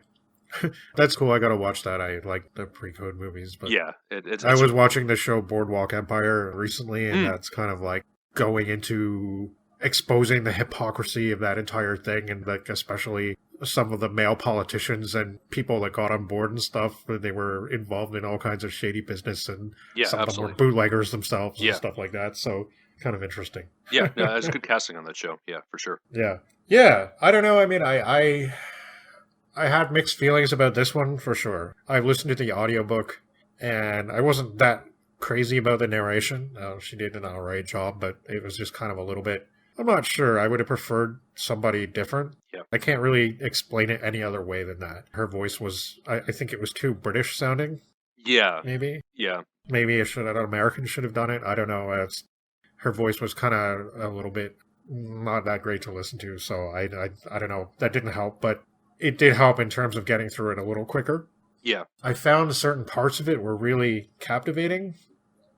That's cool. I gotta watch that. I like the pre-code movies, but Yeah, it's I was watching the show Boardwalk Empire recently, and Mm. that's kind of like going into exposing the hypocrisy of that entire thing, and like especially some of the male politicians and people that got on board and stuff. They were involved in all kinds of shady business, and Yeah, some of them absolutely. were bootleggers themselves Yeah. and stuff like that. So kind of interesting. Yeah, no, that's good casting on that show. Yeah, for sure. Yeah. I don't know. I mean, I had mixed feelings about this one for sure. I listened to the audiobook and I wasn't that crazy about the narration. She did an alright job, but it was just kind of a little bit. I'm not sure. I would have preferred somebody different. Yeah. I can't really explain it any other way than that. Her voice was, I think it was too British sounding, Yeah, maybe. yeah, Maybe an American should have done it. I don't know. Her voice was kind of a little bit not that great to listen to, so I don't know. That didn't help, but it did help in terms of getting through it a little quicker. yeah. I found certain parts of it were really captivating,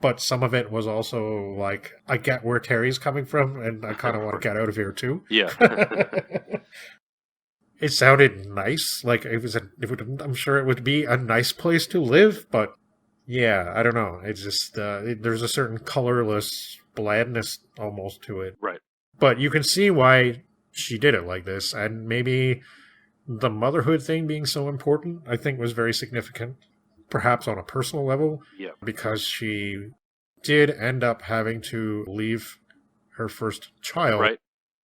but some of it was also like, I get where Terry's coming from, and I kind of want to get out of here too. Yeah. It sounded nice, like I'm sure it would be a nice place to live, but yeah, I don't know. It's just there's a certain colorless blandness almost to it. Right. But you can see why she did it like this, and maybe the motherhood thing being so important, I think, was very significant, perhaps on a personal level, Yeah. because she did end up having to leave her first child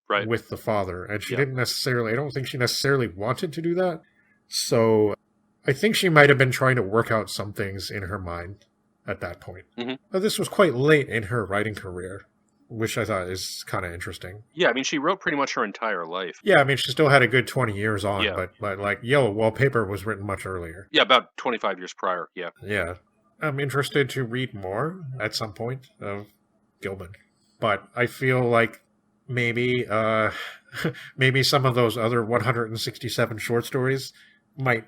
Right. with the father, and she Yeah. didn't necessarily, I don't think she necessarily wanted to do that. So I think she might have been trying to work out some things in her mind at that point. Mhm. But this was quite late in her writing career, which I thought is kind of interesting. Yeah, I mean, she wrote pretty much her entire life. Yeah, I mean, she still had a good 20 years on, Yeah. but like Yellow Wallpaper was written much earlier. Yeah, about 25 years prior. Yeah. Yeah. I'm interested to read more at some point of Gilman. But I feel like maybe maybe some of those other 167 short stories might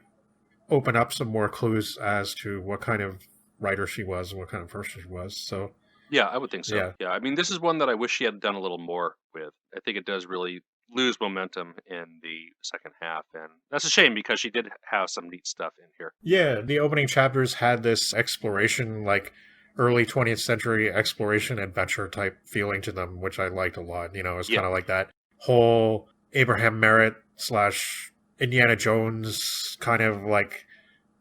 open up some more clues as to what kind of writer she was and what kind of person she was. So Yeah, I would think so. Yeah. Yeah, I mean, this is one that I wish she had done a little more with. I think it does really lose momentum in the second half, and that's a shame because she did have some neat stuff in here. yeah, the opening chapters had this exploration, like early 20th century exploration adventure type feeling to them, which I liked a lot. You know, it's Yeah. kind of like that whole Abraham Merritt / Indiana Jones kind of like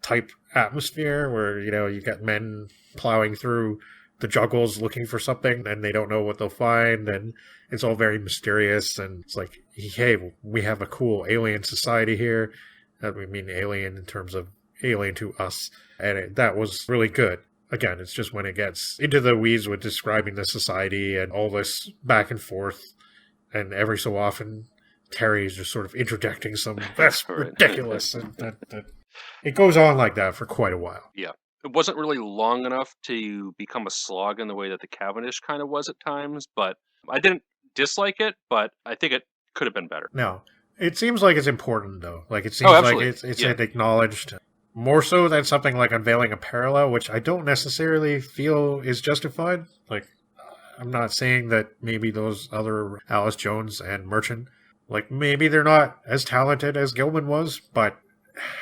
type atmosphere where, you know, you got men plowing through the juggles looking for something and they don't know what they'll find, and it's all very mysterious, and it's like, hey, we have a cool alien society here. We mean alien in terms of alien to us, and that was really good. Again, it's just when it gets into the weeds with describing the society and all this back and forth, and every so often Terry's just sort of interjecting some, that's Right. ridiculous, and that it goes on like that for quite a while. It wasn't really long enough to become a slog in the way that the Cavendish kind of was at times, but I didn't dislike it, but I think it could have been better. No, it seems like it's important though. Like it seems like absolutely. it's Yeah. acknowledged more so than something like Unveiling a Parallel, which I don't necessarily feel is justified. Like, I'm not saying that maybe those other Alice Jones and Merchant, like maybe they're not as talented as Gilman was, but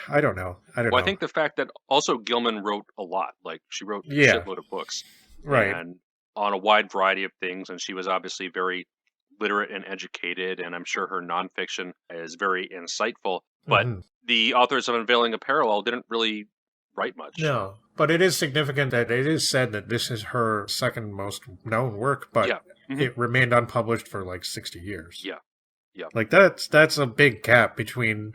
I don't know. Well, I think the fact that also Gilman wrote a lot, like she wrote a Yeah. shitload of books, Right. and on a wide variety of things, and she was obviously very literate and educated, and I'm sure her nonfiction is very insightful. But Mhm. the authors of Unveiling a Parallel didn't really write much. No, but it is significant that it is said that this is her second most known work, but Yeah. Mhm. it remained unpublished for like 60 years. Yeah. Yeah. Like that's a big gap between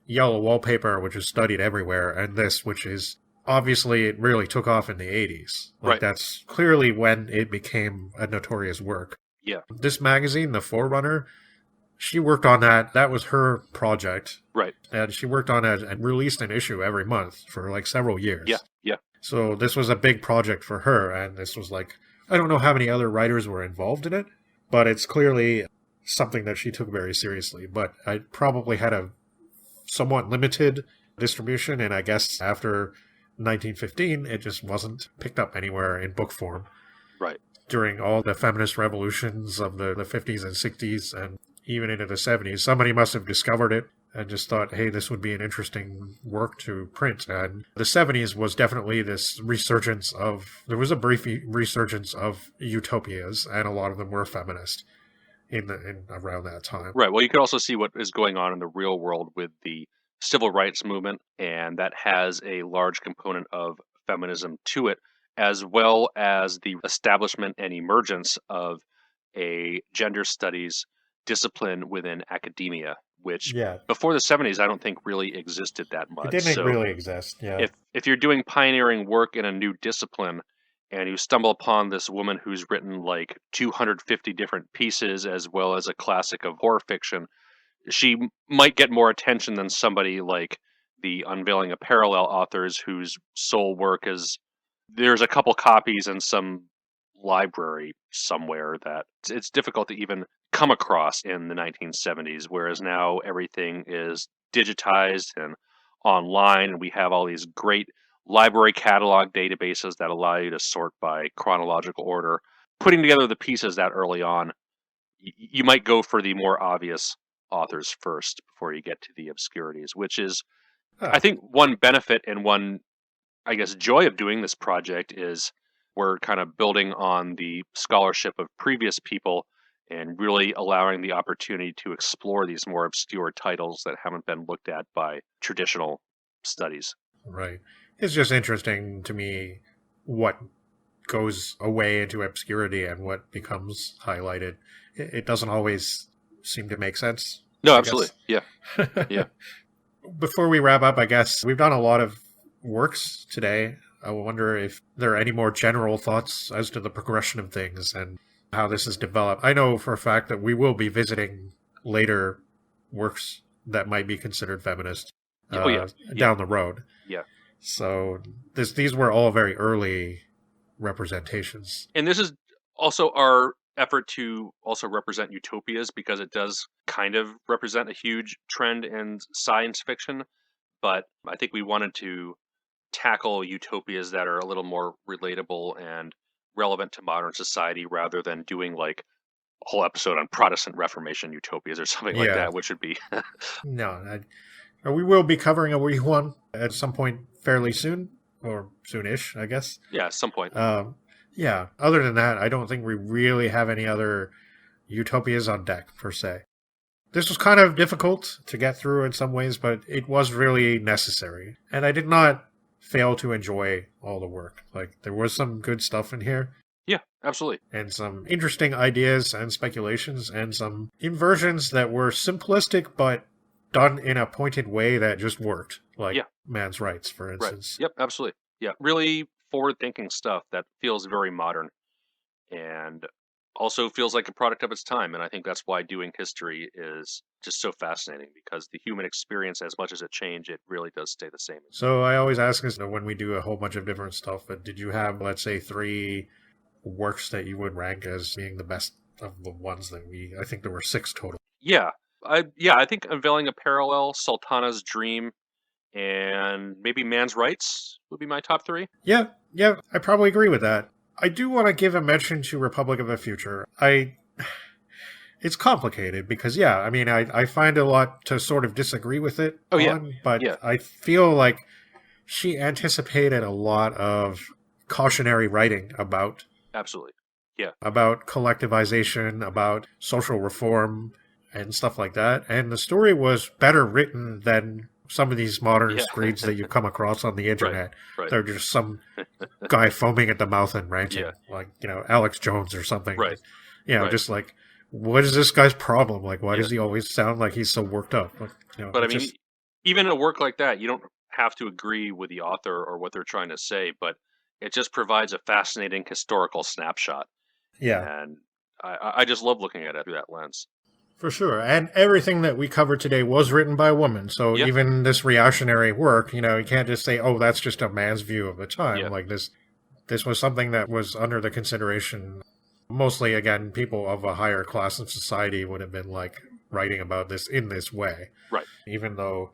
Yellow Wallpaper, which is studied everywhere, and this, which is obviously it really took off in the 80s. Like Right. that's clearly when it became a notorious work. Yeah. This magazine, The Forerunner, she worked on that. That was her project. Right. And she worked on it and released an issue every month for like several years. Yeah. Yeah. So this was a big project for her, and this was like, I don't know how many other writers were involved in it, but it's clearly something that she took very seriously. But I probably had a somewhat limited distribution, and I guess after 1915, it just wasn't picked up anywhere in book form. Right. During all the feminist revolutions of the 50s and 60s, and even into the 70s, somebody must have discovered it and just thought, hey, this would be an interesting work to print. And the 70s was definitely this resurgence of, there was a brief resurgence of utopias, and a lot of them were feminist in around that time. Right. Well, you could also see what is going on in the real world with the civil rights movement, and that has a large component of feminism to it, as well as the establishment and emergence of a gender studies discipline within academia, which Yeah, before the 70s I don't think really existed that it much. didn't So really exist. Yeah, if you're doing pioneering work in a new discipline and you stumble upon this woman who's written like 250 different pieces as well as a classic of horror fiction, she might get more attention than somebody like the Unveiling a Parallel authors whose sole work is there's a couple copies in some library somewhere that it's difficult to even come across in the 1970s, whereas now everything is digitized and online, and we have all these great library catalog databases that allow you to sort by chronological order. Putting together the pieces that early on, you might go for the more obvious authors first before you get to the obscurities, which is, I oh, think, one benefit and one, I guess, joy of doing this project is we're kind of building on the scholarship of previous people and really allowing the opportunity to explore these more obscure titles that haven't been looked at by traditional studies. right. It's just interesting to me what goes away into obscurity and what becomes highlighted. It doesn't always seem to make sense, No, I absolutely. Yeah. guess. Yeah. Before we wrap up, I guess we've done a lot of works today. I wonder if there are any more general thoughts as to the progression of things and how this has developed. I know for a fact that we will be visiting later works that might be considered feminist Oh, yeah. down the road. Yeah. So these were all very early representations. And this is also our effort to also represent utopias because it does kind of represent a huge trend in science fiction. But I think we wanted to tackle utopias that are a little more relatable and relevant to modern society rather than doing like a whole episode on Protestant Reformation utopias or something like Yeah. that, which would be No, we will be covering a wee one at some point fairly soon, or soonish, I guess. yeah, at some point. Yeah, other than that, I don't think we really have any other utopias on deck, per se. This was kind of difficult to get through in some ways, but it was really necessary. And I did not fail to enjoy all the work. Like, there was some good stuff in here, Yeah, absolutely. and some interesting ideas and speculations, and some inversions that were simplistic, but done in a pointed way that just worked. Like Yeah. man's rights, for Right. instance. Yep, absolutely. Yeah, really forward-thinking stuff that feels very modern and also feels like a product of its time. And I think that's why doing history is just so fascinating because the human experience, as much as it changed, it really does stay the same. So I always ask us when we do a whole bunch of different stuff, but did you have, let's say, 3 works that you would rank as being the best of the ones that I think there were 6 total. Yeah, I think Unveiling a Parallel, Sultana's Dream, and maybe Man's Rights would be my top 3. Yeah, I probably agree with that. I do want to give a mention to Republic of the Future. It's complicated because, yeah, I mean, I find a lot to sort of disagree with it Oh, yeah. on, but Yeah. I feel like she anticipated a lot of cautionary writing about Absolutely. collectivization, about social reform, and stuff like that. And the story was better written than some of these modern Yeah. screeds that you come across on the internet. Right. They're just some guy foaming at the mouth and ranting, Yeah. like, Alex Jones or something. Right. Right. Just like, what is this guy's problem? Like, why Yeah. does he always sound like he's so worked up? Like, But I it's mean, just- even in a work like that, you don't have to agree with the author or what they're trying to say, but it just provides a fascinating historical snapshot. yeah, And I just love looking at it through that lens. for sure. And everything that we covered today was written by a woman. So Yeah. even this reactionary work, you can't just say, oh, that's just a man's view of the time. Yeah. Like this was something that was under the consideration. Mostly, again, people of a higher class of society would have been like writing about this in this way. Right. Even though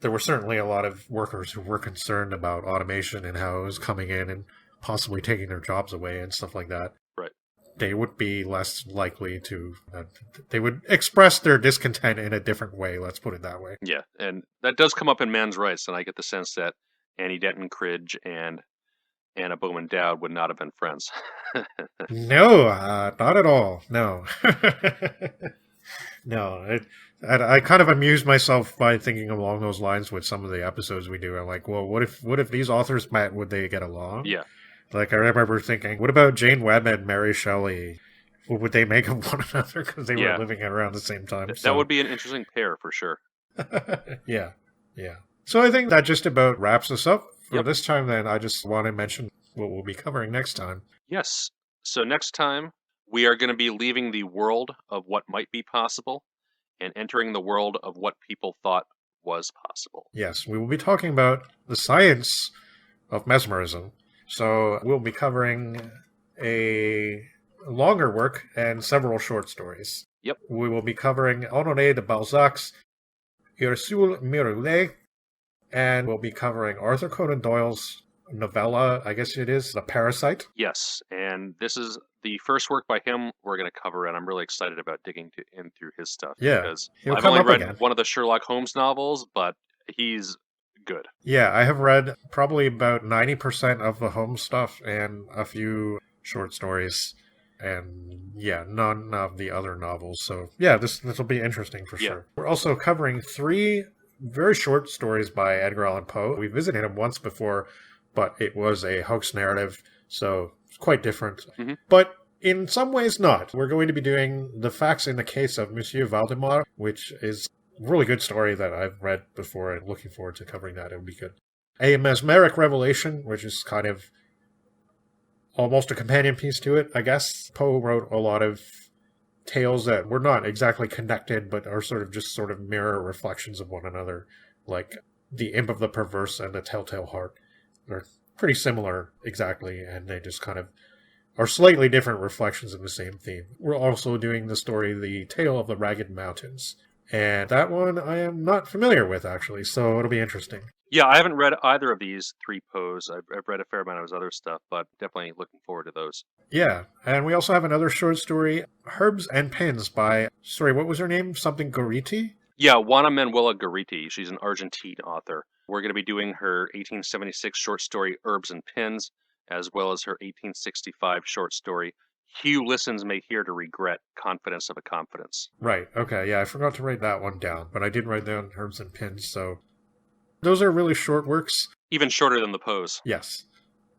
there were certainly a lot of workers who were concerned about automation and how it was coming in and possibly taking their jobs away and stuff like that. Right. they would be less likely to, they would express their discontent in a different way, let's put it that way. Yeah, and that does come up in Man's Rights, and I get the sense that Annie Denton, Cridge, and Anna Bowman Dowd would not have been friends. No, not at all. No. No. I kind of amuse myself by thinking along those lines with some of the episodes we do. I'm like, well, what if these authors met? Would they get along? Yeah. Like, I remember thinking, what about Jane Webb and Mary Shelley? What would they make of one another? Because they were living around the same time. That would be an interesting pair for sure. Yeah. So I think that just about wraps us up for this time. Then I just want to mention what we'll be covering next time. Yes. So next time, we are going to be leaving the world of what might be possible and entering the world of what people thought was possible. Yes, we will be talking about the science of mesmerism. So we'll be covering a longer work and several short stories. Yep. We will be covering Honoré de Balzac's Ursule Miroulet, and we'll be covering Arthur Conan Doyle's novella, I guess it is, The Parasite. Yes, and this is the first work by him we're going to cover, and I'm really excited about digging in through his stuff. Yeah, because he'll I've come only up read again. one of the Sherlock Holmes novels, but he's good. Yeah, I have read probably about 90% of the Holmes stuff and a few short stories, and none of the other novels. So yeah, this will be interesting for sure. We're also covering 3 very short stories by Edgar Allan Poe. We visited him once before, but it was a hoax narrative, so it's quite different. Mm-hmm. But in some ways not. We're going to be doing The Facts in the Case of Monsieur Valdemar, which is a really good story that I've read before and looking forward to covering that. It would be good. A Mesmeric Revelation, which is kind of almost a companion piece to it, I guess. Poe wrote a lot of tales that were not exactly connected, but are sort of mirror reflections of one another, like The Imp of the Perverse and The Telltale Heart. They're pretty similar exactly, and they just kind of are slightly different reflections of the same theme. We're also doing the story The Tale of the Ragged Mountains, and that one I am not familiar with, actually, so it'll be interesting. Yeah, I haven't read either of these 3 Poes. I've read a fair amount of his other stuff, but definitely looking forward to those. Yeah, and we also have another short story, Herbs and Pins by, what was her name? Something Goriti? Yeah, Juana Manuela Gorriti. She's an Argentine author. We're going to be doing her 1876 short story, Herbs and Pins, as well as her 1865 short story, Hugh Listens May Hear to Regret, Confidence of a Confidence. Right, okay, yeah, I forgot to write that one down, but I did write down Herbs and Pins, so those are really short works. Even shorter than the Poes. Yes.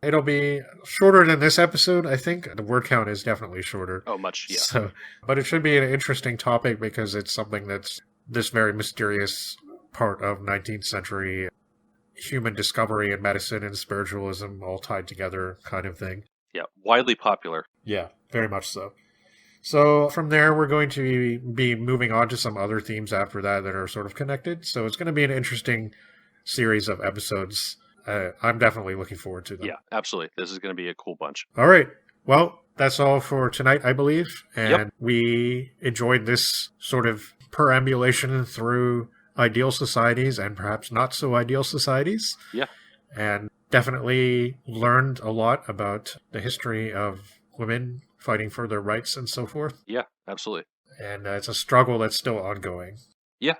It'll be shorter than this episode, I think. The word count is definitely shorter. Oh, much, yeah. So, but it should be an interesting topic because it's something that's this very mysterious part of 19th century human discovery and medicine and spiritualism all tied together kind of thing. Yeah, widely popular. Yeah, very much so. So from there, we're going to be moving on to some other themes after that are sort of connected. So it's going to be an interesting series of episodes. I'm definitely looking forward to them. Yeah, absolutely. This is going to be a cool bunch. All right. Well, that's all for tonight, I believe. And we enjoyed this sort of perambulation through ideal societies and perhaps not so ideal societies. Yeah. And definitely learned a lot about the history of women fighting for their rights and so forth. Yeah, absolutely. And it's a struggle that's still ongoing. Yeah.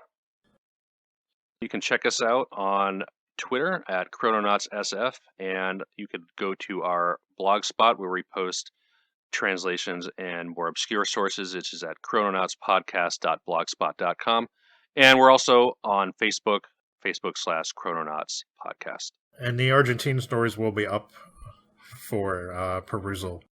You can check us out on Twitter at ChrononautsSF, and you could go to our blog spot where we post translations and more obscure sources, which is at chrononautspodcast.blogspot.com. And we're also on Facebook, Facebook/ChrononautsPodcast. And the Argentine stories will be up for perusal.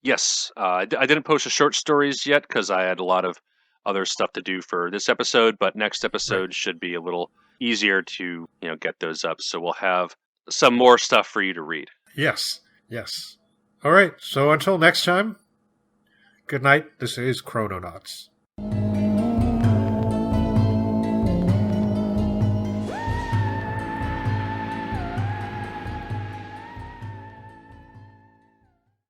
Yes. I didn't post the short stories yet because I had a lot of other stuff to do for this episode, but next episode should be a little easier to get those up. So we'll have some more stuff for you to read. Yes. All right. So until next time, good night. This is Chrononauts.